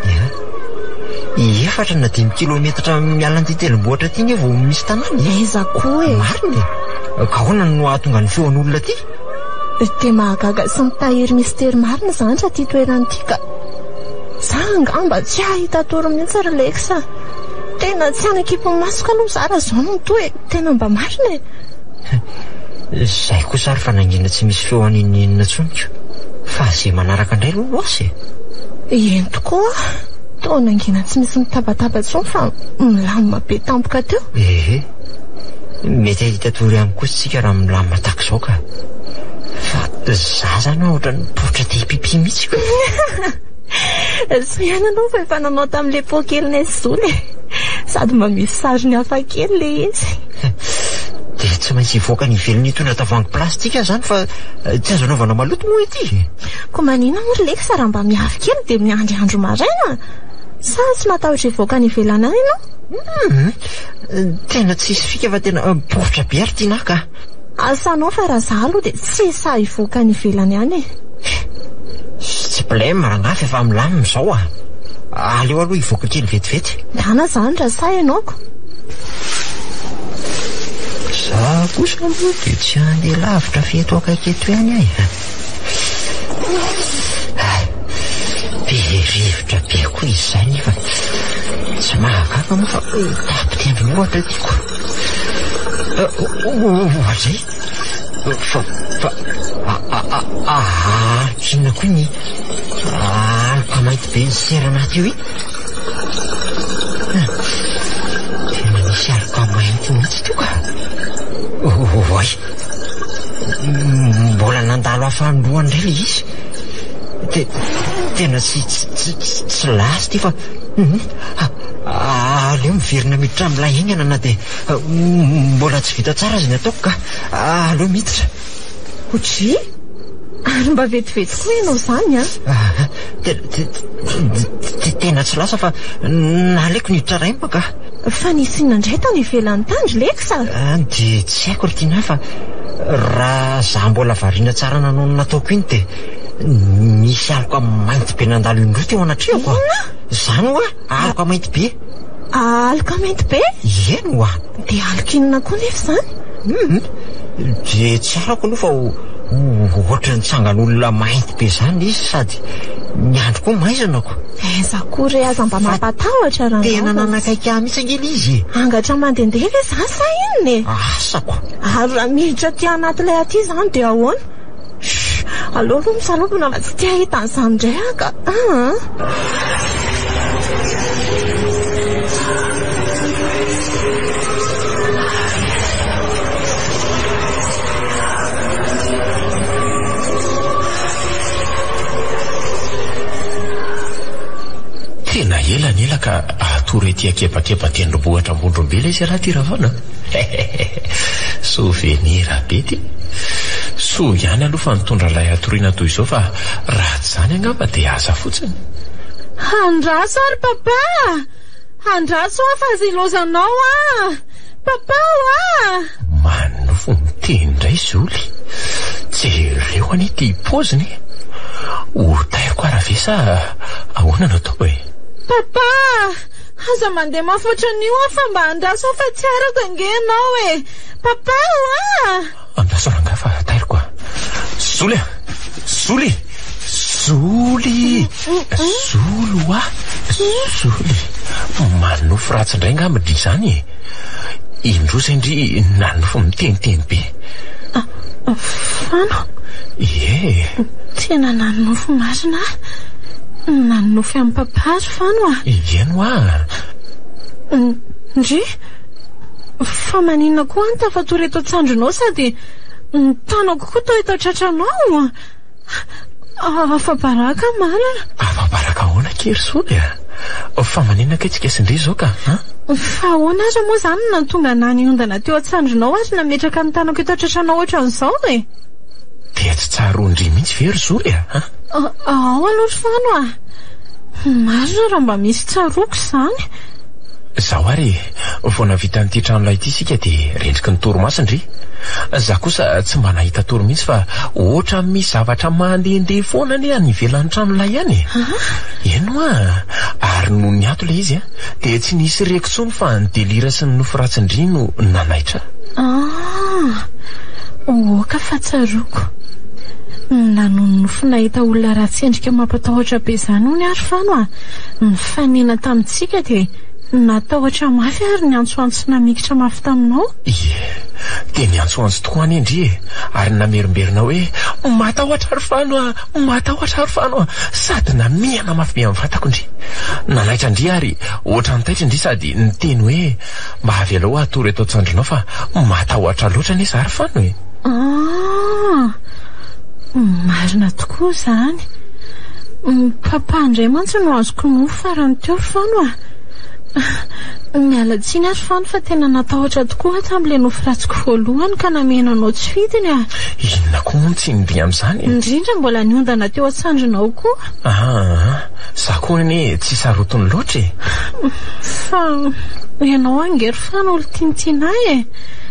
C: 4 kilometatra miala an'ity tendrombohitra ity nge vao misy tanàna.
B: Aiza koa e?
C: Marina. Ka ahoana no ahatonga ny feoan'olona ity?
B: Dia mahagaga sy mitahiry mistera marina zany raha ty toerana ity ka. Za angamba tsy ahita toro mihitsy ary leksa. Tena tsy anakipo masoko aloha za raha zao no toa e. Tena mba marina e.
C: Zay kosa ary fanangina tsy misy feo aninina tsoniko. Fa zay manaraka indray aloha loasy.
B: Eny tokoa. Taonangina tsy misy mitabataba tsony fa milamina be tampoka teo.
C: Mety ahita tory ihany kosa tsika raha milamina tahaka izao ka. Fa za zany ohatran'ny poitra te hipipi mihitsy ko.
B: Sy ihany aloha fa efa nanao tamin'ilay pokelinay Zoly. Sady mba misy sariny hafa kely le izy.
C: Dia tsy maintsy hivoaka ny ivelany hitondra tavoahangy plastika zany fa tsy azo anaovana maloto moa ity.
B: Ko manina moa ry leksa raha mba miafy kely dia miandry andro maraina. Sa tsy matahotra hivoaka ny ivelany any ianao?
C: Tena tsisy fika fa tena poitra be ary tiana ka.
B: Asanao fa raha za aloha dia tsy sa hivoaka ny ivelany any.
C: Tsy problème rangahy efa milamina izao a. Aleo aloha hivoaka kely vetivety.
B: Dana zany raha sa ianaoko.
C: Za kosa moa dia tsy handeha lavitra feto akaiky eto ihany ahy. Be rivotra be koa izy izany fa tsy mahagaga moa fa tapy tendrombohitra tiako. Zay fa inona koa ny aloka mainty be ny seranaty io tena misy aloka mainty mihitsy teo ka. Oay, mbola nandalo afandroany indray le izy. Tena tsy lasy ty fa aleo miverina miditra amin'ilay aingana na dia mbola tsy vita tsara azy ny ataoko ka aleo miditra.
B: Otry? Ary mba vetivety koa ianao zany a?
C: Tena tsy lasa fa naleoko niditra raimba ka.
B: Fa nisy inona indray tany ivelan'ny tandry leksa?
C: Dia tsy haiko ry tiana fa raha za mbola variana tsara nanao nataoko iny dia misy aloka mainty be nandalo indroa teo anatrehako. Zany hoa aloka mainty be.
B: Aloka mainty be?
C: Eny hoa.
B: Dia aloka inona koa nefa zany?
C: Dia tsy arako aloha fa ohatra ny tsangan'olona mainty be zany izy sady ny andro koa maizanako.
B: Aiza koa aza mba mampatahotra raha
C: tena nanakaiky ahy mihitsy angely izy.
B: Angatra mandendeha ve zany sa inona e?
C: Asako.
B: Ary raha miditra ty anatilay aty zany dia ahoana? Aleo aloha misalobona fa tsy tia hita an'izany indray aho ka.
A: Tena ela ny ela ka atory ety akepakepa tendrombohitra ambondrombela izy raha ty ravana. Souvenir be ty. So ihany aloha fa nitondra lay atoriana toy izao fa raha tsy zany angamba dia aza fotsiny.
D: Handraso ary papa. Handraso aho fa zilozanao a. Papa
A: Manofo mitendray Zoly. Jereo any ty poziny. Hotaiko aravesa ahoana natao e?
D: Papa, aza mandeha mafoatran'io aho fa mba handraso aho fa tsy araka angenao e. Papa
A: andraso ranga fa tairiko a. Zoly a! Zoly! Zoly! Zolo a! Zoly! Manofo ratsy indray ngambidry izany e. indrosa indry nanofo miteniteny be.
B: Fano?
A: Ie.
B: Tena nanofo marina. Nanofo amin'ny papazo Fano a.
A: Ieno a.
B: Ndry? Fa maninona koa any tafatory eto Tsandrinao sady tanako koa tao eto tratranao. Afa-baraka mala.
A: Afa-baraka ahoana kely soly a? Fa maninona ketsikesindry zao ka?
B: Fa ahoana aza moa zany na tonga naniondana teo Tsandrinao ary nametraka ny tanako eto tratranao ohatran'izao e.
A: Dia tsy tsaroandry mihitsy very soly a?
B: Ao aloha Fano a. Marina raha mba misy tsaroko izany.
A: Zaho ary vao navita n'ity tranolay ity sika dia rendriky ny torimasindry. Zaho kosa tsy mba nahita tory mihitsy fa ohatra misy zavatra mandehandeha foana anie any ivelan'ny tranolay ihany. Eno a. Ary noho ny ato ilay izy a dia tsy nisy reko tsony fa ny delira sy ny nofo ratsindry no nanaitra.
B: Oka fa tsaroko. Nanono nofo nahita olona ratsy endrika mampatahotra be izany hono ary Fano a. Ny fanena tamintsika dia natahotra mafy ary ny antsoantso namikitra mafy taminao.
A: Ie, dia ny antsoantso tokoa any endry e. Ary namerimberina hoe matahotra ary Fano a, matahotra ary Fano a. Sady namihana mafy be amin'ny vatako indry. Nanaitra indry ary ohatra ny taitra indry sady niteny hoe mba avelao atory eto Tsandrinao fa matahotra loatra nesa ary Fano e.
B: Marina tokoa izany. Papa indray mantsy no azoko nofo farany teo Fano a. Miala tsiny ary Fano fa tena natahotra tokoa tamin'ilay nofo ratsiko voalohany ka namenanao tsy fidiny a.
A: Inona koa moa tsy nindry amin'izany?
B: Indrindra mbola niondana teo Tsandrinao koa.
A: Zaho koa anie tsy sarotiny loatra e.
B: Fa ianao angery Fano olo tiantianay e.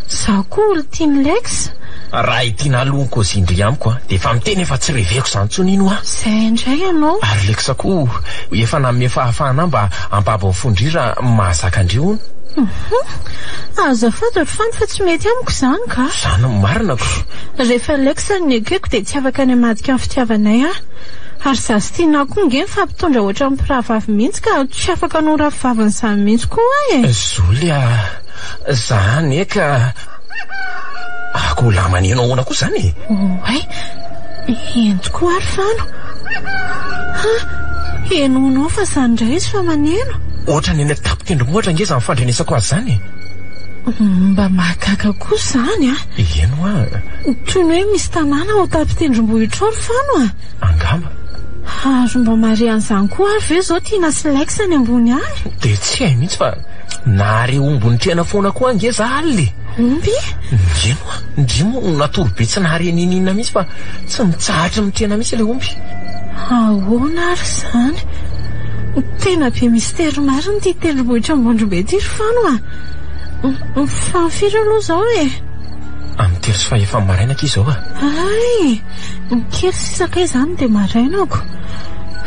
B: Zaho koa olo tiany Lex.
A: Raha itiana alonko zindry amiko a dia efa miteny efa tsy reveko izany tsony ino a.
B: Izay indray ianao.
A: Ary Lex koa efa nanome fahafahana mba hampabo ny fondrira mahazaka andreo.
B: Azafady ry Fano fa tsy mety amiko izany ka.
A: Izany marinako.
B: Rehefa Lex ny ekeko dia tsy afaka ny hamadika amin'ny fitiavanay a. Ary zaho sy tiana koa nge mifampitondra ohatra mpiravavy mihitsy ka tsy afaka noravaviny izany mihitsy koa e.
A: Zoly a. Zany eka. Ako lamany ianao ahoana koa izany e.
B: Ento koa ary Fano. Enonao fa izany indray izy fa maneno.
A: Ohatra ny eny tapitendrimohatra nge izany fandrenesako azy izany.
B: Mba mahagaga koa izany a.
A: Eno a.
B: Toy ny hoe misy tanàna ao tapitendrimbohitra ao ry Fano a.
A: Angamba.
B: Ary mba mare an'izany koa ary ve zao tiana sy Lex any ambony any.
A: Dia tsy hay mihitsy fa nahare ombony trena foana koa nge za alina.
B: Omby?
A: Eno a. Ndry moa natoro be tsy nahare ninina mihitsy fa tsy mitsahatra mitrena mihitsy ilay omby.
B: Ahoana ary izany? Tena be mistera marina ity tendrombohitra ambondrombe ity ry Fano a. Fanfiry aloha izao e.
A: Amin'ny telo sy fahefa marainaka izao a.
B: Kely sisaka izany dia marainako.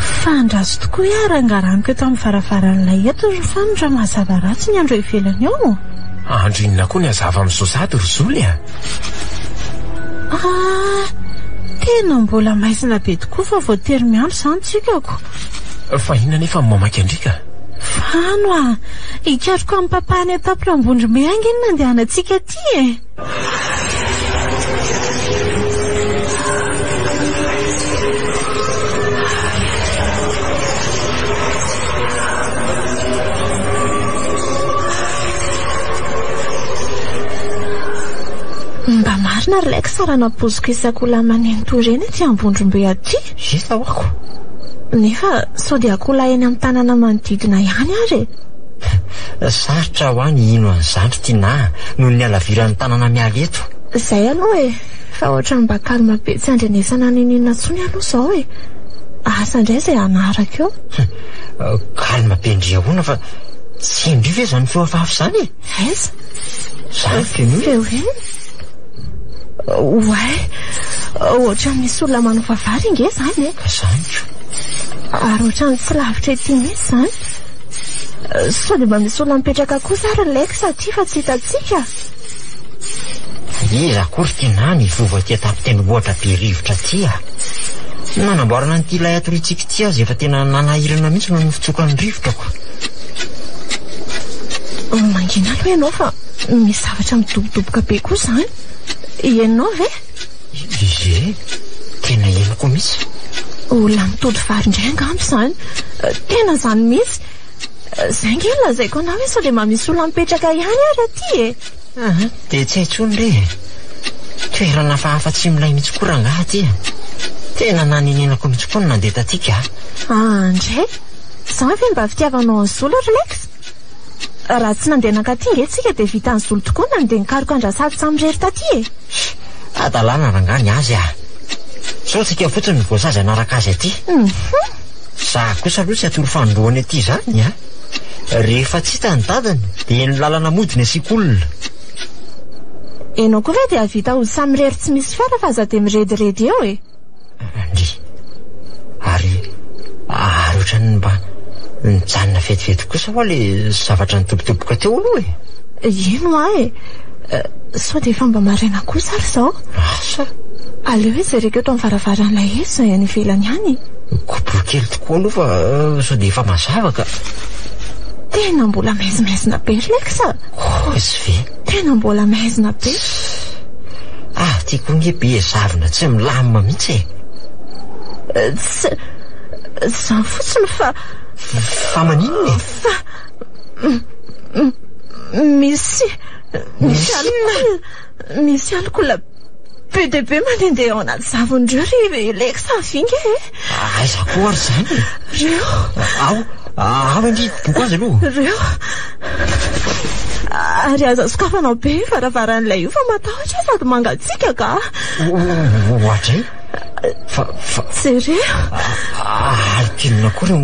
B: Fandrazo tokoa iarangaraniko eto amin'ny varavaran'ilay eto ry Fano raha mazava ratsy ny andro ivelany ao.
A: Andro inona koa ny hazava amin'ny sosady ry Zoly a.
B: Tena mbola maizina be tokoa fa voatery miandro izany tsikako.
A: Fa inona nefa mamaky andrika?
B: Fano a, hikariko amin'ny papahany atapy ambondrombe ange ny nandehanantsika ty e. Mba marina ry Lex raha napoziko isako lamaneny toy ireny aty ambondrombe aty.
C: Zita hoako.
B: Nefa sao dia akola eny amin'ny tanàna manodidina ihany ary.
C: Sarotra ho any ino an'izany tiana noho ny alaviran'ny tanàna miala eto.
B: Izay aloha e. Fa ohatrany mba kalma be tsy andrenesana ninina tsony aloha izao e. Asa indray izay anaraka eo.
C: Kalma be ndriahoana fa tsy indry ve izany feoafafy izany e.
B: Aiza?
C: Izany feno
B: hoe ohatra misy olona manova vary nge izany e.
C: Izany ko.
B: Ary ohatrany tsy lavitra ety mihitsy izany. Sao dia mba misy olona mipetraka kosa ary Lex aty fa tsy hitantsika.
C: Iza akory tena ny vova aty atapitendrombohitra be rivotra aty a. Nanamboarana n'ity ilay atoritsika ity azy efa tena nanahirana mihitsy no nofitsoka ny rivotrako.
B: Mangina aloha ianao fa misy zavatra midobodoboka be koa zany. Ienao ve?
C: Ie, tena henoko misy.
B: Olona mitody vary indray angamba zany. Tena zany misy. Zay nge lazaiko anao hoe sao de mba misy olona mipetraka ihany ary aty e.
C: De tsy haintsony re. Toerana fahafa-tsy milay mihitsy koa rangaha aty. Tena naninenako mihitsy koa no nandeha tatika.
B: Andray, zany ve mba fitiavanao ny zolo Relax? Raha tsy nandeha nankaty nge tsika de vita ny zolo tokoa nandeha nikaroka andrasady samirery taty e.
C: Adalàna rangany azy sao tsika fotsiny ny voasazy anaraka azy aty. Za kosa aloha tsy atoro fandroany aty zany rehefa tsy hita ny dadany de ny lalana modiny asikolona.
B: Enao koa ve dia vita ho samirery tsy misy fiara fa za de mirediredy eo e.
C: Andry, ary ohatrany mba nijanona vetivety kosa hoa le zavatra nitobotoboka teo aloha e.
B: Ino e, sao de efa mba maraina kosa ary zao.
C: Asa
B: aleo hoe zareko eto amin'ny varavaran'ilay ezy zay any ivelany any.
C: Koborokely tokoa aloha fa sao de efa mazava ka.
B: Tena mbola maizina be Relax.
C: Izy ve?
B: Tena mbola maizina be.
C: Tiako nge be zavina tsy milamina mihitsy e.
B: Zany fotsiny
C: fa maninona
B: e? Misy alcool be de be mandehandeha ao anaty zavon'ireo ry Relax avinga e.
C: Aiza koa ary zany?
B: Reo
C: ao indry boko azy aloha.
B: Reo ary aza sokafanao be varavaran'ilay io fa matahotra sady mangatsika ka.
C: Ohatray?
B: Jereo
C: alkinona koa reo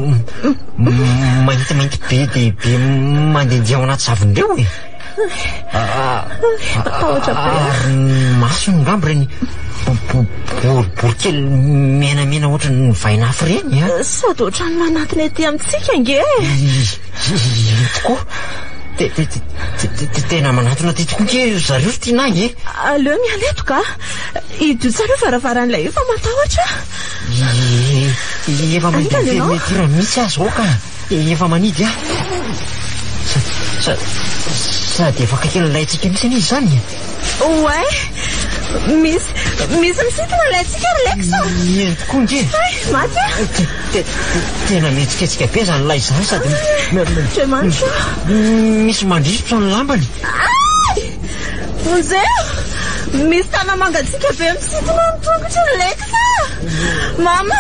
C: maintimainty be de be mandehandeha ao anaty zavon'ireo e.
B: Matahotra be.
C: Ary masony ngambo reny borikely menamena ohatra ny vaina afy reny
B: sady ohatrany manatiny ety amintsika nge.
C: Tokoa tena manatona ty tokoa nge zareo ry tianay e.
B: Aleo mialeto ka idio tsareo varavaran'ilay io fa matahotra.
C: Efa mandeha mihitsy azy ao ka efa manidy sady efa kakelin'ilay tsika mihitsy anizy zany.
B: Oay, misy misintona ilay tsika Relax.
C: Tokoa nge
B: maty
C: tena mihetsiketsika be zany lay zany sady misy mandrisotra ny lambany.
B: Zeo misy tana mangatsika be misintona ny tongotra Relax. Mama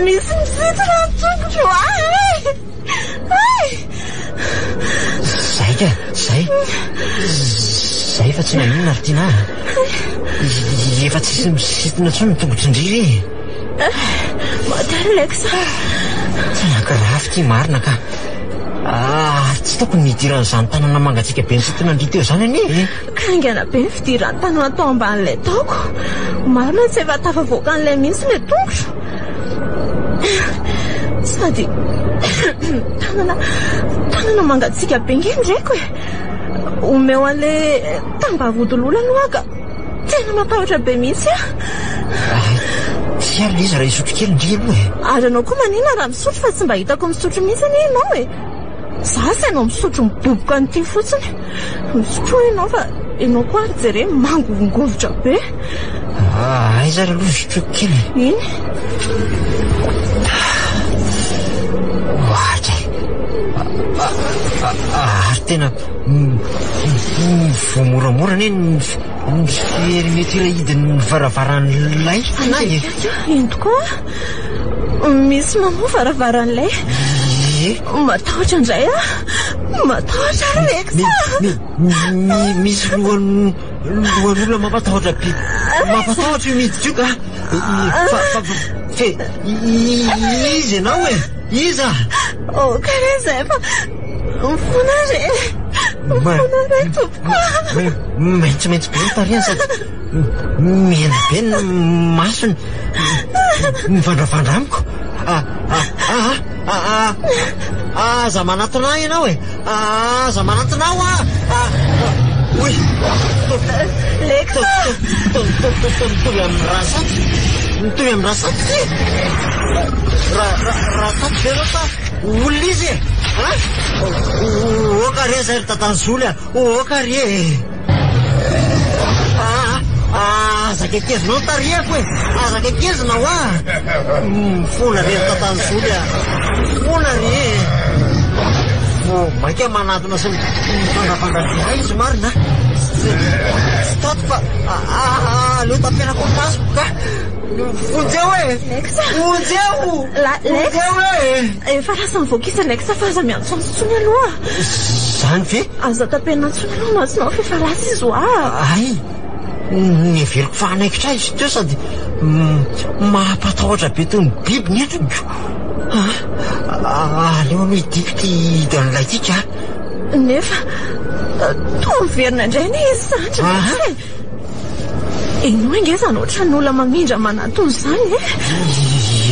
B: misy misintona ny tongotra
C: Zay fa tsy naninona ary tiana efa tsy misintona tsony ny tongotry indriry
B: maty Relax.
C: Tanakarafy ty marina ka tsy tokony nidiran'izany tanana mangatsika be nisintona indry teo zany anie.
B: Kaingana be ny fidiran'ny tanana tao amban'ilay taoko. Marina tsy efa tafavoaka an'ilay mihitsy ilay tongotro sady tanana mangatsika be nge ndraiko e. Omeo an'ilay tambavodololana oaga tena matahotra be mihitsy
C: tsy ary izy raha isotro kely indri aloha e.
B: Ary anao koa manina raha misotro fa tsy mba hitako misotro mihitsy anie ianao e. Za sy anao misotro miboboka n'ity fotsiny. Misotro ianao fa ianao koa ary jere mangovongovotra be.
C: Aiza raha aloha isotroko kely.
B: Iny
C: ohatra ary tena voamoramora anie ny fermeture hidin'ny varavaran'ilay nay.
B: Ino tokoa misy mamoa varavaran'ilay. Matahotra indray matahotra Relax.
C: Misy lohan'olona mampatahotra be mampatahotra io miditra io ka izy ianao e. Iza
B: karaha zay fa mifona re tompoko.
C: Maitsomaitso be nytarehany sady mena be ny masony mivandravandra amiko. Aza manatona ianao e. Aza manatona oy
B: Relax
C: mitovy amin'ny rasaty mitovy amin'ny rasaty rasaty be rata olona izy e. Okare zay ry tatanzoly okare azaka kezinao tariako e azaka kezinao fona re ry tatanzoly fona re maika manatona sy mitandra izy marina tato fa aleo tampianako masoko ka vonjeo e vonjeo
B: efa rasany voakisa lexa fa aza miantsontsony aloha
C: zany ve
B: aza tampianantsony aloha natsinao fa efa rasy izy
C: ay neveloko fa anaikitra izy teo sady mampatahotra be toy ny biby nentiko aleo aloha idiko ty hidan'ilay tika
B: nefa toverina indray ne izy zandry enao ingezana ohatra ny olona mamindra manatony izany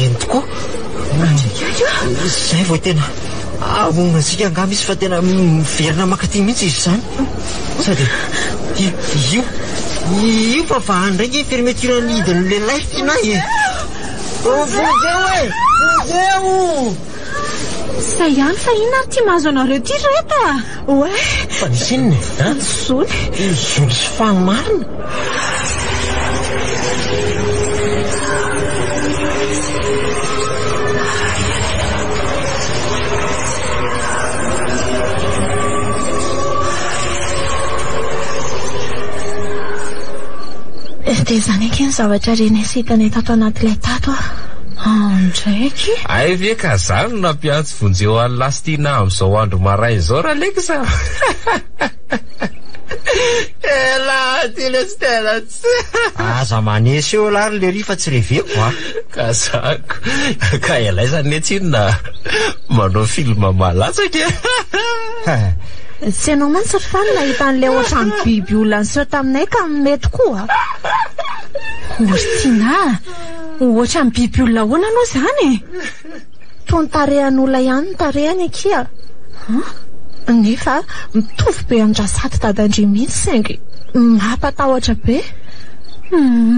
C: eny tokoa zay vao tena amonasika angamy izy fa tena miverina makaty mihitsy izy zany sady io fa vahandray nge fermeturany hidiny lehilahy tinay vonjeo
B: zay ihany fa ina ty mahazo anareo ty reta oe
A: fa nisy inony
B: zoly
C: sy fanomarina
B: dia zany ekeny zavatra reny sy hitany tato anatilay tato ndraiky
A: ay ve ka zany nampiantso vonjeo any lastina amin'izao andro maray izao raha leka sa
C: aza manesy eo lary le rifa tsy reveko
A: ka zako ka elaizany etsinona manao filma malatsaka
B: tsy anao mantsy ry fany nahita an'ilay ohatrany biby olona nyseho taminay ka mety koa ortina ohatra ny biby olona hoana aloha zany toy ny tarehan'olona ihany ny tarehany akia nefa mitovy be andrasady dadandry mihitsy saingy mampatahotra be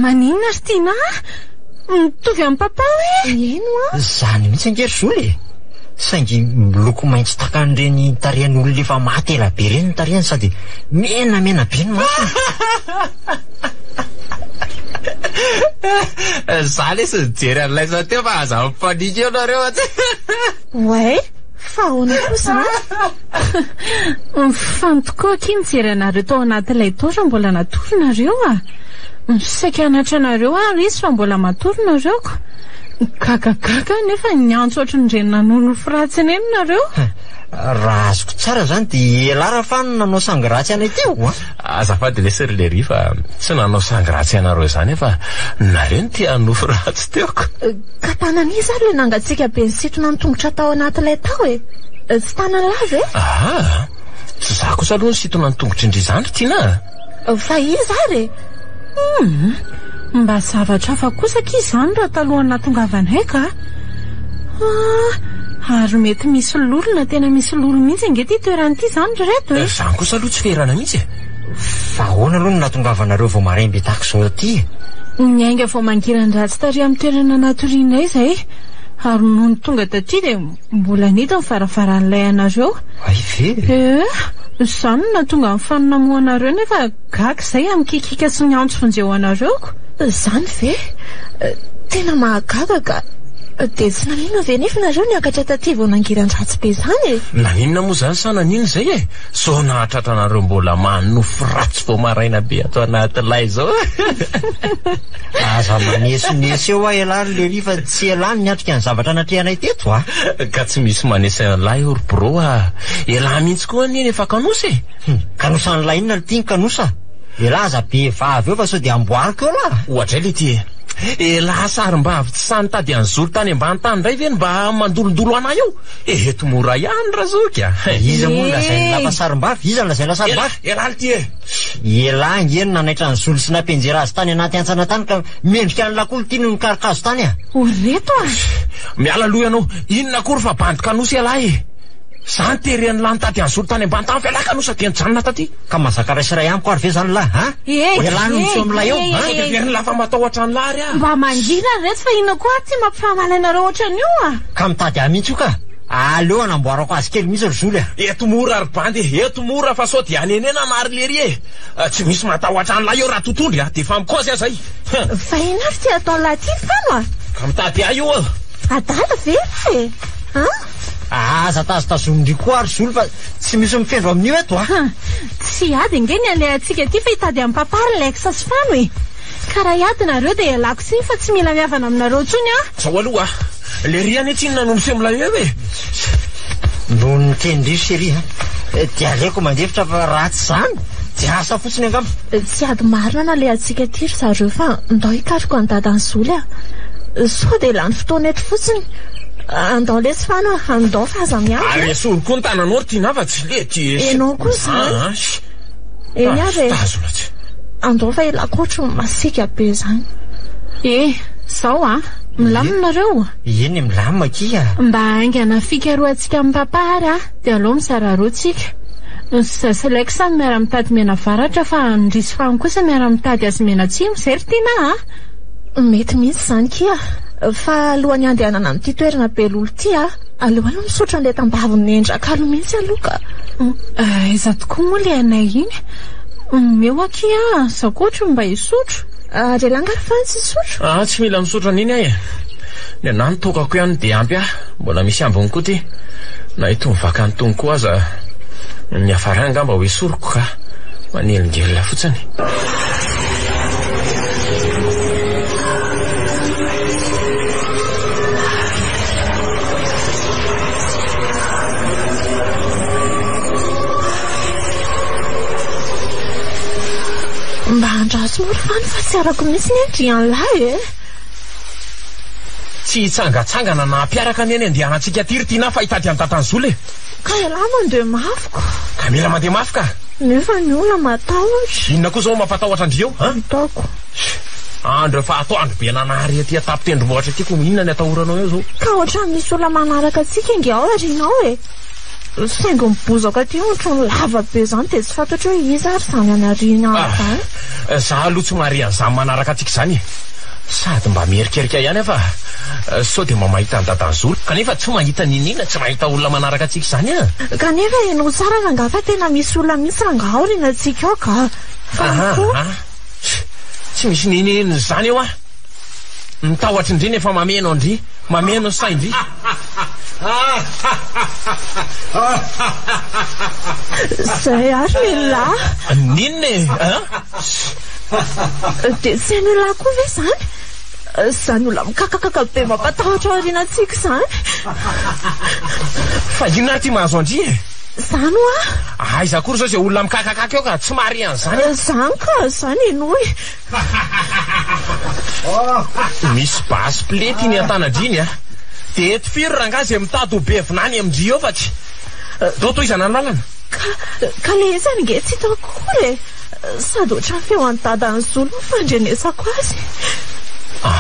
B: maninona ry tina mitovy amin'ny papa hoe eno
C: zany mihitsy angery zoly saingy miloko maintso takan'ireny tarehan'olona efa maty ela be reny ny tarehany sady menamena be ny masony
A: zany isy nijery an'ilay za teo fa aza mifanika eo nareo aty
B: way fa hoana kosa mifantokoa aky nijery anareo tao anatin'ilay taotra mbola natoronareo misaika anatra anareo ary izy fa mbola matoronareo kakakaka nefa nyantso ohatry ny reny nanolo firatsiny eny nareo
C: raha azoko tsara zany dia ela raha fany nanao sangratsy anay teo
A: azafady le sirlery fa tsy nanao sangratsy anareo zany efa nareo ny tia nofo ratsy teoko
B: ka tanan'izy ary le nangatsika be ny sitrona ny tongotra tao anatilay tao tsy tanany lava
A: tsy za kosa aloha ny sitona ny tongotry indry zany tiana
B: fa izy ary mba zavatra fa kosa ki izany raha talohan'ny natongavanay ka ary mety misy lolona tena misy lolo mihitsy nge ty toeran'ity zany reto
A: zany kosa aloha tsy ferana mihitsy
C: fa ahoana aloha no natongavanareo vao maraimbe tahaka izao ty
B: ny ainga vao mangiran-dratsy tary amin'ny toerana natorinay zay ary noho ny tonga taty dia mbola nita ny varavaran'ilay anareo
C: ay ve
B: zany natonga amin'ny fanonamoanareo nefa gaga izay amin'ny kikika sy ny antso vonjeo anareoko zany ve tena mahagaga ka dia tsy nanina ve nefa nareo niakatra taty vao nangiran-dratsy be zany
A: naninona moa zany sa nanino zay sao nahatratra anareo mbola manofo ratsy vao maraina be ato anatin'ilay zao
C: aza manesonesy eo elany le rifa tsy elany niatrika ny zavatra natrehanay teto
A: ka tsy misy manesy an'ilay orbro ela mihitsy koa neny efa kanosy
C: kanosa an'ilay inona le tiany kanosa elaza be vavy eo fa sao dia amboariko eo la
A: ohatra le ty ela sarim-bavy tsy sany tady any zolo tany ambany tany ndray ve ny mba mandolondolo anay eo eto mora ihany razoka
C: iza moa lazay lafa sarim-bavy iza lazay la sarim-bavy
A: ela ty
C: elangy eny nanaitra ny zolo sy nampenjera azy tany anaty antsana tany ka mendrika ny lakolo tiany ny karikazo tany
B: oreto
A: miala aloha ianao inona kory fa bandy kanosy elahy zany teryany lany tady any zolo tany ambany tany fa ela kanosa dia nijanona taty
C: ka mazaka raisy ray amiko ary ve zany la elany miso am'ilay eo
A: veriny lafa matahotra ny lary
B: mba mangina reto fa ina koa ty mampifahamalanareo ohatran'io
C: ka mitady ahy mihitsy io ka aleo anamboarako azy kely misy ry Zoly
A: eto mora ary bandy eto mora fa sao dia anenena mary lery tsy misy matahoatra an'lahy eo raha totondry de fa mikozy aza i
B: fa ina ary ty atao laty fano
A: ka mitady ahy io
B: adala very
C: aza tazotazonindry koa ary Zoly fa tsy misy mifendro amin'io eto
B: tsy ady ngeny ale atsika ty fa hitady amin'ny papary leksa sy fano karaha iady nareo dia alako siny fa tsy mila miavana aminareo tsony
A: zao aloha le riany tsinona no misy milay eo
C: no nitendry seria dia aleko mandefitra fa ratsy zany tsy asa fotsiny angamba
B: tsy ady marina na le atsika ty ry zareo fa ndao hikariko andadany Zoly sao dia lany fotoana eto fotsiny andao lesy fano andao fa aza miady
A: ary esory koa ny tananao ry tiana fa tsy le ty
B: enao koa zany eny ary andao fa elako ohatry masika be zany zao milaminareo
C: eny milamina kia
B: mba aingana fikaroantsika amin'ny papary dia aloha mizara roa tsika salaiko samy miara mitady mena varatra fa ndrisy fano kosa miara mitady azy mena tsimo zay ry tiana mety mihitsy zany kia fa alohany andehanana amin'ity toerana be lolo ty aloha misotra an'le tambaviny endrakalo mihitsy aloka iza tokoa moa le anay iny meo akia zakotro mba hisotro ary langary fa tsy sotro
A: tsy mila misotro an'iny ahy ny anahy nitokako ihany dia ampy mbola misy ambiny koa ty na ito mivaka ny tony koa aza ny afara angamba hoe soroko ka manelingelina fotsiny
B: mba andraso mory fany fa tsy arako misy ny andrian'lahy
A: tsy hitsangatsangana na ampiaraka ny eny andehanantsika ty ry tiana fa hitady any tatany Zoly
B: ka ialahy mandeha mafiko
A: ka mila mandeha mafy ka
B: nefa ny olona matahotra
A: inona koa zao mampatahotra andrio
B: ataoko
A: andro fa atao andro be nanary aty atapitendrombohatra ty ko inona ny atahoranao eo zao
B: ka ohatra misy olona manaraka atsika inge ao arinao saingo mibozaka ty ohatra ny lava be zany dia tsy fantatra hoe izy ary zany anarina zany
A: za aloha tsy mahare an'izany manaraka atsika zany sady mba mierikerika ihany fa sao dia mamahita ny dadany Zoly kanefa tsy mahita ninina tsy mahita olona manaraka atsika zany
B: kanefa enao tsara ranga fa tena misy olona misy ranga ao rena atsika ao ka
A: tsy misy ninina zany eo mitahotra indri nefa mameno andri mameno saindri
B: zay ary lehilahy
A: ninona
B: dia tsy hainy lahy koa ve zany zany olona mikakakaka be mampatahotra aoriana atsika zany
A: fa inona ty mahazo andri
B: zany
A: aiza kory zao zay olona mikakakaka eo ka tsy mahare an'izany
B: zany ka zany enoy
A: misy basy plety ny antanadriny dia eto firy rangahy zay mitady ho be vinany amindri eo fa tsy dao toy izana lalana
B: ka le izany nge tsy hitako kory sady ohatra feo any dadany Zoly mifandrenesako azy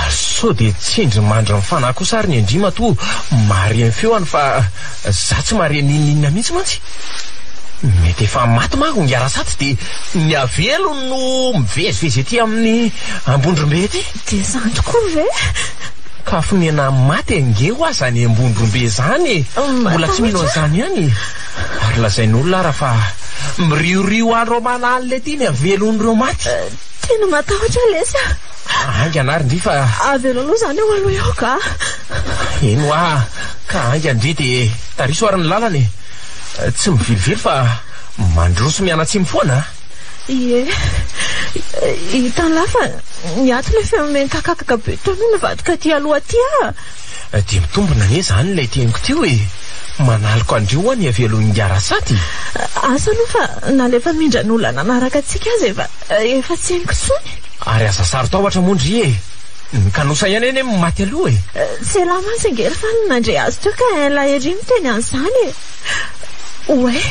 A: sao dia tsendry mandry mifanahy kosa ary ny andrima to mahare ny feoany fa za tsy mahare ninina mihitsy mantsy mety efa maty manko ny arasaty dia ny avelo no mivezivezy aty amin'ny ambondrombe ty
B: dia zany tokoa ve
A: ka fonena maty ange ho aza ny ambondrombe zany mbola tsy mino an'izany ihany ary lazain'olona raha fa miriorio andro manany le ty ny avelon'ireo maty
B: tena matahotra lesy
A: angy anary ndry fa
B: avelo aloha zany eo aloha eo ka
A: eno ka angy andry dia tariso ary ny lalany tsy mivilivily fa mandroso mianatsy mifoana
B: hitan'lahy fa niato le femenkakakaka be tono nivadika ty aloha ty
A: dia mitombona anie zany ilay teniko tyo manaliko andreo any avelon'ny arasaty
B: asa aloha fa nalefa mindra n'olona nanaraka atsika azy efa tsy heniko tsony
A: ary aza saro tahotra mondry kanosa ihany eny maty aloha
B: tsy lahy mantsy angery fa nandre azy teo ka laheri miteny an'izany oe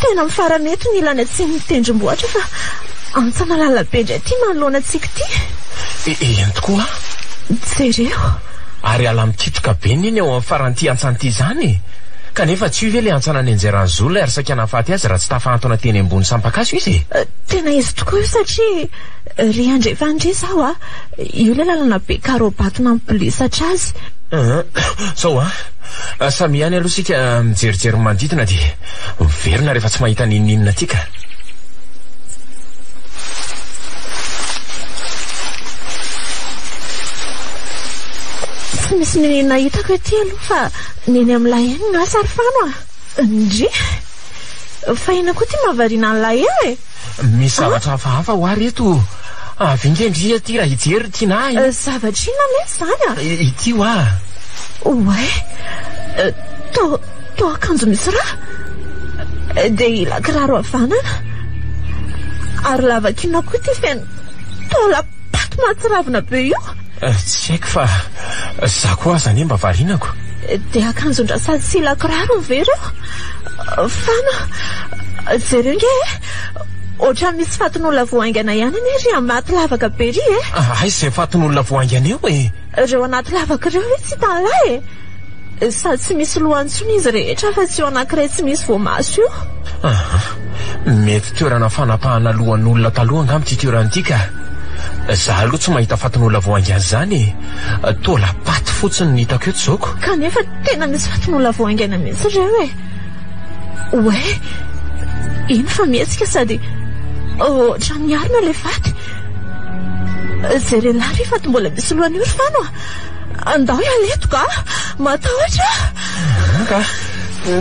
B: tena mifarana eto ny ilana tsy mitendrombohatra fa antsana lalabe indray ty manoloana atsika ty
A: eny tokoa
B: jereo
A: ary ala mikitroka be ny eny eo amin'ny faran'ity antsanyity zany kanefa tsy ve le antsana ny anjeran'ny Zoly ary sakana faty azy raha tsy tafahantona teny ambony sampakaso izy
B: tena izy tokoa io satria ry andrefa ndre zao io le lalana be karobatona mipolisatra azy
A: zao Samy ihany aloha sika mijerijery manodidina dia miverina rehefa tsy mahita ninninina atika.
B: Tsy misy ninina hitako ety aloha fa neny amin'ilay eny gn'asa ary fano ndry fa ina koa ty mahavariana an'ilay e.
A: Misy zavatra hafahafa ho ary eto. Avy indrindry ity raha hijery tiana
B: zavatra ina le zany
A: ity ho a.
B: Oe to akanjo misy raha dia ila kiraro havanana ary lavakina koa ty feno tola paty mahatsiravina be io.
A: Tsy haiko fa za koa azany mba varinako.
B: Dia akanjon-drasady sy ila kiraro vereo fana jereo nge ohatra misy fatin'olona voaingana ihany any ry anaty lavaka be ry
A: Ay izay fatin'olona voaingana eo
B: reo anaty lavaka reo tsy hitan'lay sady tsy misy lohantsony izy rehetra fa tsy eo anankiray tsy misy voamaso io.
A: Mety toerana fanapahana lohan'olona taloha angamba ty toerana ka. Za aloha tsy mahita fatin'olona voaingana zany tola paty fotsiny ny hitako eto zaoko.
B: Kanefa tena misy fatin'olona voaingana mihitsy reo oe iny fa mihetsika sady ohatra miarina le faty jerelary faty mbola misy lohany io ry fano andao ialeto ka matahotra
A: ka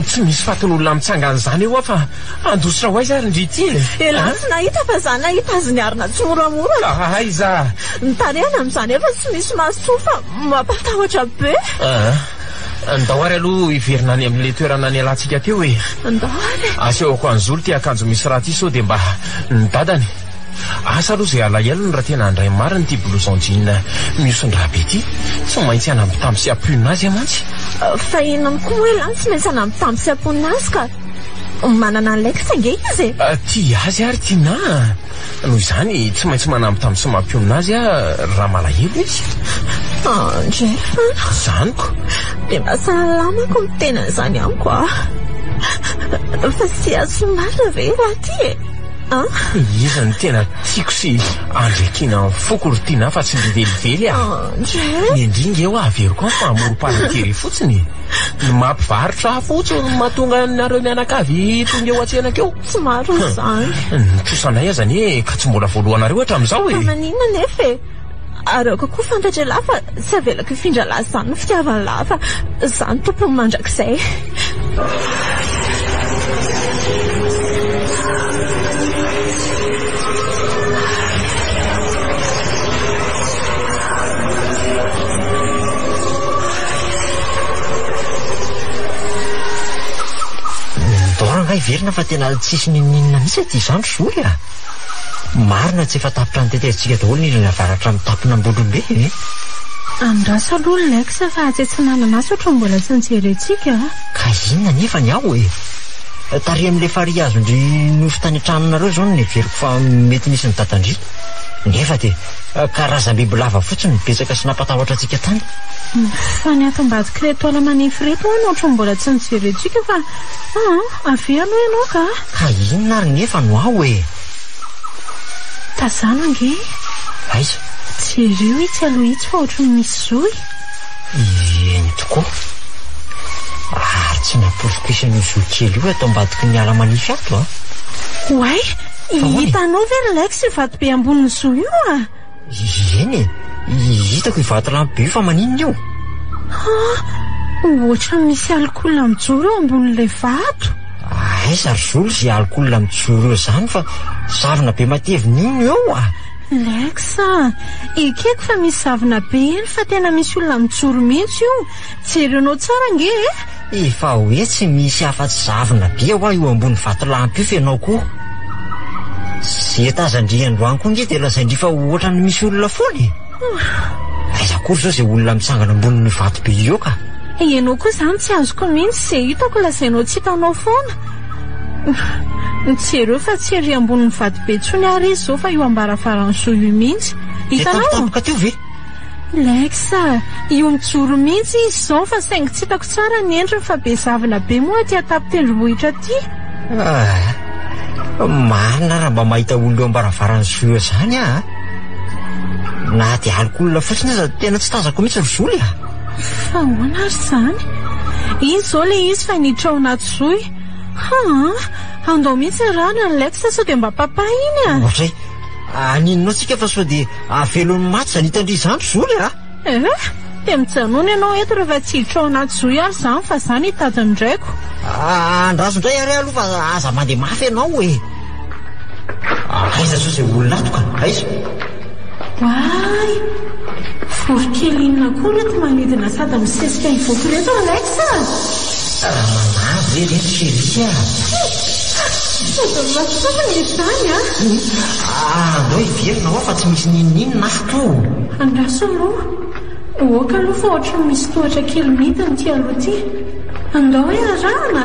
A: tsy misy fatin'olona mitsangan'izany eo fa andositra ho aiza ary ndry ity
B: elany tsy nahita fa za nahita azy niarina tsy moramora
A: ay za
B: nitarehana amin'izany efa tsy misy masoa fa mampatahotra be.
A: Andao ary aloha iverina any amin'le toerana ny alantsika teo
B: andao ary
A: asehoko an'izolo ty akanjo misy raha ty sao dia mba nidadany asa aloha izay alahelo raha tena andray mariny ty blouson jean misondraha be ty tsy maintsy hanambitamby sy amponina azy mantsy.
B: Fa inona koa moa elany tsy maintsy hanambitamby sy amponina azy ka manana an'laika sange izy
A: ty azy ary tiana noho izany tsy maintsy manambitamby sy mampionina azy raha malahelo izy.
B: Ndray
A: zaniko
B: dia mba sahalamako mitena izany amiko fa sy azo marina ve raha ty
A: izy ny tena tiako sy andrekina foko ry tiana fa tsy livelively
B: ndray
A: indringa eo averiko an fa amorom-palantery fotsiny ny mampivarotra fotsiny mahatonga nareo mianakavy tonga eo antsenako eo.
B: Tsy maro izany
A: trosanay azany ka tsy mbola voalohanareo hatramin'izao
B: manina nefa areoko koa fantatra lafa tsy avelako ifindra laza zany no fitiavany lafa zany tompony mandrakizay.
C: Doranga iverina fa tena tsisy ninninina mihitsy ty zandro sory marina tsy efa tapitra ny tetezintsika daholo ny navaratra mitapina ambodrombe
D: andrasa aloha laiksa fa tsy tsy nananasa oatra mbola tsy nijerentsika
C: ka inona nefa ny aho tary amin'le fari azo ndry nofo tany antranonareo zao ny veriko fa mety misy ny tatandry nefa dia karazam-biby lava fotsiny mibetsaka sy nampatahotra antsika tany
D: fa ny atom-badika reto ala manefy reto any oatra mbola tsy nijerentsika fa aveano ianao ka
C: inona ary nefa no aho
D: tazana nge
C: aiza
D: jereo itsy aloha itsy fa ohatry ny misy zoy
C: eny tokoa ary tsy napolisikisany zokely io atao ambadiky ny ala manify ato
D: oay hitanao very laiko sy vato be ambonin'ny zoy io
C: eny hitako ivato lampy be io fa maninona io
D: ohatra misy alikola mijoro eo ambonin'le vato
C: aiza ry zolo zay alikola mijoro eo zany fa zavina be matevina iny eo
D: Lexa, ikeko fa misy zavina be eny fa tena misy olona mijoro mihitsy io. Jerenao tsara nge
C: efa hoe tsy misy afa-tsy zavina be ho io ambony vatolampy io fenao koa. Ze tazandriandroany koa nge dia lazaindry fa ohatra ny misy olona foany. Aiza kory zao zay olona mitsangana ambony vato be io ka.
D: Ianao koa zany tsy azoko mihitsy zay hitako lazainao tsy hitanao foana. Nitsereo fa tsy ery ambony vato be tsony ary izy zao fa io ambarafarany zo io mihitsy.
C: Hitanao ka teo ve?
D: Lexa, io mijoro mihitsy izy zao fa saingy tsy hitako tsara ny endriny fa be zavina be moa aty atapy-tendrombohitra aty.
C: Marina raha mba mahita olona eo ambaravarany zo io zany na dia alikola fotsiny aza tena tsy tazako mihitsy ry zoly
D: fa hoana ary zany izy zao le izy fa niditra ao anaty zoy. Andao mihitsy rano ny Lexa sao dia mba papa iny a.
C: Ohatray aninonao tsika fa sao dia avelon'ny maty zany hitandry izany zoly a.
D: Dia mijanona ianao eto rehefa tsy hiditra ao anaty zoy ary zany fa zany hitadiny draiko.
C: Andraso indray ary aloha fa aza mandeha mafy ianao e. Aiza so izay olona atoka aiza.
D: Way forokely inona koa reto manidina sady misesika ivoky reto Lexa.
C: Manazy re reto sheria.
D: Masofana izany a.
C: Andao hiverina ao fa tsy misy ninninina afo.
D: Andraso aloha. Oka aloha fa ohatran'ny misy tohatra kely midiny ty aloha ty. Andao hoe arahana.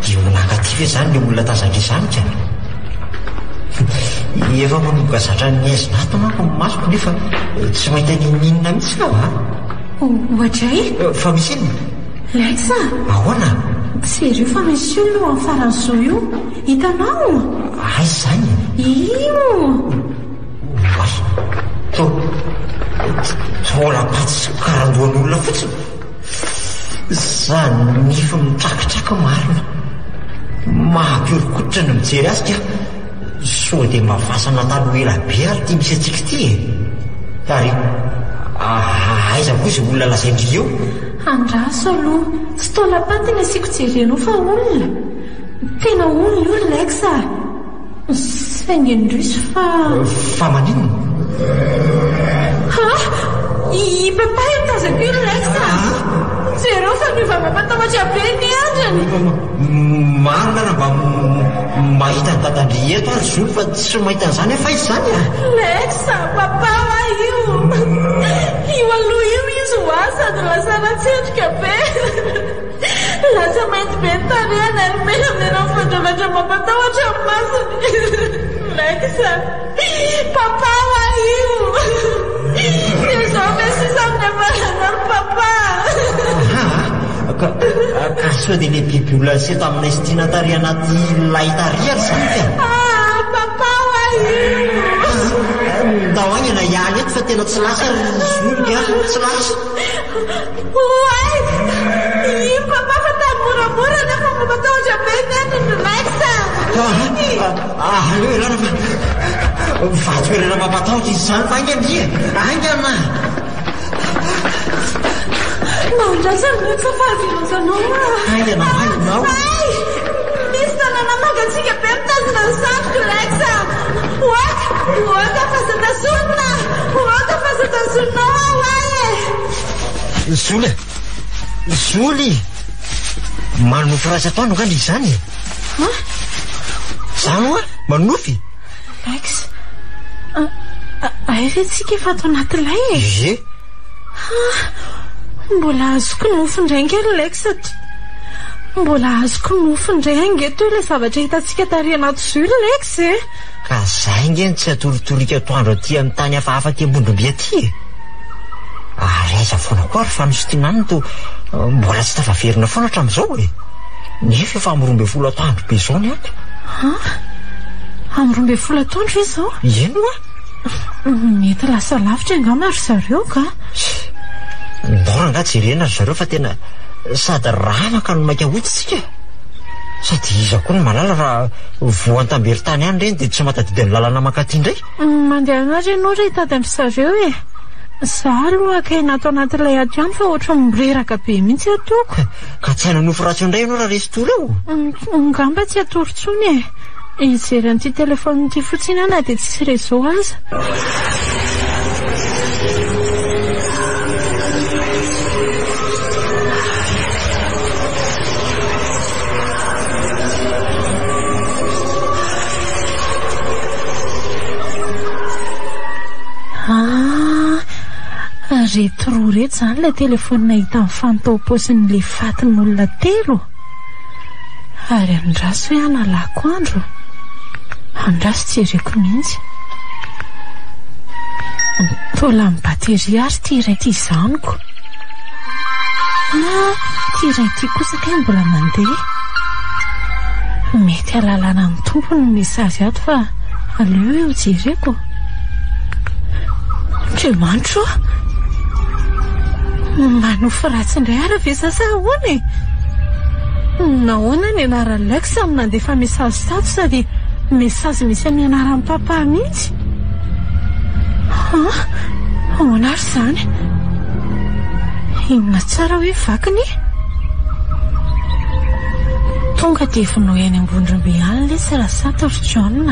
C: Dia olonangaty ve zany le olona tazandry izany ka. Efa manomboka zatra ny aizinata manko ny masoko nefa tsy mahita ninninina mihitsy ka va.
D: Ohatray?
C: Fa misy inona?
D: Lexa.
C: Ahoana?
D: Serio fa misy olona ao amin'ny farany zao io. Hitanao?
C: Aiza zany?
D: Io.
C: Way. Tolapatsy karandoan'olona fotsiny. Zany nify mitrakitraka marina. Mahampihorikotritra ny mijery azy ka. So dia mavasana taloha ela be ary tia misy antsika ty e. Ary aiza koa izay olona lazaindry eo?
D: Andraso aloha tsy tolapaty ny asiako jerenao fa olona. Tena olona io Lexa. Saingy indrisy fa
C: maninona?
D: I papa io tazako io Lexa. Jereo fa miova mampatahotra be ny andriny.
C: Marina raha mba mahita ny tatandry eto ary zolo fa tsy mahita an'izany fa izy zany a.
D: Lexa, papa wa io. Io aloha io izy ho asa sady lasa natsetrika be. Lasa mainty be ny tarehana ary menamena mifandralatra mampatahotra masony. Lexa, papa wa io. Izao mesy saminy amaranary papa.
C: Ka sao dia le biby olona seto aminay sy tiana tary anaty laitariary zany ka.
D: Papa wa io.
C: Ndao agny ana ihany eto fa tena tsy lasa zolika tsy lasa.
D: Oay, io papa fa tamoramora nefa mampatahotra be neniny Lexa.
C: Aleo irana fa toerana mampatahotra izy zany fa ainga ndria aingana.
D: Mandrasany Lexa fa avilazanao a.
C: Aingana mainao.
D: Misy tanàna mangatsika be mitazona ny satroko Lexa. Oaka fa zatasonina. Oaka fa zatasonao awaye.
C: Zoly manofy ratsy ataony angandry izany. Zany oa manofy.
D: Lexa, aefa tsika efa ato anatilay e. Mbola azoko nofindray angely Lexa. Mbola azoko nofindray angeto ilay zavatra hitantsika tary anaty zoly Lexa e.
C: Ka zay ngeny tsy atorotorika atoandro aty amin'ny tany hafahafa aty ambondromby aty e. Ary aiza foana koa ary fanositianany to mbola tsy tafaverina foana hatramin'izao e. Nefa efa amin'ny 12 atoandro be zao ny ato.
D: Amin'ny 12 atoandro izao?
C: Ino a?
D: Mety lasa lavitra angamba ry zareo ka.
C: Ndoranga jerena ry zareo fa tena sady ramaka no maika hoditsika. Sady iza koa ny malala raha voan-tambery tany any reny dia tsy matadidy ny lalana makaty indray.
D: Mandeha anary ianao ray tady amin'ny zareo e. Zaho aloha akaina ato anatilay ato ihany fa ohatry mireraka be mihitsy atoko.
C: Ka tsy haina nofo ratsy indray ianao raha resy tolo eo.
D: Ngamba tsy atoritsony e. Ijery an'ity telefony ity fotsiny ana dia tsy réseau aza. Reto roa reto zany ilay telefony nahita amin'ny fanotaom-posin'le fatin'olona telo. Ary andraso hoe analako andro. Andraso tsy hereko mihitsy. Tola amin'ny bateria ary ty iray ty zaniko. Na ty iray ty kosa kay mbola mandeha. Mety alalana ny tompony ny mesazy ato fa aleo eo jereko. Andriamanitra.
B: Manofo ratsy indray ara-ve sasahony? Nahoana ny anaran'ny Lexa amin'ny nandefa mesazy tato sady mesazy misy amin'ny anaran'ny papa mihitsy? Ahoana ary izany? Inona tsara hoe vakiny? Tonga dia vonao eny ambondrombe any Lisa Rasato ry John.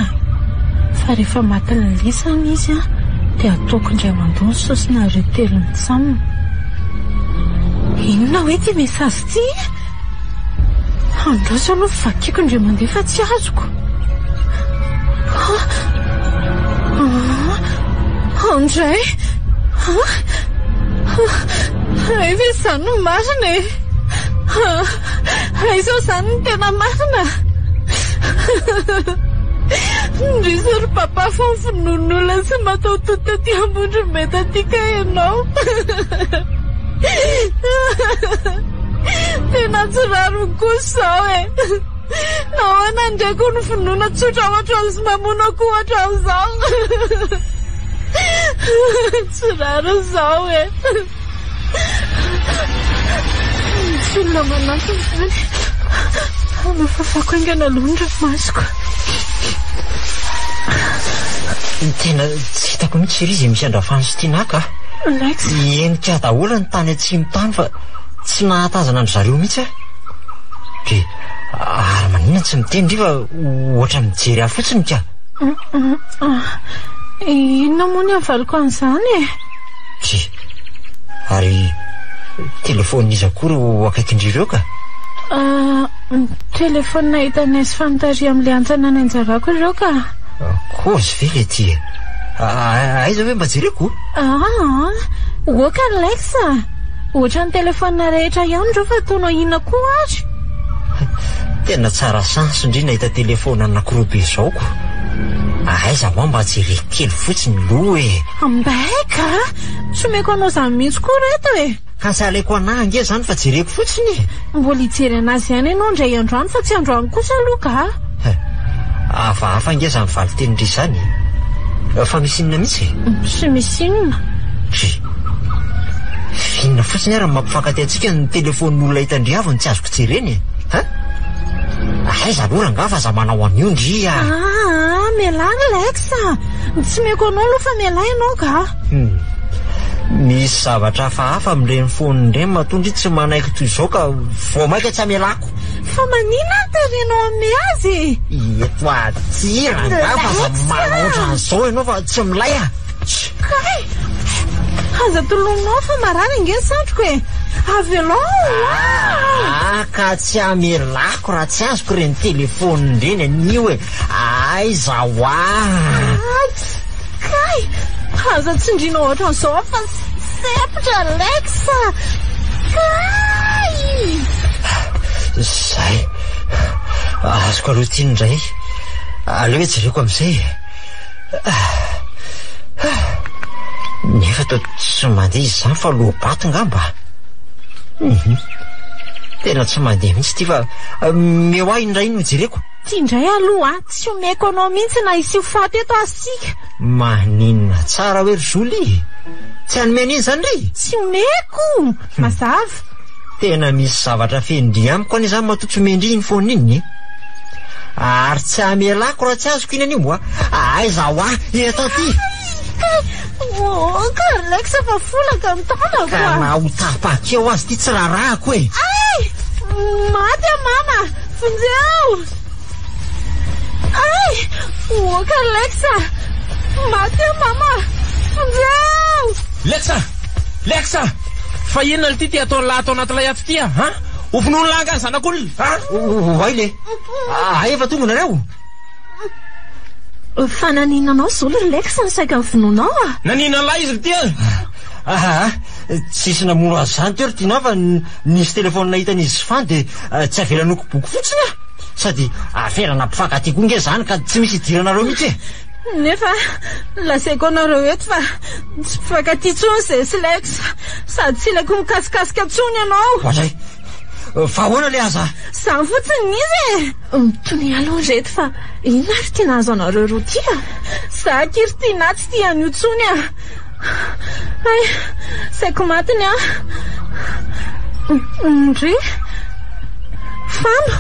B: Fa rehefa maty ny Lisany izy dia ataoko indray mandony sosina ireo telo mitsamina. Inona hoe ty mesazy ty? Androso aloha vakiako indray mandefa tsy azoko. Andray? Ay ve izany no marina e? Izao izany no tena marina. Ndrisy ry papa fa nyfinonin'olona sy matao toto taty ambondrombe tatika ianao. Tena tsy raroko kosa izao e. Nahoana ndraiky ny finoana tsotra ohatra sy mamonako ohatra izao. Tsy raro izao e. Olona manampy izany. Nofafako aingana londra masoko.
C: Tena tsy hitako mihitsy iry izy misy andrafany sy tianaka.
B: Lex,
C: Enika daholo ny tany atsimo tany fa tsy nahatazana ny zareo mihitsy a. Ke ary maninona tsy miteny driva ohatra mijery ahy fotsiny ka.
B: inona moa ny avaliko an'izany e?
C: Tsy. Ary telefonin'izy akory ho akaikindrireo ka?
B: Telefona hitanay sy fanontary amin'ilay antsana ny anjarako ireo ka.
C: Kozy ve le ty e? Aiza hoe mba jereko?
B: Oka Lexa, ohatra ny telefona rehetra ihany reo fa ataonao inona koa ary?
C: Tena tsara sansy indrindra hita telefona anankiroa be izao ko. Aiza hoa mba jereko kely fotsiny loha e.
B: Mbaika, tsy omeko anao izany mihitsy koa reto e.
C: Ka tsy alaiko anahy ange zany fa jereko fotsiny e.
B: Mbola hijery anazy ihany ianao indray androany fa tsy androany kosa aloha ka.
C: Hafahafa ange zany valiteny ry zany. Fa misy inona mihitsy?
B: Sy misy inona.
C: Finona fotsiny ary mampifankaty antsika ny telefonin'olona hitandriavany tsy azoko jereny e. Aiza aloha rangaha fa za manao an'io ndria.
B: Mialahy Lexa, tsy meko anao aloha fa mialahy ianao ka.
C: Misy zavatra hafahafa amin'ireny foniny ireny matondry tsy manaiky toy izao ka vao maika tsy amelako.
B: Fa manina ny terenao amin'ny azy?
C: Eto aty rangaha fa za manao ohatran'izao ianao fa tsy milay a.
B: Kay, aza tolonao fa marary nge satroko e. Avelao.
C: Ka tsy amelako raha tsy azoko ireny telefoniny ireny anio e. Aiza hoa.
B: Kay, aza tsindriana ohatran'izao fa sepitra Lexa. Kay.
C: Zay. Azoko aloha tiany indray. Aleo hoe jereko amin'izay. Nefa tao tsy mandeha izany fa lohabato ngamba. Tena tsy mandeha mihitsy ty fa meo ahy indray no jereko.
B: Ty indray aloha tsy omeko anao mihitsy na isy faty eto asika.
C: Maninona tsara hoe ry Zoly. Tsy hanome an'iny zany ry.
B: Tsy omeko. Mazava.
C: Tena misy zavatra fendry amiko any izany matotso mendry iny foniny iny. Ary tsy amelako raha tsy azoko iny anio moa. Aiza hoa eto aty.
B: Ka Lexa fa folaka ny tana
C: ka na ho tapakeo azy ty tsy rarahako e.
B: Ay, maty a mama, fonjeo. Ay, ka Lexa, maty a mama, fonjeo.
A: Lexa, fa inona le ty ty ataony laha atao anatilay aty ty ha? Ho finono langa ny zanak'olona.
C: Vai le. Efa tonga nareo.
B: Fa naninanao Zoly Lexa ny saika nyfinonao a?
A: Naninan'lahy izy ry ty
C: tsisy namono azy zany teo ry tianao fa nisy telefonina hitan'izy fany dia tsy avelanoko boky fotsiny a. Sady aferana mpifankaty koa nge zany ka tsy misy idiranareo mihitsy e.
B: Nefa lasaiko anareo eto fa tsy mpifankaty tsony zay sy Lexa. Sady tsy ilaiko mikasikasika tsony ianao.
C: Azay. Fa ahoana le aza?
B: Zany fotsiny izy e. Tony aloha reto fa inona ary tiana azo anareo roa ty a? Za kiry tiana tsy tia an'io tsony a. Ay, saiko matiny a. Ndre fano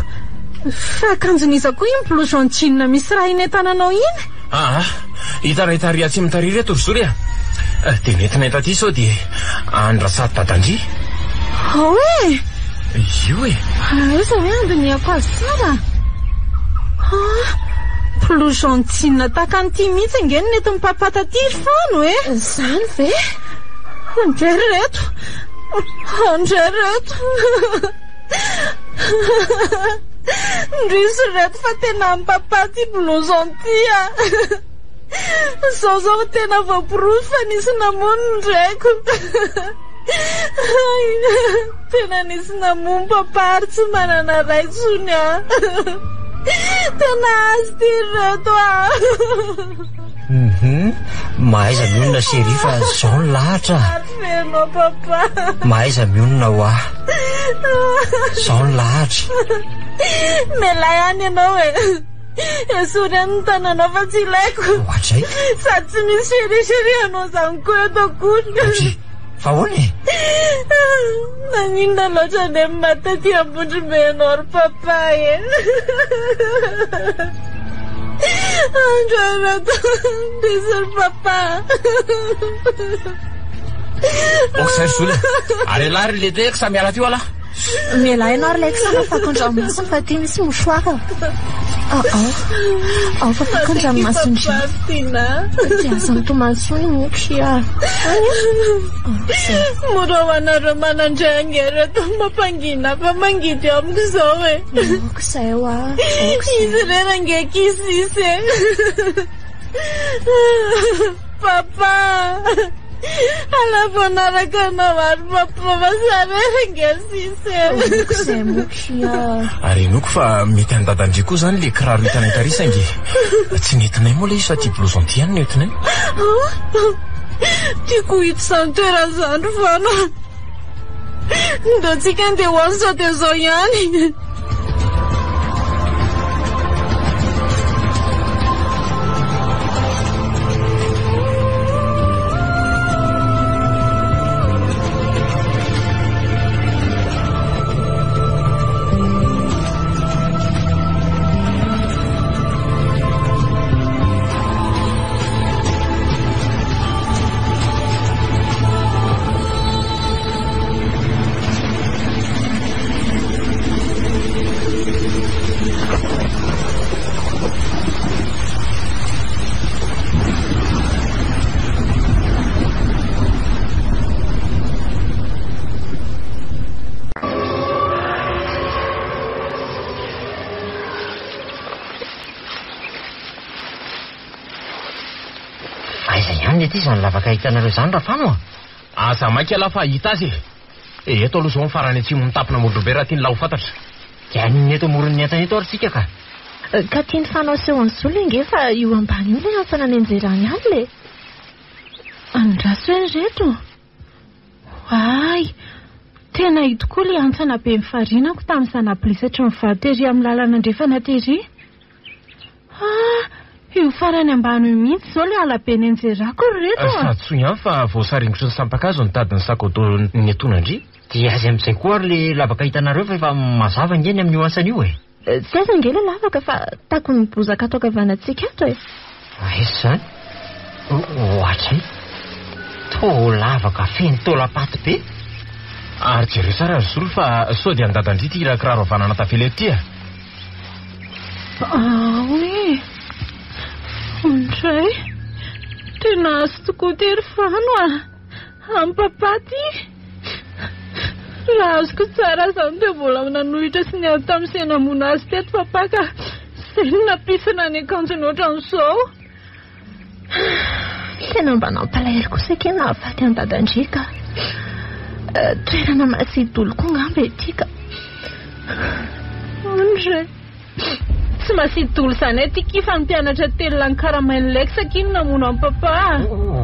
B: fa akanjon'iza koa iny blouson jean misy raha iny tananao iny.
A: Hitanahita ry atsy mitariry eto ry zory dia nentinenta aty sao dia andrasady dadandry.
B: Hoe
A: io e
B: iza hoe andiniako azy tsara. Blouson jean tahaka an'ity mihitsy angeny nety mipapata ty ry fano e. Zany ve? Andray reto ndrisy reto fa tena mipapaty blouson ty zao tena voaporosy fa nisy namono ndraiko. Tena nisy namono papary tsy manana ray tsony tena azy ty reto
C: Mahaiza mionona séri fa zao ny lahatra.
B: Feno papa.
C: Mahaiza mionona ho aho. Zao ny lahatra.
B: Melay any ianao e. Esory any ny tananao fa tsy ilaiko.
C: Ohatr'izay?
B: Sady tsy misy sericeri anao zany koa eto kory.
C: Fa hoana e?
B: Naninona loatra any amin'ny mataty ambondry be anao ry papa e. Ndrisy papa.
A: Okisay sola. Ary lary le teko sa miala ty ala.
D: Miala ianao ary laiko sana fakan-dranomasiny fa ty misy mosoara. Ao fa fakan-dranomasiny ty aza mitomansony moksia.
B: Mora ho anareo manandray angereto mampangina fa mangidy amiko zao e.
D: Okisay ho
B: izy rera angekisise. Papa ala vonaraka anao ary papavasarera angesise.
D: Okisay moksia.
A: Ary enoko fa mety andadandry koa zany le kiraro hitanay tarisa ange. Tsy nentinay moa le izy fa ty blouson ty any nentinay.
B: Tiako hita izany toerana zany fana. Ndeotsika andeha hoany sao dia zao ihany.
C: Ty zany lavaka hitanareo zany raha fano
A: asa mainky ala fa hita azy eto aloha zao ny farany atsimo mitapina modrobe raha tiany la ho fantatra.
C: Dia aniny eto morony entana eto ary tsika
D: ka tiany fanao seho an'izolo inge fa io ambany io le antsana ny anjerany any le andraso eny reto. Ay tena hito koa le antsana be mifarinako tamin'ny zanapolisatry mivady tery amin'ny lalana andrefana tery. Io farany ambany mihitsy zao le alabe ny anjerako reto.
A: Sady tsoy ihany fa voasaringotry ny sampakazo ny tadiny sakodo ny atonandry.
C: Dia azy amin'izay koa ary le lavaka hitanareo fa efa mazava ngeny amin'ny oasany io e.
D: Tsy aza nge le lavaka fa taako ny bozaka atao kavanantsika ato e.
C: Esy zany ohatr'izay to lavaka feno tolapaty be.
A: Ary jereo sara ry zolo fa sao dia andadandry ty kiraro avanana tafela ty a.
B: Oe Ndray tena azo tokoa tery fano amin'ny papaty. Raha azoko tsara zany dia mbola nanohitra sy ny ato tamin'ny senamona azy teto papa ka izay no napisana ny akanjony ohatran'izao.
D: Tena mba nampalahelo kosa ke nahafady an-dadandrika. Toerana masidolo koa ngamba ety ka.
B: Ndray tsy masidolo zany ety kifa ny mpianatra telona ny karamainy laika sakiny namono amin'ny papa.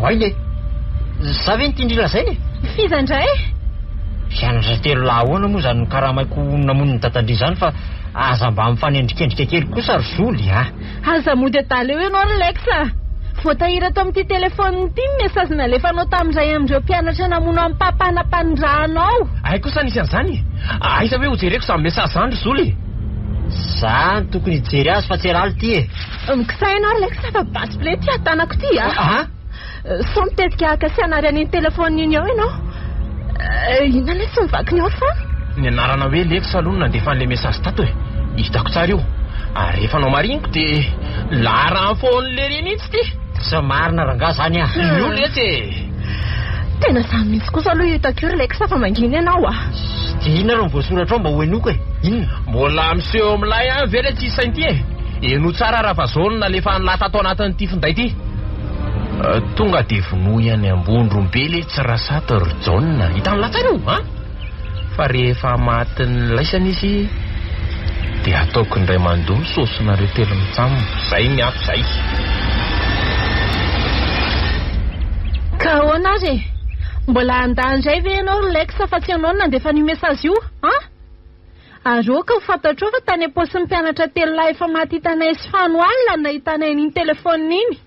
C: Aine za ve nitindry lazainy?
B: Fizandray
C: fianatra telo lahoana moa zany karamaiko namono ny dadandry zany fa aza mba mifanendrikendrika kely kosa ry zoly
B: aza mody adala eo ianao ry laika voatahira tao amin'ity telefony ity ny mesazy nalefanao tamin'izay amin'ireo mpianatra namono amin'ny papana-panindranao.
A: Ay kosa nisy an'izany. Aiza hoe hojereko samy mesazy zany ry Zoly.
C: Zany tokony hijery azy fa tsy raly ty e.
B: Mikisainao Alexa fa basy ble ty atanako ty a. Sao mitetika akasianary an'iny telefony iny ao ianao. Inona le tsy mivaky ny ao fa?
A: Ny anarana hoe Alexa aloha nandefa an'ilay mesazy tato e. Hitako tsara io. Ary rehefa anao mariniko dia lara fon'le rinitsy ty.
C: Tsy marina rangahy zany a.
A: Io letsy e.
B: Tena samy mihitsy kosa aloha hitako io Alexa fa mangina ianao a.
C: Inona rô voasoratra ao mba ho enoko e. Inona?
A: Mbola miseho amilay a ve le tsy sainty e. Eno tsara raha fa zao nalefa nylata tao anatin'ity finday ty. Tonga dia vonoy any ambony rombe le tsy rasata ry John. Hitan'ny latsara io a. Fa rehefa matin'ny laisana izy dia ataoko indray mandoa sosonareo telo mitsambo. Zay miato zay.
B: Ka ahoana re? Mbola andandray ve ianao Alexa fa tsy ianao nandefa ny mesazy io Arô ka ho fantatrao fa tany am-paosin'ny mpianatra telo lahy efa maty hitanay sy fanoalina nahitanay an'iny telefony iny.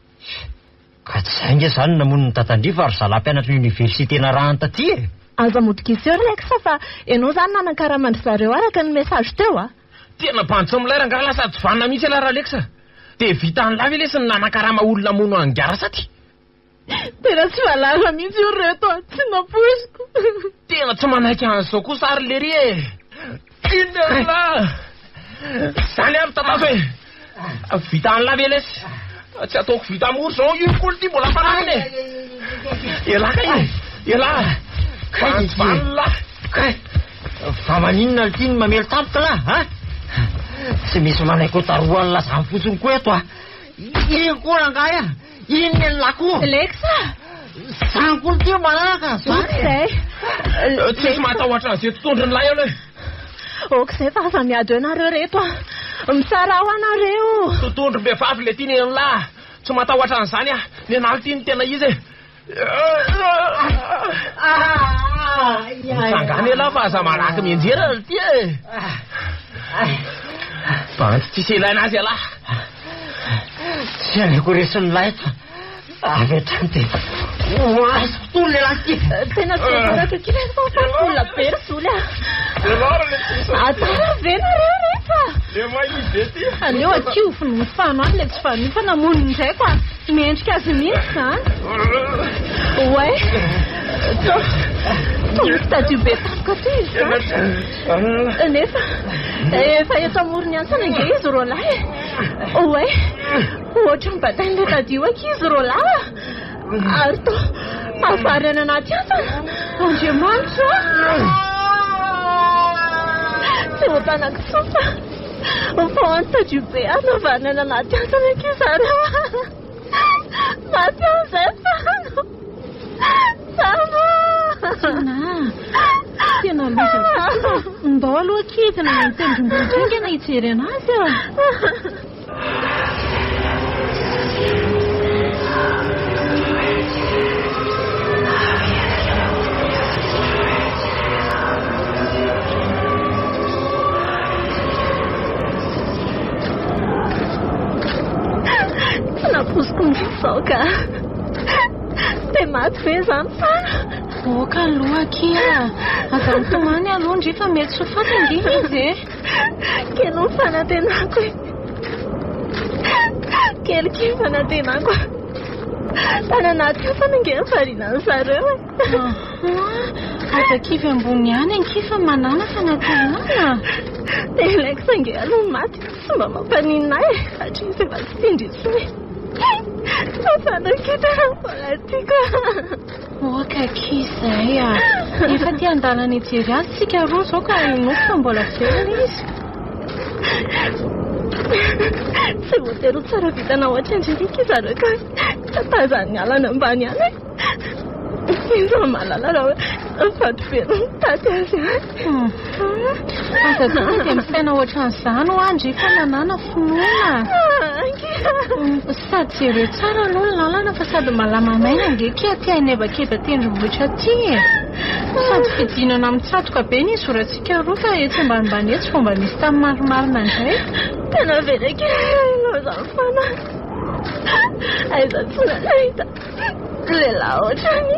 C: Ka tsy zay nge zany namono ny tatandriva ary zalahy mpianatra ny oniversitena raha taty e.
B: Aza modikisa eo Alexa fa ianao zany nanan-karamandry zareo araka ny mesazy teo a.
A: Tena bantso amilay rangaha lasa jovanna mihitsy ala Alexa. Dia vita an'lavy le sy ny nanan-karama olona mono angara saty.
B: Tena tsy valala mihitsy io reto tsy naposiko.
A: Tena tsy manaiky an'izao kosa ary lery e. Inona zany aby tatazo e. Vita an'lavy lesy. Tsy ataoko vita amory zao io koly ty mbola fanahiny e. Ela kay. Ela. Vanla.
C: Fa maninona ty ny mamelo tampoka la ha? Tsy misy manaiko taroany lazany fotsiny koa eto a. Iny koa rangahy a. Iny ny lako.
B: Alexa.
C: Zany koly ty manaraka.
B: Okizay.
A: Tsisy matahotra an'izay totondry ny lay eo le.
B: Okizay fa aza miady ianareo reto a. Misara ho anareo.
A: Totondry mbehivavy le ty ny lahy. Tsy matahotra an'izany a. Ny analo ty ny tena izy e. Sangany ela fa aza malaky mianjera ty e. Banty tsisy ilaina azy ala.
C: Tsy aneko resin'ny laito. Avy hatrany dia azo fotoana le lahy ty.
B: Tena tsy araka kely fa olona be ry Zoly a. Atara ve nareo rehefa.
A: Le mahibe ty.
B: Aleo akiofo ny fanoany le tsy fanofa namoniny indraiky a. Miendrika azy mihitsy zany. Ouais. Tonga tadio be tampoka ty izy zany. Nefa efa eto amorony antsana nge izy ro lahy. Ouais. Ohatra ny batain'le tadio akizy ro lahy. Ary to afary any anaty antsana. Andriamanitra. Tsy ho mpanakisofa. Fa antadio be anaovana any anaty antsana akizy ary. Maty an'izay fano. Sama. Tena loza. Ndao aloha kidina mitendrombotrengana hijery anazy a. Tsy naposiko mizao ka. Dia maty ve zany fana?
D: Oka aloha kia. Aza mitomany aloha ndry fa mety sofatiny nge izy e.
B: Keno fanatenako e. Kely fanatenako. Tany anaty fana nge farinany zareo e.
D: Aza kivy ambony any ankifa manana fanatenana.
B: Dia Alexa nge aloha maty tsy mba mampaninina e. Satria izy efa tsy tindritsiny. Fanakita polatika.
D: Oka kizay a. Efa ty andalana hijery azy tsika roa zao ka nofo fa mbola velona izy.
B: Tsy voatery tsara vitana ohatra indrindrika zareo ka tatazany alana ambany any. Iza malala raha fatovelo taty azy.
D: Aza tonga dia misaina ohatran'izany ho andry fa nanana finoana. Sady jereo tsara aloha ny lalana fa sady malama maina nge kia ty anebakeba tendrombohitra ty e. Sady fidinana mitsatroka be ny izorantsika roa fa etsy ambanimbany etsy fomba misy tamin'ny marimarina indray.
B: Tena veleka izany fana. aiza tsy nahita lehilahy ohatrany.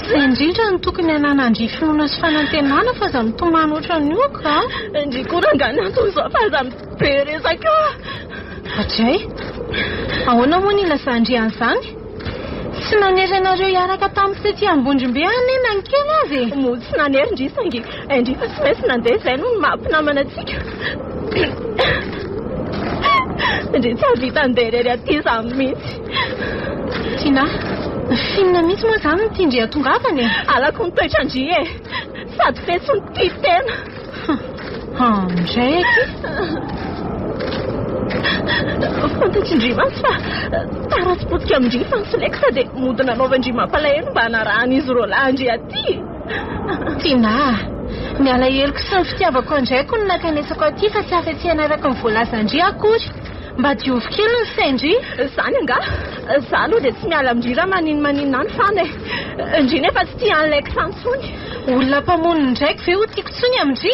D: Izay indrindra no tokony hananandry finoana sy fanantenana fa za mitomany ohatran'io ka.
B: Ndrikorangany antony zao fa za miberesaka.
D: Hatray, ahoana moa ny ilazandrian'izany? Tsy nanery ianareo hiaraka tamin'ny tety ambondrombe anena ny kely azy.
B: Moa tsy nanery ndrisangy. Ndrifa tsy maintsy nandeha izay no mampinamana antsika. Ndry tsy havita andeha rery aty za mihitsy.
D: Tina, finina mihitsy moa zany mitindry atongavany.
B: Alako ny toetrandry sady fetsy ny tia tena.
D: Ndraiky
B: fantatry-ndrimasy fa taratsy-potika amindry fa nysoleka sady mody nanaovandry mampalahelo mba hanarahan'izy roa landry aty.
D: Tina, ny alahelo sy ny fitiavako andraiko no nakanesako aty fa tsy afa-tsy anaraka ny voalazandry akory mba diovy kely ny saindry.
B: Zany anga za aloha dia tsy miala amindry raha maninona any fany ndry nefa tsy tia an'ilay kisantsony.
D: Olona mpamoniny ndraiky ve ho tiako tsony amindry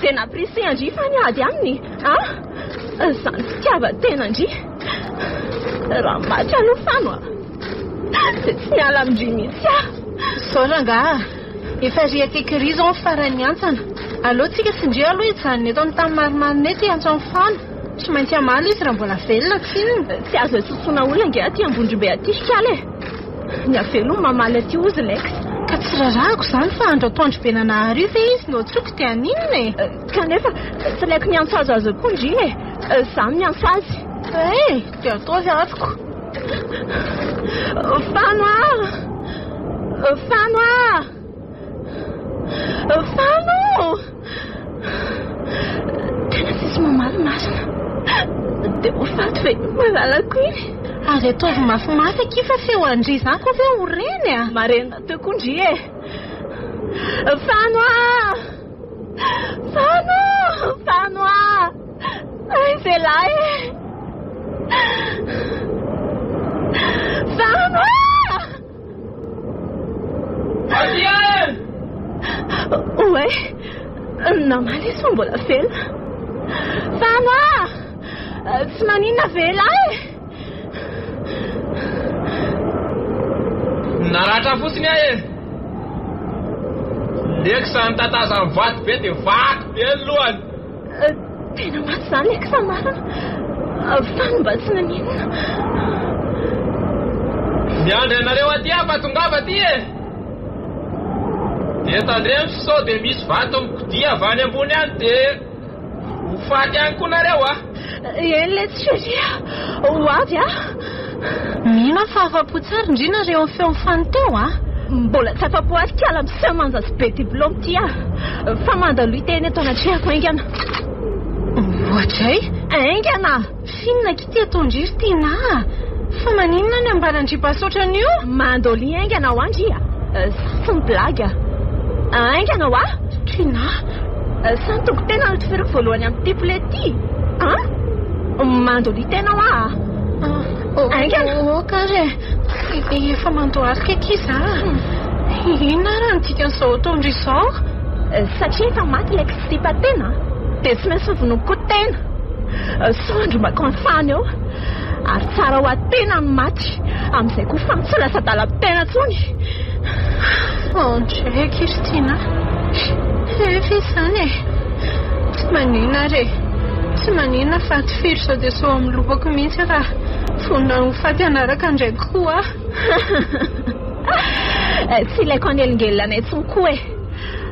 B: dia naprisy andry fa niady aminy zany fitiava tena ndry raha maty aloha fano dia tsy miala amindry mihitsy
D: Saoranga, efa ry atekiri zao ny farany antsana. Aleo tsika sindry aloha ijanona eto amin'ny tany marimarina ety antso amin'ny fano. Tsy maintsy amaly izy raha mbola velona tsinona.
B: Tsy azo tsotsona olona nge aty ambondrombe aty sikale. Ny avelo mamaly aty ozy lex.
D: Ka tsy rarahako zany fa andro atoandro be nanahariva izy no tsoko dia aninona
B: kanefa tsy laiko miantso azo koa ndry za miantso azy.
D: Dia ataovy atoko.
B: Fano tena tsisy mamaly masina dia ho faty ve malalako iny.
D: Ary ataovy mafimafy akifa feo andry zany koa ve ho reny
B: marena teko ndry Fano zelahy Fano oe namaly izy fa mbola velona. Fano tsy maninona velahy
A: naratra fotsiny leky sany tatazany vaty be dia vaty be ny lohany.
B: Tena maty zany leky sa marina. Fano mba tsy naninona.
A: Miandry anareo aty fa tongava aty dia tandremo sao dia misy vato mikodia avy any ambony any dia ho faty any koa nareo
B: eny le tsy seria ho avy
D: mino fa afa-po tsara indry nareo amin'ny feo fano teo
B: mbola tsy afa-po azy tiala misy manja sy be diplôme ty fa mandalo iteny eto anatrehako aingana.
D: Ohatray
B: aingana
D: finona kity atao ndry ry Tina fa maninona ny ambanandry pasoatran'io
B: mandoli aingana ho andry sy ny blaga aingana ho
D: Tina
B: sany toko tena no toferiko voalohany amin'ny tiple ty mandoli tena
D: aingana kare efa mandoarika kiza ina raha nytika n'izao atao ndry izao
B: satria efa maty lay kisipa tena dia tsy maintsy fivonoko tena sondro makonfany eo ary tsara ho atena ny maty amin'izay koa fa tsy lasa dalam-tena tsony.
D: Ndraiky ry Tina efa izany tsy manina re tsy manina faty firy sao dia sao amin'ny lopako mihitsy raha fonona ho faty anaraka ndraiky koa
B: tsy ilaiko angelingelinanay tsony koa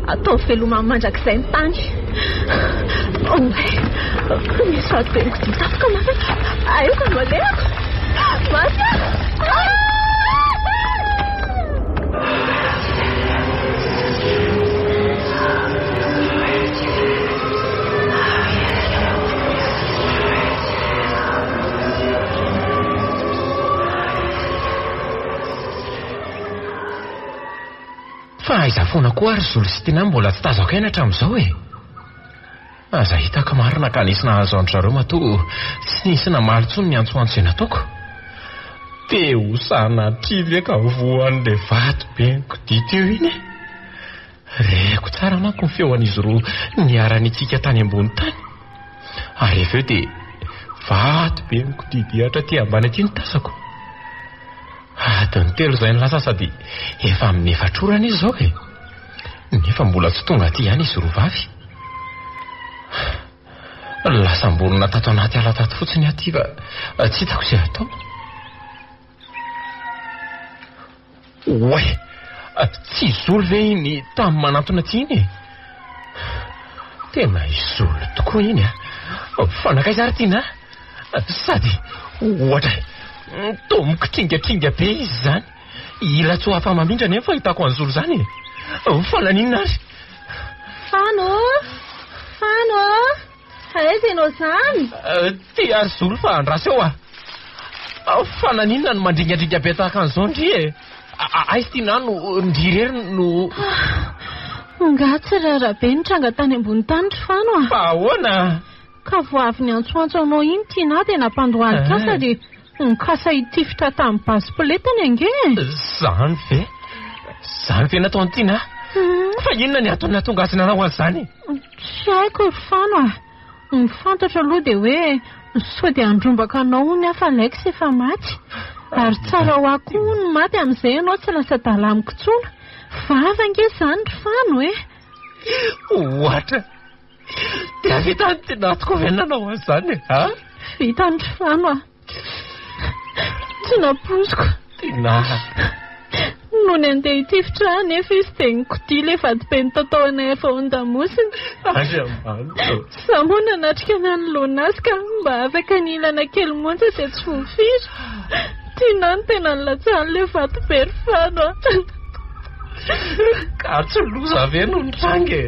B: atao veloma mandrak'izay ny tany. Misy faty be nikodia tafoka mafa aioka malehako masy
A: fa aiza foana koa ary zolo sy Tina mbola tsy tazako aina hatramin'izao aza hitako marina ka nisy nahazo andry zareo matoa tsy nisy namaly tsony ny antsoantso izay nataoko dia ho sanatry eka voan'ilay vato be nikodia teo iny reko tsara manko ny feoan'izy roa niarany itsika tany ambony tany ary aveo dia Vato be mikodidiatra ty ambany aty ny tasako. Adiny 3 izay ny lasa sady efa amin'ny 4 orana izy izao e. Nefa mbola tsy tonga aty ihany izy rovavy. Lasa mborona tato anaty ala tato fotsiny aty fa tsy hitako izay atao. Oe, tsy izolo ve iny tamin'ny manantona aty iny? Tena izolo tokoa iny a. Fanakaiza ary tiana? Sady ohatra toa mikitringatringa be izy zany. Ila tsy ho afa-mamindra nefa fahitako an'izolo zany. Fananinina ary?
B: Fano aiza ianao zany?
A: Ty ary zolo fa andrasa eo a. Fananinina no mandringadringa be tahaka an'izao ndry e. Aiza ty nano ndirery no
B: ngatsy rarabe nitranga tany ambony tany ry Fano a.
A: Fa ahoana?
B: Ka voavy ny antsoantso anao iny tiana dia nampandohady kasa dia nikasa hitifitra tamin'ny basipoletany ange. Zany ve nataony tiana? Fa inona ny atony natonga azy nanao an'izany? Tsy haiko ry Fano a. Ny fantatra aloha dia hoe sao dia andrombaka anao ny hafa laiko sy efa maty. Ary tsara ho ako ny maty amin'izay ianao tsy lasa dalamiko tsona. Vava ange izany ry Fano e.
A: Ohatra dia vita ny tinatoko ve nanao an'izany ha?
B: Vita ny ry Fano a. Tsy naposiko.
A: Tina
B: no ny andeha hitifitra nefa izy dia nikodi le vadibe tataona efa ondamosiny. Samoana natrika nanoloana azy ka mba afaka nilana kely monja dia tsy voafiry. Tina ny tena nilatsahan'le vadibe ry Fano a.
A: Ka tsy loza ve no nitrange?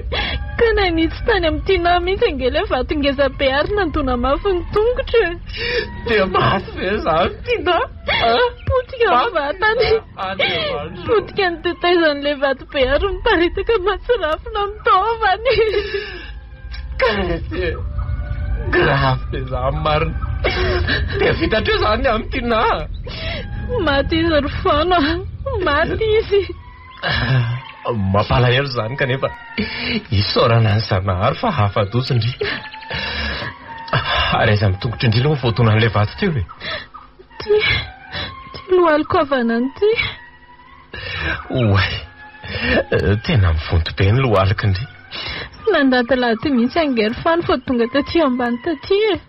B: Ka nanitsy tany amin'ny Tina mihitsy angele vatongeza be ary nandona mafy ny tongotra.
A: Dia maty ve zany Tina?
B: Potika ny vatany. Potika ny tetaizan'le vadibe ary miparitaka matsirafina amin'ny taovany.
A: Karaty grave izany marina. Dia vitatra izany amin'ny Tina?
B: Maty izy ry Fano a. Maty izy.
A: Mampalahelo zany kanefa isaorana ny Zanahary fa hafa dozy ndry. Ary aiza mitongotry indrindra moa voatona an'ilay vato teo e?
B: Ty lohaliko avanany ty.
A: Oay, tena mivonto be ny lohaliko ndry.
B: Nandadalaty mihitsy angery Fano fa tonga taty ambany taty e.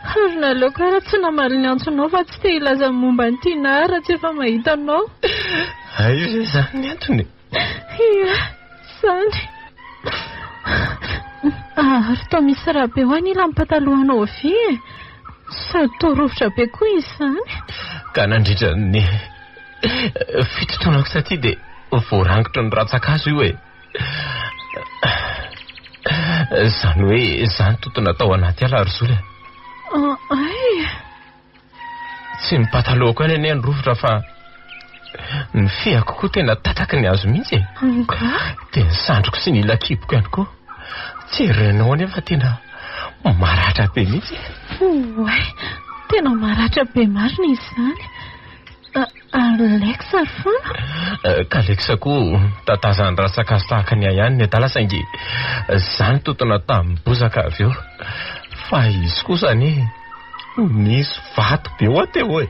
B: Ary naleo kara tsy namaly ny antsonao fa tsy te hilaza momba ny Tina raha tsy efa mahita anao.
A: Ay ve zany ny antony?
B: Ia, zany. Ary toa misy rabe ho any ila patalohanao avy e. Sady toa rovitra be koa izy zany.
A: Ka nandritra ny fitotonako taty dia voarangitra ny ratsakazo io e. Zany hoe zany totona tao anaty ala ry Zola.
B: Ay.
A: Tsy ny pataloha koa ny rovitra fa ny fiako koa tena tataky ny azo mihitsy. Dia ny sandroko sy ny lakiboko ihany koa. Tsy renao nefa tena maratra be mihitsy.
B: Oay, tena maratra be marina izy zany. Alexa ry Fano?
A: Ka Alexa koa tatazany ratsakazo tahaka ny ihany ny adala saingy zany totona tamin'ny bozaka avy eo. Fa izy kosa ny misy vato be ho ateo e.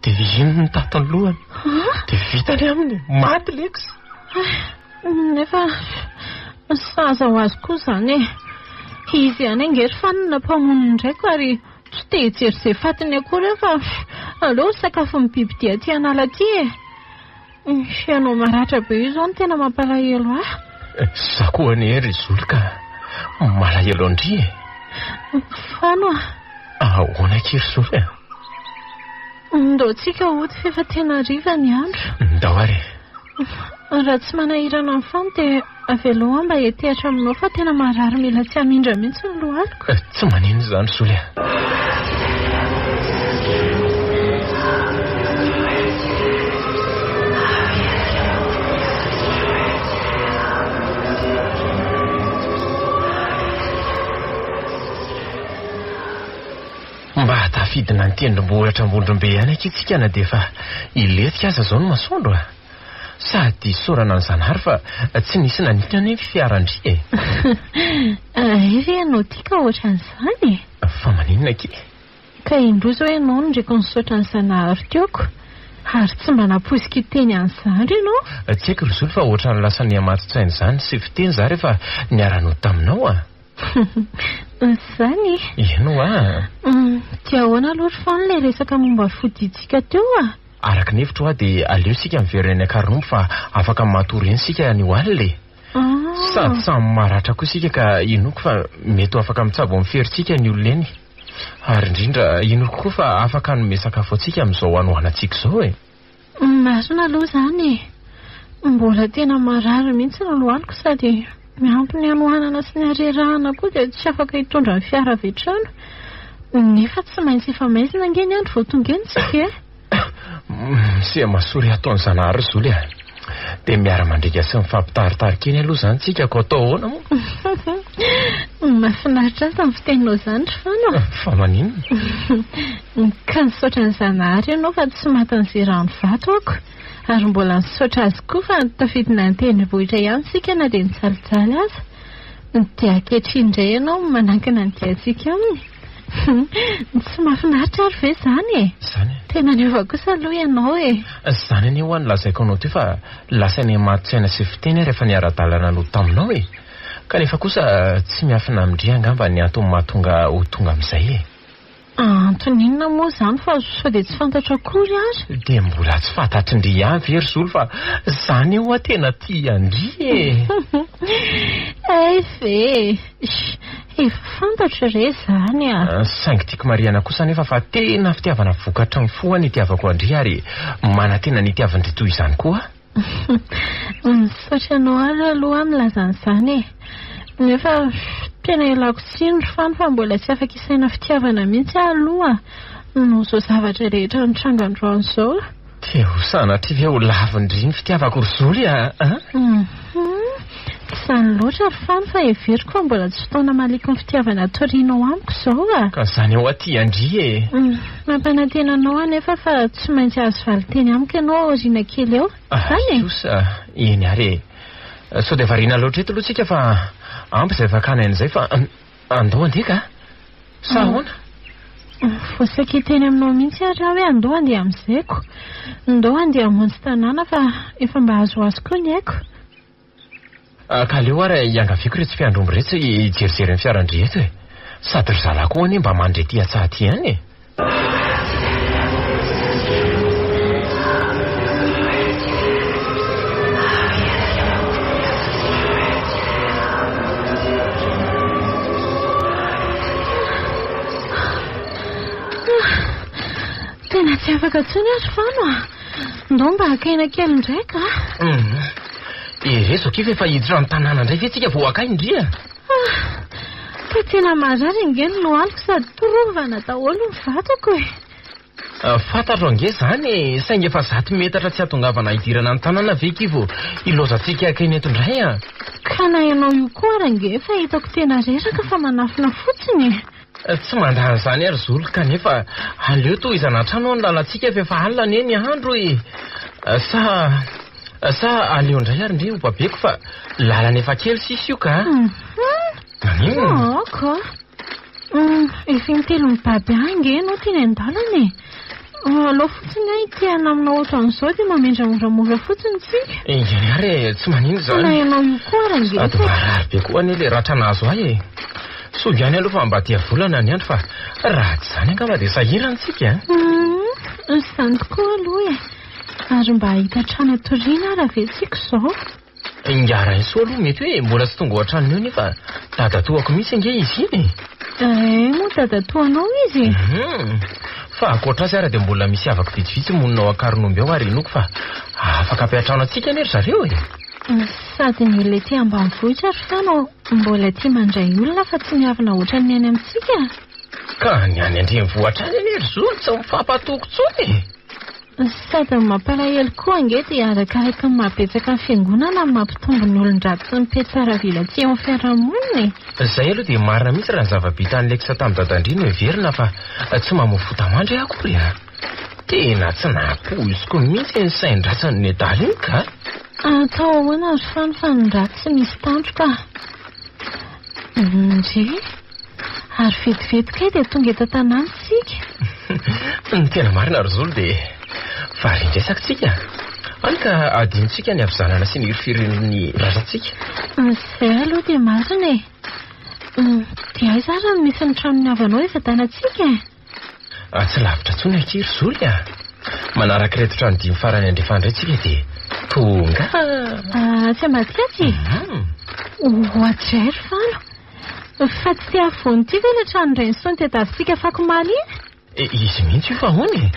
A: Dia ino ny tatany lohany? Dia vitany aminy maty Alexa.
B: Nefa saza ho azy koa zany e. Izy ihany angery Fano nampamoniny ndraiko ary tsy te hijery izay fatiny akory fa aleo sakafo ny biby dia ty anala ty e. Fianao maratra be io zao no tena mampalahelo ah.
A: Za koa ny hery Zola ka malahelo andry e.
B: Fano a.
A: Ahoana kiry Zola?
B: Ndao tsika ody fa efa tena riva ny andro.
A: Ndao ary.
B: Raha tsy manahirana amin'ny Fano dia avelo mba hetehatra aminao fa tena marary mila tsy hamindra mihitsy ny lohaliko.
A: Tsy manino zany Zola. Mba hatafidina ny tendrombohitra ambondrombe ihany akitsika na dia efa iletika aza zao no masoandro a. Sady sorana ny Zanahary fa tsy nisy nanitona ny fiarandry e.
B: Ery ianao tia ka ohatran'izany e.
A: Fa maninona ki?
D: ka indrozy hoe ianao ndraiky nisaotra ny Zanahary teoko ary tsy mba naposika teny an'izany ianao.
A: Tsy haiko ry Zolo fa ohatrany lasa niamatotsainy izany sy fiteny za rehefa niara-nody taminao a.
D: Izany
A: Ino
D: dia ahoana aloha fa n'ilay resaka momba fodintsika teo a?
A: Araka ny hevitro dia aleo sika miverina any Akarnombo fa afaka matory eny sika ny oalina. Sady samy maratra koa sika ka inoko fa mety afaka mitsabo amin'ny ferintsika ny olona eny. Ary indrindra inoko koa fa afaka nome sakafo antsika amin'izao anohanantsika izao e.
D: Marina aloha izany mbola tena marary mihitsy ny lohaliko sady miampy ny anohanana sy ny harerahana koa dia tsy afaka hitondra ny fiara avy hatrany. Nefa tsy maintsy efa maizina ange ny andro vao tonga eny tsika e.
A: Sia masory ataon'ny Zanahary Zolo a. Dia miara-mandrika sy mifampitaritarika eny aloha izany tsika ko atao ahoana moa.
D: Mahafinaritra azy amin'ny fiteninao izany ry Fano.
A: Fa maninona?
D: Ka nisaotra ny Zanahary ianao fa tsy matan'izay rano vato ako. Ary mbola nisaotra azy koa fa tafidina ny tendrombohitra ihany sika na dia nitsalijaly aza. Dia ankehitriny indray ianao manankina ny diantsika aminy. Tsy mahafinaritra ary ve izany e?
A: Izany
D: tena niova kosa aloha ianao e.
A: Izany anie ho any lazaiko anao ty fa lasa ny matotsaina sy fiteny rehefa niara-dalana no taminao e. Kanefa kosa tsy miafina amindria angamba ny antony mahatonga ho tonga amin'izay e.
D: Antoninona moa izany fa sao dia tsy fantatra akory ary?
A: Dia mbola tsy fantatry-ndry ihany very Zolo fa izany eo tena tia andry e.
D: Ve efa fantatra re izany a.
A: Saingy tiako mariana kosa nefa fa tena fitiavana vokatra ny fo ny itiavako andry ary mana tena ny itiavandry toy izany koa.
D: Misaotra anao ary aloha milaza an'izany e. Nefa tena ialako tsiny ry Fano fa mbola tsy afaka isaina fitiavana mihitsy aloha no izao zavatra rehetra nitranga androany izao.
A: Dia ho sanatry ve ho lavindry ny fitiavako ry Zolo a?
D: Izany loatra ry Fano fa heveriko fa mbola tsy fotoana maliko ny fitiavana torianao amiko izao a.
A: Ka izany eo aty andry e.
D: Mampanantena anao anefa fa tsy maintsy azo valiteny amiko ianao aoriana kely eo. Izany e.
A: Kosa eny ary e. Sao dia variana loatra eto aloha tsika fa ampy izay vakana izay fa andao andeha ka? Sa ahoana?
D: Voasakiteny aminao mihitsy ary hoe andao andeha amin'izayko. Andao andeha hamonjy tanàna fa efa mba azo koa ny haiko.
A: Ka aleo ary iangaviako reto tsy fiandrombo reto ijerijery ny fiarandry eto e. Sady ry zalako anie mba mandry aty atsaha aty ihany e.
D: Tena tsy afaka tsony ary Fano a. Ndao mba hakaina kely ndraika.
A: Rezo kify efa hiditra ny tanàna indray ve tsika vao haka indria?
D: Ka tena marary inge ny lohaliko sady torovana daholo ny vatako e.
A: Fantatro ange izany saingy efa 100 metatra tsy hatongavana hidirana ny tanàna ve kivo ilozantsika hakaina eto indray a.
D: Ka na ianao io koa range fa hitako tena reraka fa manafina fotsiny.
A: Tsy mandany izany ary Zolo kanefa aleo toy izanatrano ny lalantsika efa alina ny eny andro e. Sa aleo indray ary ndre ho babeko fa lalana efa kely sisy io ka.
D: Ka efa intelo ny baby ange anao teny an-dalana e. Alao fotsiny ahy tiana aminao ohatran'izao dia mamendra moramora fotsiny tsika.
A: Eny ary tsy manino izany.
D: Na ianao io koa range.
A: Ady marary be koa anie ilay ratra nazo ahy e. So ihany aloha fa mba dia volana ny andro fa raha tsy izany angamba dia sahirantsika.
D: Izany tokoa aloha e. Ary mba hahita trano atoriana raha ve tsika izao.
A: Ingara iso aloha mety hoe mbola tsy tonga ao an-tranony eo nefa dadatoako mihitsy ange izy iny.
D: Moa dadatoanao izy.
A: Fa ankoatra azy ary dia mbola misy avaka vitsivitsy monina ao Akarnombo ao ary inoko fa afaka ampiatrano antsika anie ry zareo e.
D: Sady ny olona ety ambanivohitra ry Fano mbola tia mandray olona fa tsy miavina ohatran'ny any amintsika.
A: Ka ny any andrenivohitra any anie ry Zolo tsy mifampatoko tsony.
D: Sady mampalahelo koa ange dia arakaraka ny mabetsaka ny fiangonana ny mampitombo ny olon-dratsy sy ny petsara vilaty eo amin'ny fiarahamonina.
A: Izay aloha dia marina mihitsy raha ny zava-bita an'lekisa tamin'ny dadandry no heverina fa tsy mamoafo tamandry akory a. Tena tsy nahapoiziko mihitsy ny sain-dratsiny ny adaly iny ka.
D: Atao ahoana ry Fano fa ny ratsy misy tandroka. Ndre
B: Ary vetivety kay dia tonga eto tanàna tsika.
A: Ny tena marina ry Zolo dia varindresaka tsika. Any ka adintsika ny avizanana sy ny irifiren'ny rasantsika.
B: Izay aloha dia marina e. Dia aiza ary no misy ny tranony avanao efa tanantsika?
A: Tsy lavitra tsony ankiry Zolo. Manaraka reto trano 5 farany andrefandray tsika dia tonga.
B: Tsy amadikatsy? Ohatray ry fano. Fa tsy tia avony ity ve ilay trano iray ny sony tediavintsika Fakomaly iny?
A: Izy mihitsy io fa hony.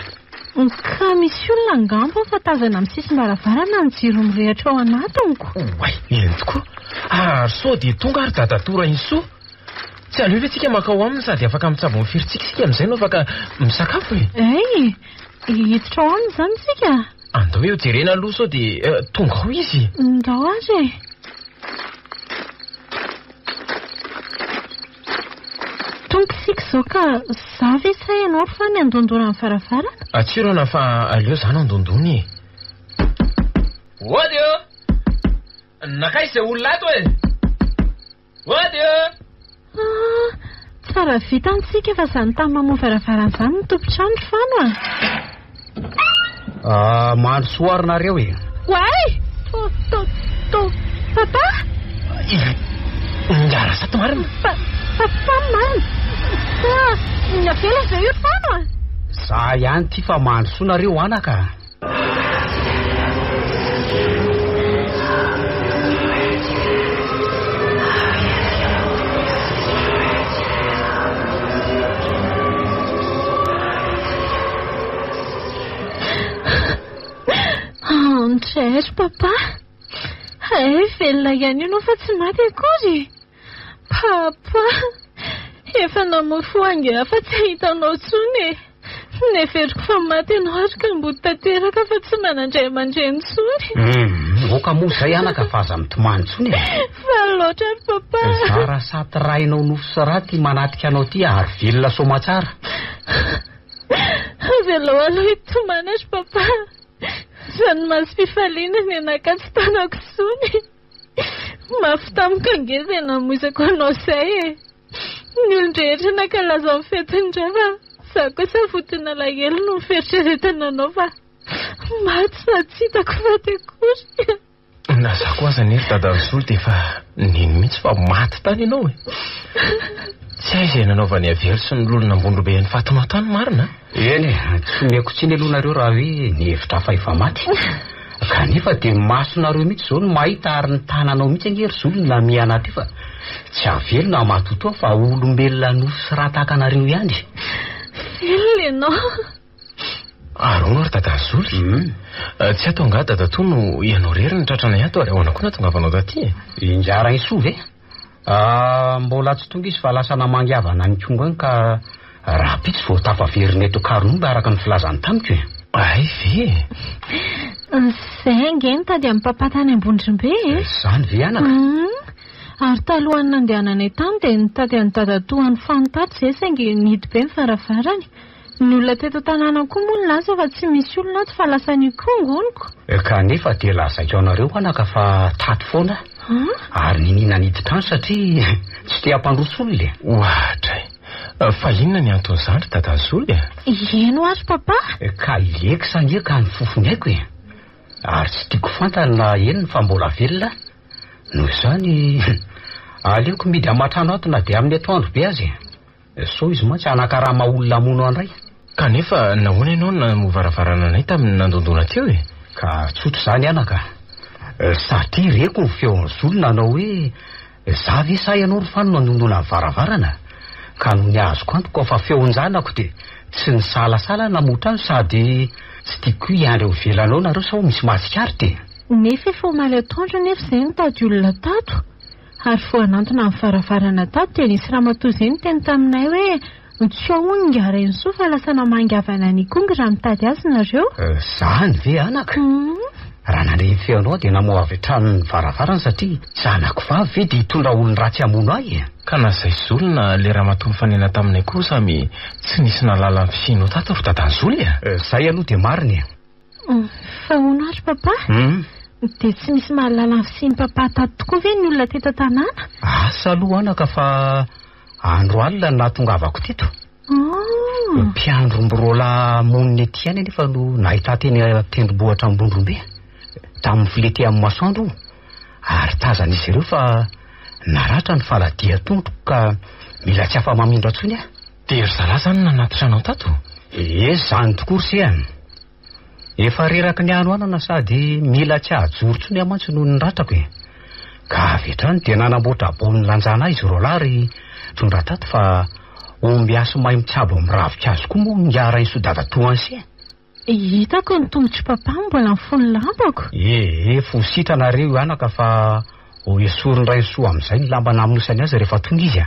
B: Ka misy olona angamba fa tazana amin'ny sisim-baravarana ny jiro mirehatra ao anatiniko.
A: Oay, eny tokoa. Ary sao dia tonga ary dadatora inso. Tsy aleo ve tsika makao aminy sady afaka mitsabo mifirintsika sika amin'izay no afaka misakafo e.
B: Hiditra ao aminy izany tsika.
A: Andao eo jerena aloha sao dia tonga ho izy.
B: Ndao azy e. Tonkisika izao ka za ve sa ianao ry fa ny andondona amin'ny varavarana?
A: Atsirona fa aleo zany andondony e. Oady eo! Nakay izay olona ato e! Oady eo!
B: Tsara vita antsika fa izany tany mamoa varavarana izany ny tompontrano ry fano
E: Mandro soarinareo e.
B: Way! Papa?
A: Ngara sato marina.
B: Papa man! Navela izay io ry fano
E: Za ihany ty fa mandro soanareo anaka.
B: Andrery papa. Velona ihany ianao fa tsy maty akory. Papa, efa namofo ange fa tsy hitanao tsony e. Neveriko fa maty ianao ary ka mbo tanteraka fa tsy manandray aman-dreny tsony.
E: Oka moa izay anaka fa aza mitomany tsony e.
B: Fa loatra ry papa.
E: Zara saty rainao nofo sy raty manatika anao ty ary velona somatsara.
B: Velao aloha hitomana ry papa. Zany maso fifaliana ny anaka tsy tanako tsony. Mafy tamiko ange dia namoizako anao izay e. Ny olon-drehetra nankalaza amin'ny fetindray fa za kosa fotona lahelo no miferitrretana anao fa maty sa tsy hitako faty akory.
A: Na za koa aza nery dada Zolo dia fa nino mihitsy fa maty tany ianao e. Tsy hay izay nanaovany avery sy ny lolona ambondrobe ny fatinao tany marina.
E: Eny tsy meko tsy ny alohanareo raha hoe ny hevitra fa efa maty. Kanefa dia masonareo mihitsy izao no mahita ary ny tananao mihitsy angery Zolo na mianaty fa tsy avelona matoto fa olombelona nosy sy raha tahaka anareo ihany.
B: Velona ianao.
A: Arono ary dada Zolo. Tsy atao nga dada to no ianao rery ny tratrana ato ary ahoana koa natongavanao taty.
E: Injara iso ve? Mbola tsy tonga izy fa lasa namangiavana ny kongo any ka raha pitsy vao tafaveriny eto Karonomby araka ny filazany tamiko e.
A: Ay ve?
B: Izay nge nitady amin'ny papa tany Ambondrimbe e.
E: Zany ve anaka?
B: Ary talohan'ny nandehananay tany dia nitady any dadatoa ny fanontady izay saingy nidy be ny varavarany. Ny olona teto tanàna koa moa nilaza fa tsy misy olona ato fa lasa ny kongoniko.
E: Kanefa dia lazaiko anareo anaka fa tato foana. Ary ninina niditrano satria tsy te hampandroso olona e.
A: Ohatray. Fa inona ny anton'izany dada Zolo e?
B: Eno ary papa?
E: Ka ileko sange ka ny fofony aiko e. Ary tsy tiako fantany na eny fa mbola velona. Noho izany aleoko midy amatrano ato na dia amin'ny atoandro be azy. So izy mantsy anakaraha maha-olona mono andray.
A: Kanefa nahoana ianao namovaravarana anay tamin'ny nandondona teo e?
E: Ka tsotro izany anaka. Satria reko ny feon'ny Zolo nanao hoe za ve sa ianao ry fano nandondona amin'ny varavarana. Ka no ny azoko antoko fa feonjanako dia tsy ny salasala namotrano sady tsy tiako iandry ho velanao nareo sao misy masikary dia.
B: Nefa efa omaly atoandro nefa izay nitady olona tato. Ary vao anantona amin'ny varavarana tato dia nisy ramatoa izay niteny taminay hoe tsy ahonga reny so fa lasa namangiavana ny kongo raha mitady azy nareo.
E: Zany ve anaka? Raha nandray ny feonao dia namoa avy hatrany varavarana satria zanako vavy ve dia hitondra olona ratsy hamono ahy.
A: Ka na izay Zolo na le ramatoa mifanena taminay koa samy tsy nisy nalala ny fisinao tato ry dada Zolo e.
E: Zay aloha dia marina.
B: Fa hono ary papa? Dia tsy misy mahalala ny fisian'ny papa tato tokoa ve ny olona teto tanàna?
E: Asa aloha anaka fa andro alina natongavako teto. Mpiandro mborola moniny ety any nefa no nahita teny tendrombohitra ambondrombe tamin'ny filety amin'ny masoandro ary tazan'izy ireo fa naratra ny faladia tongotro ka mila tsy afa mamindra ntsony a.
A: Tery zalahy zany nanatitra anao tato?
E: Zany tokory se efa reraky ny ano anana sady mila tsy ahajoro ntsony amantsy noho ny ratrako ka avetrany dia nanamboatra baoliny lanjana izy rolary tondra tato fa omby aso mahay mitsabo amin'ny ravikazo koa moa miara insodava toanse.
D: Hitako ny tongotry papa mbola mifony lambako.
E: Fositanareo anaka fa esoriny ray soa amin'izay ny lamba namonosany azy rehefa tonga izy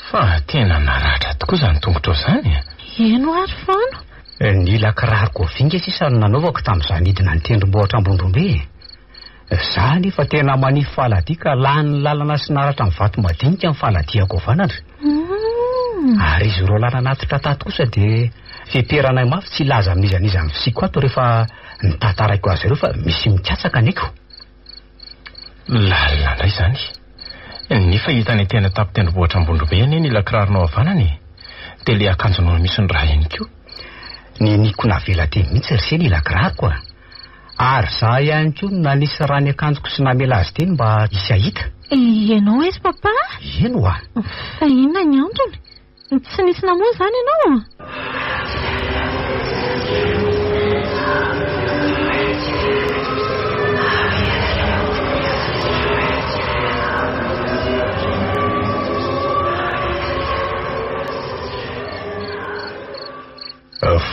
A: fa tena naratra tokoa zany tongotro zany.
D: Eno ary fano.
E: Nila kiraroko vinga sisa no nanaovako tamin'izany hidina ny tendrombohitra ambondrombe. Zany fa tena manify faladia ka lany lalana sy naratra ny vato madinika ny faladiako vanana. Ary izy roa lana natitra tato kosa dia fiperanay mafy tsy laza amin'izany fisiko ato rehefa nitantaraiko azy ireo fa misy mikatsaka aniko.
A: Lalina indray zany. Nefa hitany tena tapitendrombohitra ambondrombe eny nila kiraronao avanany dia le akanjonao misy ny raha eny koa.
E: Niko navela teny mihitsy ry se nila kiraroko ary za ihany koa nanisy rany akanjoko sy namela azy teny mba hisy ahita.
D: Ianao izy papa?
E: Eno
D: fa inona ny antony? Tsy nisy namoa zany ianao?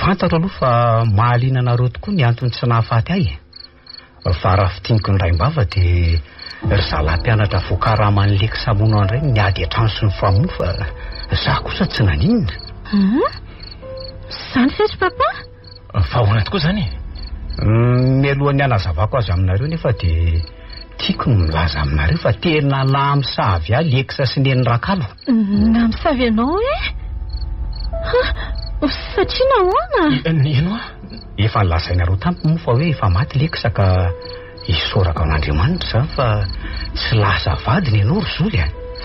E: Fantatro aloha fa mahaliana anareo tokoa ny antony tsy nahafaty ahy fa raha fitiniko ny raimbava dia ry zalam-pianatra voakaramany leky samono andray niady atrano sy ny famono fa za kosa tsy naninona.
D: Zany fetra papa?
A: Fa ahoana tokoa zany?
E: Mialohan'ny anazavako azy aminareo nefa dia tiako no milaza aminareo fa tena lamosavy ahy lekisa sy neny rakalo.
D: Namosavy ianao satria nahoana?
A: Eno
E: efa nilazainareo tamiko moa fa hoe efa maty lekisa ka isoraka amin'Andriamanitra zany fa tsy lasa vadiny ianao ry zoly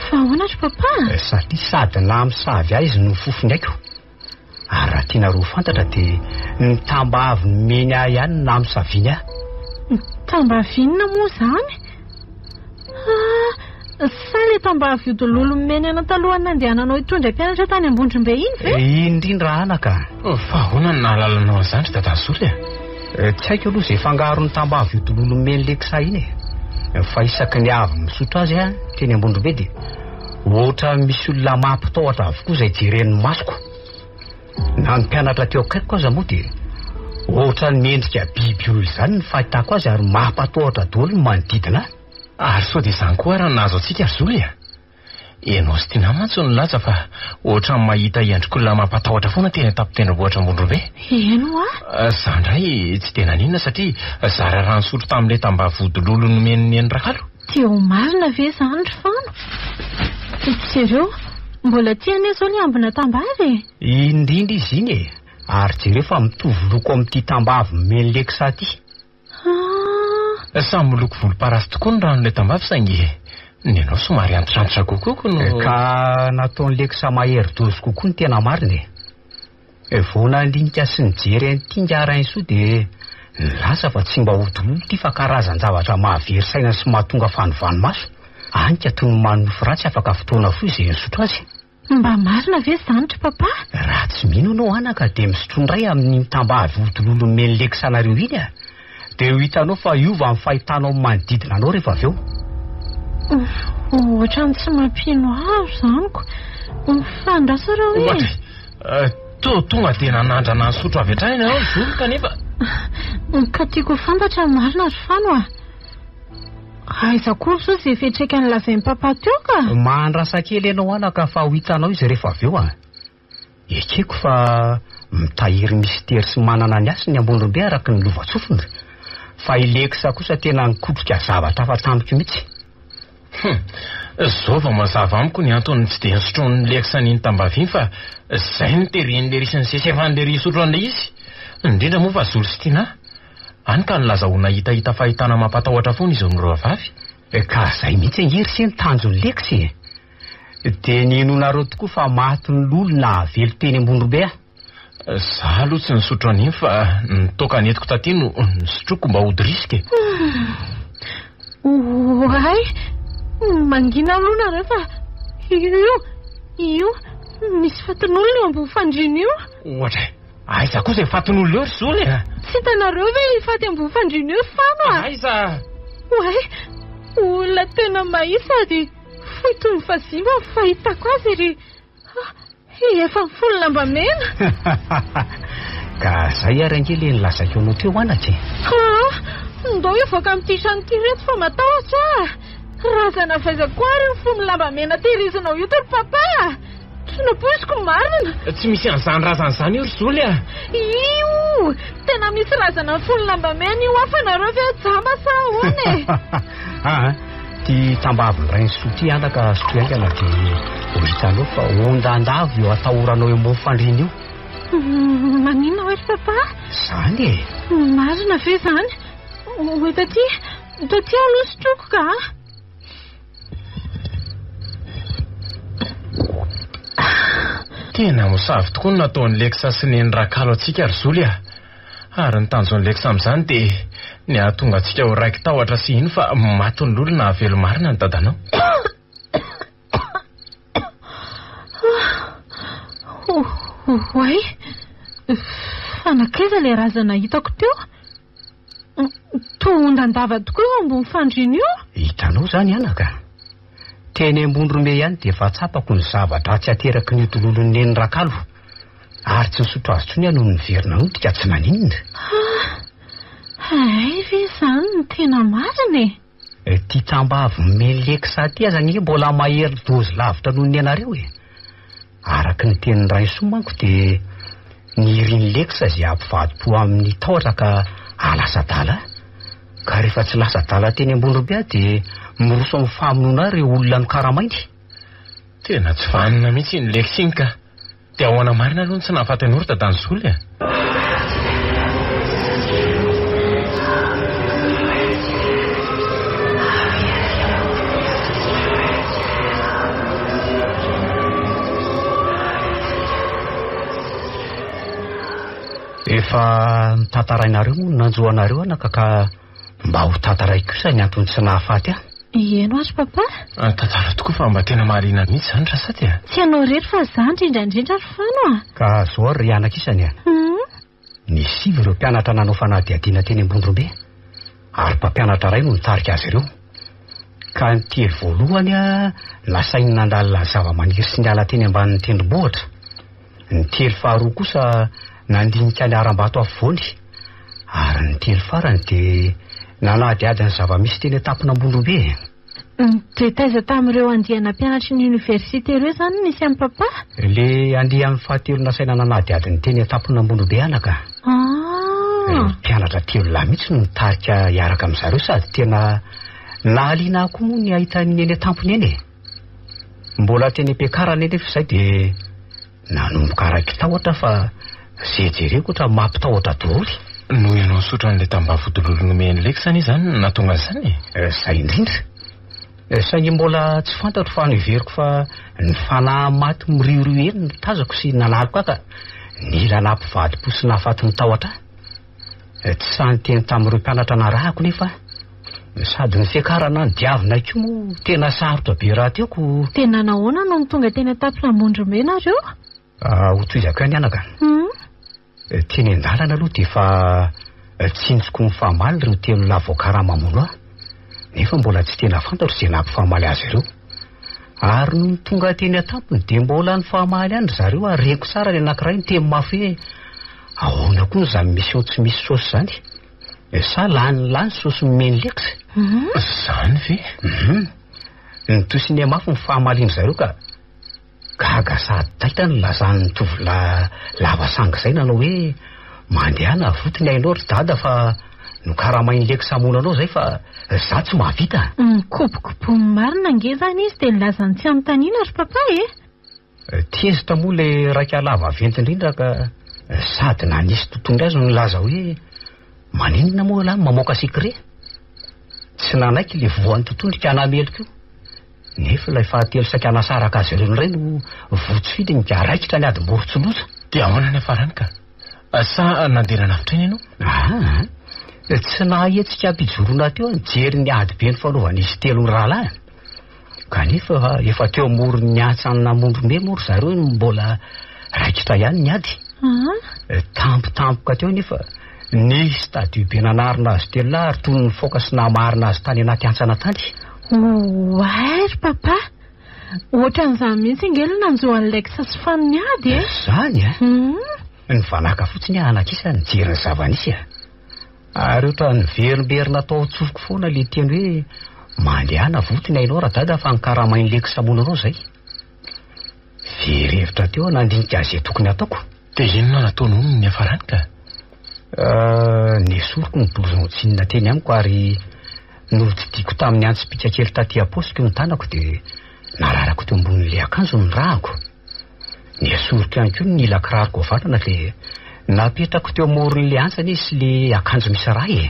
D: Fa ahoana ry papa?
E: Satria sady namosavy ahy izy no fofony aiko ary raha tianareo fantatra dia ny tambavy meny ahy ihany namosaviany ahy.
D: Tambavinina moa zany? Sa le tambavy odololo meny ana talohany nandehananao hitondra mpianatra tany Ambondrombe iny ve?
E: Indrindra anaka.
A: Fa ahoana ny nahalalanao an'izany dada Zoly?
E: Tsy haiko aloha izay fangaro ny tambavy odololo meny lekisa iny fa isaky ny avy misotro azy teny Ambondrombe dia ohatra misy olona mampitahotra avokoa izay jeren'ny masoko. Na ny mpianatra teo akaikiko aza moa dia ohatra ny mendrika biby olo izany ny fahitako azy ary mampatahotra daholo ny manodidina.
A: Ary sao dia izany koa raha nahazo antsika ry Zoly Ianao sy tia namantsy ny laza fa ohatra ny mahita endrik'olona mampatahotra foana teny tapitendrombohitra Ambondrombe.
D: Eno
A: Izany indray tsy tena ninona satria zara rano sotro tamin'ilay tambavy odololo nomeny eny rakalo.
D: Teo marina ve zany ry fano? Jereo mbola tiany zao ny ambina tambavy
E: Indrindra izy iny ary jereo fa mitovy loko amin'ity tambavy meny lekisa ty.
A: Samy miloko volomparasy tokoa ny ranon'ilay tambavy saingy nenao somary antitranitra kokoa no
E: ka nataony lekisa mahery dozy kokoa ny tena marina. Vao nandinika sy nijery an'ity arainsoa dia nilasa fa tsy mba hodololo ty fa karazan-javatra mahavery saina sy mahatonga fanovany maso anika toy ny manofy ratsy afaka fotoana fo izay nisotro azy.
D: Mba marina ve zany ry papa?
E: Raha tsy mino anao anaka dia misotro indray amin'ny tambavy hodololo meny lekisanareo iny dia ho hitanao fa iova amin'ny fahitanao manodidina anao rehefa avy eo.
D: Ohatrany tsy mampino azo zaniko. Fandrasa raha hoe
A: tonga dia nanandrana ny sotro avy hatrany ianao Zoly kanefa.
D: Ka tiako fantatra marina ry fano aiza kory so izay fetreka ny lazain'ny papa teo ka.
E: Mandrasa kely ianao anaka fa ho hitanao izy rehefa avy eo ekeko fa mitahiry mistera sy manana ny asiny Ambondrombe araka ny lovatsofiny fa ilekisa kosa tena nikotrika zavatra fa tamiko mihitsy.
A: Zao va mazava amiko ny antony tsy dia nisotrony lekisa n'iny tambavy iny fa izay ny teren'ilay risy ny sesefan'ilay ry sotro an'ilay izy. Indrindra moa fa Zoly sy tiana any ka nilazahoana hitahita fahitana mampatahotra foana izy amin'ireo avavy.
E: Ka izay mihitsy angery sy ny tanjon'ny lekisa dia ninonareo tokoa fa maty ny lolo na velo teny ambondrobe a?
A: Zaho aloha tsy nisotro an'iny fa nitoka netiko taty no nisotroko mba hody riske.
B: Oay, mangina aloha nareo fa io misy fatin'olona eo ambony fandriana io.
A: Ohatra aiza koa izay fatin'olona eo ry Zoly a?
B: Tsy hitanareo ve faty ambony fandriana eo fano a?
A: Aiza?
B: Oay, olona tena mahitsy sady fohy ny fazimba ny fahitako azy ry efa folo lamba mena.
E: Ka zay ary angely nilazako anao teo anaky.
B: Ndao evoaka amin'ity trano ity reto fa matahotra. Razana faizako ary ny folo lamba mena tehirizina io ry papa. Tsy napoiziko marina.
A: Tsy misy an'izany razana izany io ry Zoly a?
B: Io tena misy razana ny folo lamba mena io afa nareo ve jamba sa ahoana?
E: Ty tambaviny ray ny soty anaka sotroaingana dia ho hitanao fa ondandavo eo atahoranao eo ambony fandriana io.
B: Maninona hoe ry papa?
E: Zany e.
B: Marina ve zany? Hoe taty aloha sotroko ka?
A: Tena mosavy tokoa no nataon'ny leksa sy neny rakalo atsika ry Zoly a. Ary ny tanjon'ny leksa amin'izany dia ny ahatonga antsika ho raiky tahotra sy iny fa maty ny lolo na velo marina ny dadanao.
B: Oay, fanakaiza ilay razana hitako teo? Toa ondandava tokoa eo ambony fandriana io?
E: Hitanao zany anaka. Teny ambondrome ihany dia efa tsapako ny zavatra tsy ateraky ny tololon'ny neny rakalo. Ary tsy nisotro azy tsony no niverina hodika tsy naninona.
B: Ay ve izany no tena marina e?
E: Ty tambavy meleksa ty aza ny mbola mahery dozy lavitra noho ny anareo e. Araky ny tenin'ny Raisoa manko dia niriny leksa izay ampivady-po amin'ny tahotra ka alasadala. Ka rehefa tsy lasadala teny ambondrobe dia miroso amin'ny famonoana ireo olona mikaramainty.
A: Tena tsy vanina mihitsy ny leksa iny ka. Dia ahoana marina aloha tsy nahafaty an'ory dadan'ny Zoly a?
E: Efa mitantarainareo moa nanjoanareo anaka ka mba ho tantaray kosa ny antony tsy nahafaty aho.
B: Eno azy papa?
A: Tantara tokoa fa mba tena mahaliana mihitsy zany rasaty a.
B: Tsy hanao rery fa zany indrindra ry fano a.
E: Ka zao ry anak isany a. Ny sivy ireo mpianatra nanao fanadihadiana teny ambondrombe ary mpampianatra ray no nitarika azy ireo. Ka ny telo voalohany a lasainy nandalina zava-maniry sy ny ala teny ambanin'ny tendrombohitra. Ny telo faharoa kosa nandinika ny aram-bato afovoany. Ary ny telo farany dia nanadiady ny zava-misy teny atampona ambondrombe.
B: Dia taiza tamin'ireo andihana mpianatry ny oniversite ireo zany nisy amin'ny papa?
E: Le andiha amin'ny fahatelo nasaina nanadiady ny teny atampona ambondrombe anaka. Mpianatra telo lahy mihitsy no nitarika hiaraka amin'izareo sady tena nahaliana koa moa ny ahita ny eny atampony eny. Mbola teny ampiakarana eny efa izay dia nanomboka araiky tahotra fa izay jereko otra mampitahotra daholo.
A: Noho ianao sotra an'ilay tambavy-dololo nomeny leksa izany nahatonga izany?
E: Izay indrindra. Saingy mbola tsy fantatro fa niveriko fa ny fanahy maty miriorio eny no tazako sy nanaliko ka nila nampivady-po sy nahafaty ny tahotra. Tsy sany teny tamin'ireo mpianatra narahako nefa sady ny fiakarana ny diavina koa moa tena sarotra be raha teoko.
B: Tena nahoana no nitonga teny atampona ambondrombe nareo?
E: Ho toizako ihany anaka. Teny an-dalana aloha dia efa tsinjoko ny fahamaly ireo telo lavoakara mamono aho. Nefa mbola tsy tena fantatro izay nampifahamaly azy ireo. Ary no tonga teny atampony dia mbola ny fahamaly ihany zareo ary reko tsara ny anankiray ny teny mafy hoe ahoana koa izany mission tsy misy saosy izany. Sa lany saosy nomeny leksa.
A: Izany ve?
E: Ny tosiny mafy ny fahamalian zareo ka gaga sady taita ny lazan'ny tovolahy lava sanga izay nanao hoe mandehana votony ainao ry dada fa no karamainy leksa hamonanao izay fa za tsy mahavita.
B: Kopokopony marina nge zany izy dia nilazany tsy anontaniana ry papa e?
E: Tiezitra moa ilay raika lava venty indrindra ka sady na nisy tontolo azy no nilaza hoe maninona moa lahy mamoaka sikre. Tsy nanaiky ilay voan'ny tontolo ka nameliko io. nefa ilay fahatelo sakana saraka azy ireo indray no votsofidy mikaraikitra ny adim-borotsolosa.
A: Dia ahoana ny afarany ka? Sa nandeha nanavitra iny ianao?
E: Tsy nahetsika ampijoroana teo nijery ny ady be ny fanaovan'izy telo ny rahalahy. Kanefa efa teo amoron'ny atsany namondrome mory zareo no mbola raikitra ihany ny ady. Tampotampoka teo nefa nisy tadio be nanarina azy telo lahy ary toy ny foka sy namarina azy tany anaty antsana tany.
D: Oary papa, ohatran'izany mihitsy ingely nanjoan'ilay kisasy fanony ady e.
E: Zany ny vanaka fotsiny anakisa nijery ny zava-nisy ary ohatra ny verimberina atao tsofoka foana le teny hoe mandehana votiny ainao radada fa nikaramain'le kisamonareo zay. Verevitra teo nandinika izay tokony ataoko.
A: Dia inona nataonao ny afarany ka?
E: Nesoroko ny blozon-tsinina teny amiko ary nodidiko tamin'ny antsipika kely taty aposiko ny tanako dia nararako teo ambonin'le akanjo ny rahako. Nesoroko ihany koa ny ila kiraroko avanana dia napetrako teo amoron'le antsany izy le akanjo misy ray.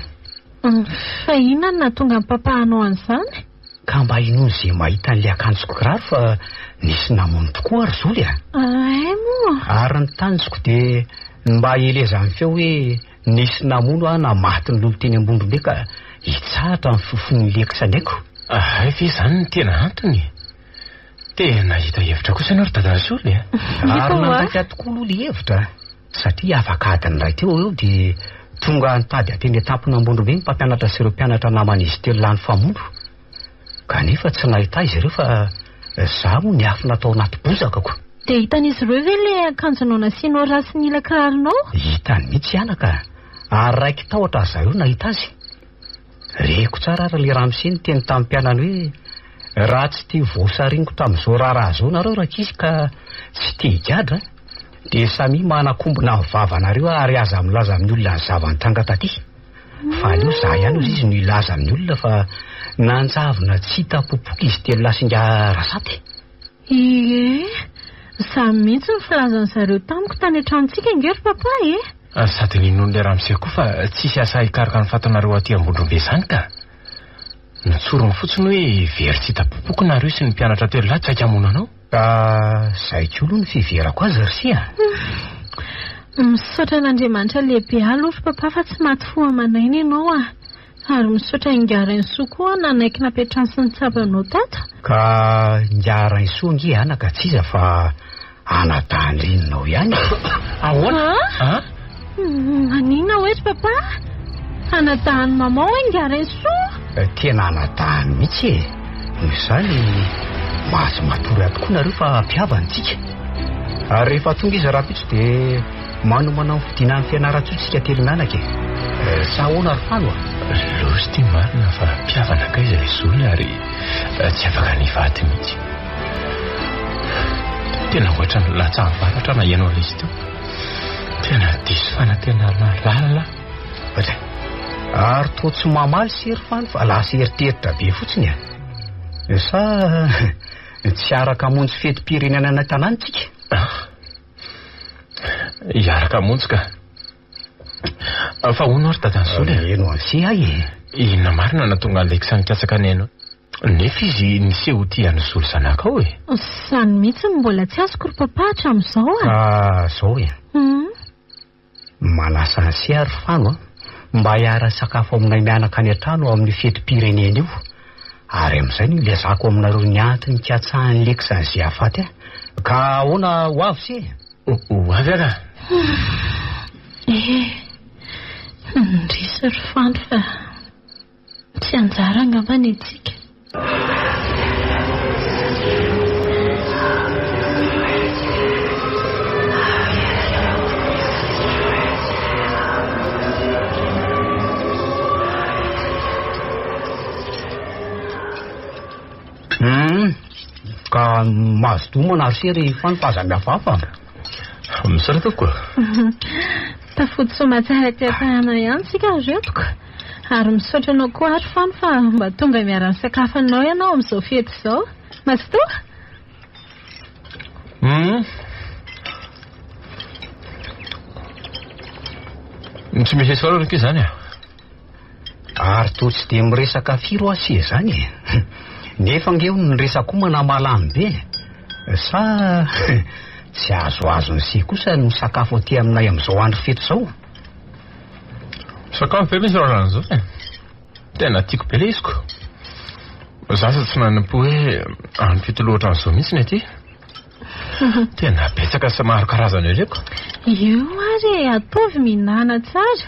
D: Fa inona no nahatonga ny papahanao an'izany?
E: Ka mba inony izay mahita an'le akanjoko kiraro fa nisy namono tokoa ary zoly
D: moa.
E: Ary ny tanjoko dia mba elezany feo hoe nisy namono namaty ny lolo teny ambondrombe ka hitsahatra ny fofon'le kisanaiko.
A: Efa izany ny tena antony. Tena hita hevitra kosa ianao ry dadana Soly.
E: Ary nandaika tokoa aloha le hevitra satria afaka adiny ray teo eo dia tonga nitady ateny atampony ambondrombe ny mpampianatra sy ireo mpianatra naman'izy telo lany famono. Kanefa tsy nahita izy ireo fa zaho moa niafy natao anaty bozakako.
D: Dia hitan'izy ireo ve le akanjonao nasianao rasy ny ila kiraronao?
E: Hitany mihitsy anaka ary raiky tahotra zareo nahita azy. Reko tsara ary le ramose ny teny tamin'ny mpianany hoe raha tsy tia voasariniko tamin'izao raharaha zao nareo rakizy ka tsy tia higadra dia samy manakombona ny vavanareo ary aza milaza amin'ny olona ny zavanytanga taty. Fa aleo za ihany ozy izy no ilaza amin'ny olona fa nanjavona tsy hita popoka izy telo lasinga rasaty.
D: Za mihitsy ny filazany zareo tamiko tany an-tranontsika ingery papa
A: Sady ninon'ilay ramose koa fa tsisy asa hikaroka ny fatanareo aty ambondrombe izany ka. Nitsorony fotsiny hoe very tsy hita popoka nareo sy ny mpianatra telo lahy tsy haikamonanao.
E: Zay kolo ny fiverako azy rysia.
D: Misaotra n'Andriamanitra lehibe aloha papa fa tsy maty fo amanaina ianao ary misaotra ingarainy soa koa nanaiky napetrany sy ny tsabanao tato.
E: Ka ingarainy soa nge anaka tsy iza fa anadahandrinonao ihany.
A: Ahoana?
D: Anina oetra papa? Anadahany mamao ingarainy soa?
E: Tena anadahany mihitsy noho izany mahazo matory tokoa nareo fa mpiavantsika. Ary rehefa tonga izy rapitso dia manomana ny fidina amin'ny fianaratsotsika telo nanaka sa ahoana ry fano
A: Lozy tia marina fa mpiavana ka izy ilay Soly ary tsy afaka nivady mihitsy. Tena ohatra ny latsahan'ny varatra na ianao ilay izy teo. Tena diso fanantenana lalala.
E: Ary toa tsy mamaly sery fano fa lasa eritreritra be fotsiny sa tsy araka monjy fetim-pirenena ny tanàntsika.
A: Iaraka monjy ka. Fa hono ary dadana Soly
E: eno anse ay
A: inona marina natonga an'ilay kisanikasaka ny hainao nefa izy niseho tia ny Soly zanaka ao
D: Zany mihitsy mbola tsy azoko ry papa hatramin'izao
E: zao manasa anse ary fano mba hiara sakafo aminay mianaka any an-trano amin'ny fetim-pirenena io ary amin'izay no ilazako aminareo ny antony katsahan'ny lekisany izay afaty ka ahoana ho avy se
A: ho avy ala
D: ndrisy ry fano fa tsy anjara angamba ny etsika.
E: Ka mazotoa manaro sery fanompaza mihafahafa
A: misaotra koa
D: tafody somatsara tiatahana ihany sika retoko ary misaotra anao koa ary fano fa mba tonga miara-misakafo anao ianao amin'izao fety izao mazotoa
A: tsy misy esoarana ke zany
E: ary toa tsy dia miresaka firy ho asia zany nefa ngeo nyresako manamalamy be sa tsy azoazony sy kosa no sakafo aty aminay amin'izao andro fety zao.
A: Sakafo be misy rahan'izao tena tiako be le iziko. Za sa tsy nanimpo hoe any fety loatra an'izao mihitsy ny aty. Tena betsaka sy maro karazana ireko.
D: Io ary atovy mihinana tsara.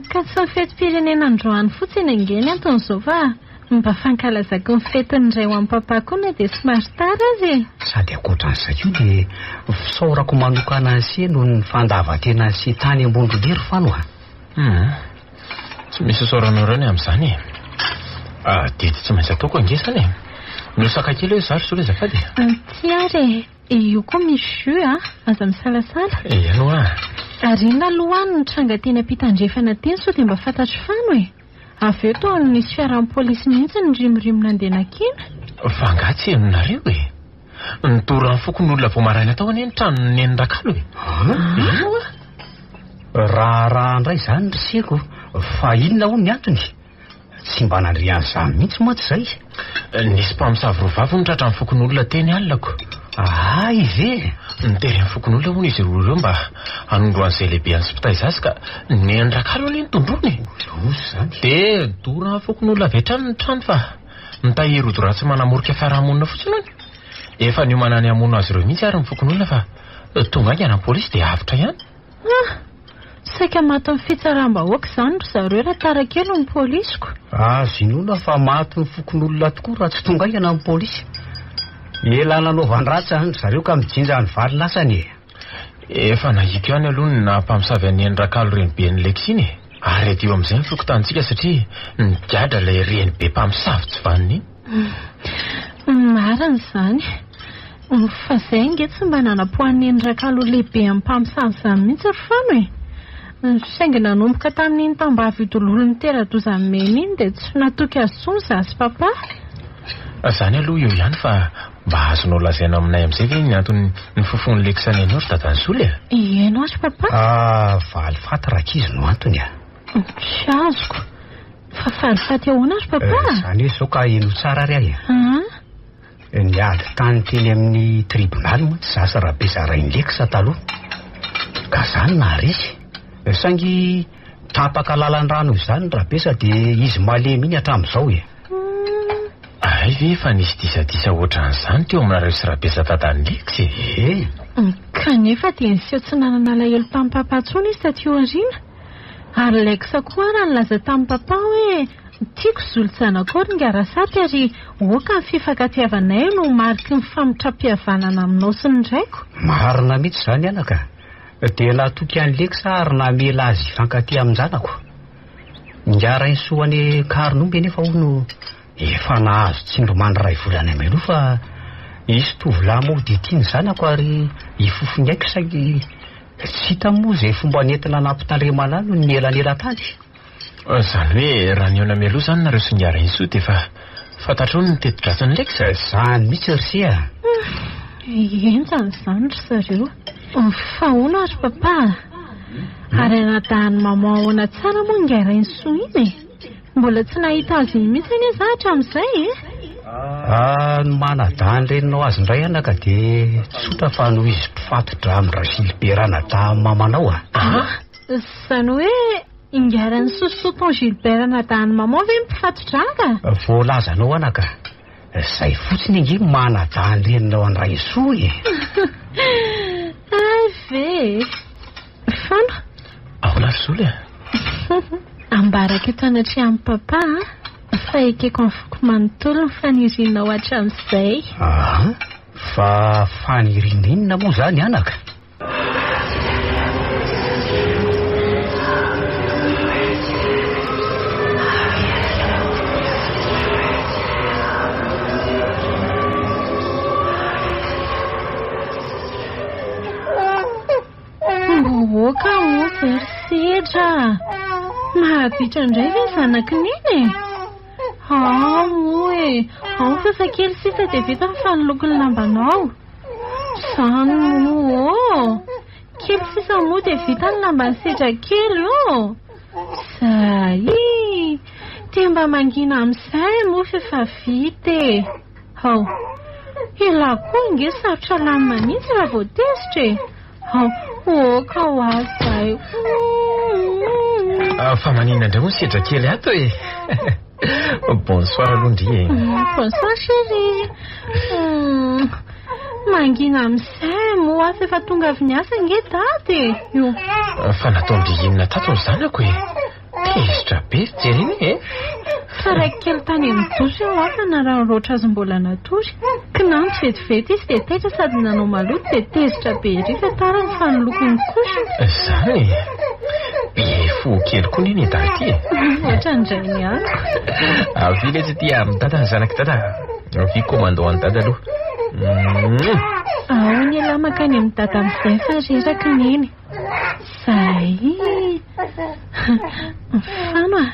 D: Ka tsy fetim-pirenena androany fotsiny angeny anton'izao fa mba fankalazako ny fetin'ny iray ho amin'ny papako na dia somary tara azy.
E: Sady akoatran'izay io dia fisaorako manokana azy noho ny fandavan-tena sy tany ambony rolery fanoa.
A: Tsy misy saoranao ny amin'izany. Dedy tsy maintsy ataoko angesany. Nosaka kely hoe zary soa le zafady.
D: Ty ary io koa misy jus aza misalasala.
A: Iano
D: Ary na alohan'ny tranga teny ampitandrefana teny sao dia mba fantatro fano e. Avy eo toa nisy fiaran'ny polisy mihitsy ny rimirimina andena kina.
A: Fa ngatsy aminareo e. Nitoran'ny fokon'olona vao maraina tao anie ny tranony Nenindrakalo e.
E: Raha ndray izany riseko fa inona ho ny antony? Tsy mba nandrian'izany mihitsy moa tsy zay.
A: Nisy mpamosavy roavavy nitratra amin'ny fokon'olona teny alinako.
E: Ive
A: nitery amin'ny fokon'olona hono izy roa mba hanondroan'izay lehibe any sipitay zasy ka Nenindrakalo anie nitondrony. Dia dora amin'ny fokon'olona avetrany ny trano fa nitahiry rojo ratsy manamorika fiarahamonina fotsiny any. Efa niomana ny hamono azy ireo mihitsy ary ny fokon'olona fa tonga any ana polisy dia avitra ihany.
D: Saika maty ny fitsaram-bahoaka izany ry zareo raha tara kely ny polisiko.
E: Zinona fa maty ny fokon'olona tokoa raha tsy tonga any amin'ny polisy. Ela nanaovany ratsy any zareo ka mijinja ny vary lasany.
A: Efa nahiko ihany aloha ny nampamosavy any Nenindrakalo renibe ny Leksiny. Ary adio amin'izay ny fokotantsika satria nigadra ilay renibe mpamosavy tsy vaniny.
D: Marina izany. Fa izay nge tsy mba nanapohan'ny Nenindrakalo lehibe amin'ny mpamosavy izany mihitsy ry fano e. Saingy nanomboka tamin'iny tambavy idololo ny tera-dozany mena iny dia tsy natoky azy za sy papa.
A: Izany aloha io ihany fa mba azonao lazaina aminay amin'izay ve ny antony ny fofony Leksany ianao ry dadan'ny Zoly e?
D: Ianao ary papa?
E: Falifaty rakizy no antony
D: Tsy azoko. Fa falifaty ahoana ary papa?
E: Izany hoe zao ka ino tsara ry ahy. Niady tany teny amin'ny tribonaly moa tsy zasa raha be zarainy Leksa taloha. Ka zany naharesy. Saingy tapaka lalan-drano izany raha besa dia izy malemy iny hatramin'izao e.
A: Ay ve fa nisy disadisa ohatran'izany teo aminareo sy raha besa dadan'ny Leksy e.
D: Kanefa dia niseho tsy nanana alahelo tamin'ny papa intsony izy taty aoriana. Ary Leksa koa raha nilaza tamin'ny papa hoe tiako zolotsanako ry ngarasady ary oka ny fifankatiavanay no mariky ny famitram-pihavanana aminao sy ny draiko.
E: Marina mihitsy izany anaka. Dia natoky an'ny Leksa ary namela azy ifankatia amin-janako. Ngara insoany Karonombe nefa hono efa nahazo tsindromandry ray volana melo fa isy tovolahy moa dia tiany zanako ary ifofony aiko saingy tsy hita moa izay fomba nentina nampitandremana no ny elanela tany.
A: Izany hoe raha ny ona meloa izany nareo sy ngara inso dia fa fantatrao ny teti-dratsiny Leksa.
E: Izany mihitsy ry
D: Enjany izany ry zareo. Fa hono ary papa. Ary anadahany mama ahoana tsara moa ngara inso iny e. Mbola tsy nahita azy iny mihitsy anie za hatramin'izay e.
E: Ny manadahany reninao azy indray anaka dia tsotra fa noho izy mpifatotra amin'ny Gilbert nadaha mamanao
D: Izany hoe ingarany sosoton Gilbert nadahany mama ve mpifatotra ka?
E: Voalazanao anaka. Izay fotsiny inge manadahany reninao any Raisoa e.
D: Ay ve. Fano?
A: Ahoana ry Zoly
D: ambaraka eto anatria amin'ny papa fa ekeko amin'ny foko manontolo ny fanirinao hatramin'izay.
E: Fa fanirinina moa zany anaka.
D: Mbohoaka mo very sedra. Mahavitra indray ve zanak'iny e? Mo e. Fa kely sisa dia vita ny fanolokon'ny lambanao. Izany mo kely sisa mo dia vita ny lamban'ny sedra kely Zay
B: Temba mangina amin'izay moa fefa vita e. Ao, ila koa inge sarotra lamy manitsy raha vao tezitra e. Ao, oka ho azay.
A: Fa manina indray moa sedra kely ato e. Bonsoir aloha ndry e.
B: Bonsoir chérie. Mangina amin'izay moa fefa tonga avy niasa inge dady e. Io.
A: Fa nataondry inona tato ny zanako e. Tezitra be jereny e.
B: Fa raiky kely tany amin'ny tory eo afa na raha roatra azy mbola natory. Kinanjo vetivety izy dia taitra sady nanao maloto dia tezitra be ery fa tarany fa ny lokon'ny kosiny.
A: Zany be fo kely koa neny dady ty e.
B: Ohatra indray ny aniko.
A: Avy ilay tsy tia amin'ny dada ny zanaky dada. Avy komando any dada aloha.
B: Ao ny lahy makany amin'ny dada amin'izay fa reraka neny. Zay fano a.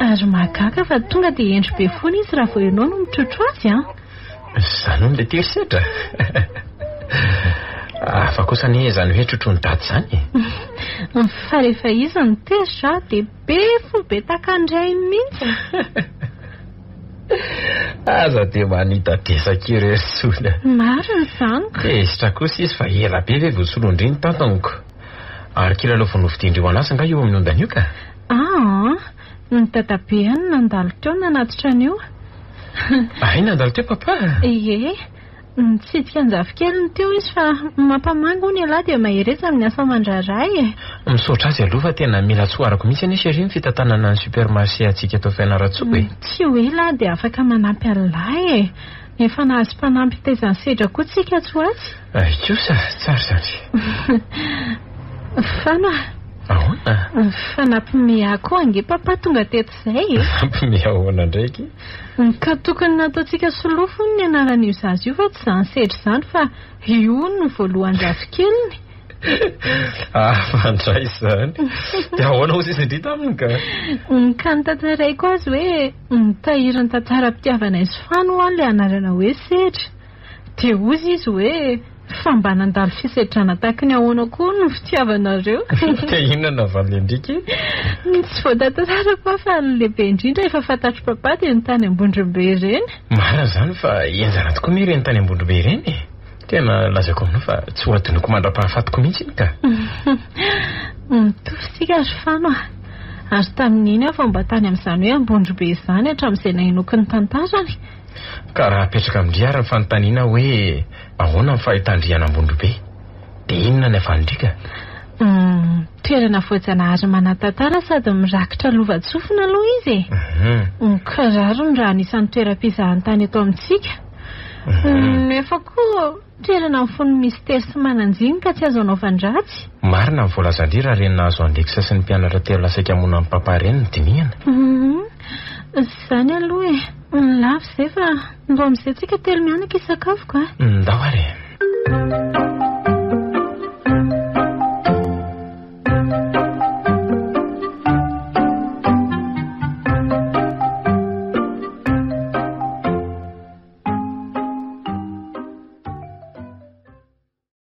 B: Ary mahagaga fa tonga dia endry be foana izy raha vao ianao no mitrotro azy a.
A: Zany no le terisetra. Fa kosa ny zany hoe trotro ny dady zany.
B: Fa rehefa izy ny teritra dia be fo be takandray mihitsy.
A: Aza dia manita desaka irery sola.
B: Maro ny zaniko.
A: Tezitra kosa izy fa ela be ve vosolondriny tantoniko. Ary kilalao vao novidindreo anazy nga eo amin'ny ondana io ka.
B: Ny dadabe any nandalo teo nanatitra an'io.
A: Ay nandalo teo papa.
B: Ie, nitsidika anjafikely teo izy fa mampamanga ny alahy dia mahereza amin'ny asa mandraray e.
A: Misaotra azy aloha fa tena mila tsoarako mihitsy anie chérie ny fitantanana ny supermarché atsika eto Fianarantsoa e.
B: Tsy hoe lahy dia afaka manampy alahy e. Efa nahazo mpanampy taizany sedra koa tsika tsoatsy.
A: Kosa tsara zany.
B: Fana.
A: Ahoana?
B: Fa nampimea koa ange papa tonga teto izay e.
A: Nampimea ahoana ndraiky?
B: Ka tokony nataontsika solofo ny anaran'io zazy io fa tsy izany sedry izany fa io no voalohany-drafikeliny.
A: Fandray izany. Dia ahoana hozy izy indrita aminy ka?
B: Ka nitantaraiko azy hoe nitahiry ny tantaram-pitiavana izy fano ho an'ilay anarana hoe sedry. Dia ozy izy hoe fa mba nandalo fisedrana tahaka ny ahoana koa no fitiavanareo.
A: Dia inona navaly indriky?
B: Tsy voatantarako fa ny lehibe indrindra efa fantatro papa dia ny tany Ambondrombe ireny.
A: Marina zany fa enjana tokoa mi ireny tany Ambondrombe ireny. Tena lazako aminao fa tsy ho adinoko mandra-pahafatiko mihitsy iny ka.
B: Mitofisika azy fano a. Ary tamin'iny aho fa mba tany amin'izany hoe Ambondrombe izany hatramin'izay nahinoko ny tantarany.
A: Ka raha apetraka amin'ndriara ny fanontaniana hoe ahoana ny fahitandriana Ambondrombe dia inona ny afanindrika?
B: Toerana voajanahary manan-tantara sady mirakitra lova-tsofina aloha izy e. Kararo ny raha anisan'ny toeram-pizahan-tany eto amintsika. Nefa koa toerana mifono mistera sy mananjinika tsy azo anaovan-dratsy.
A: Marina ny voalazandry raha reny nahazo andekisa sy ny mpianatra telo lasaka amona amin'ny papa reny ny dinihana.
B: Zany aloha e. Lafo izay fa mba amin'izay tsika telo mianaka isakafo ka.
A: Ndao ary.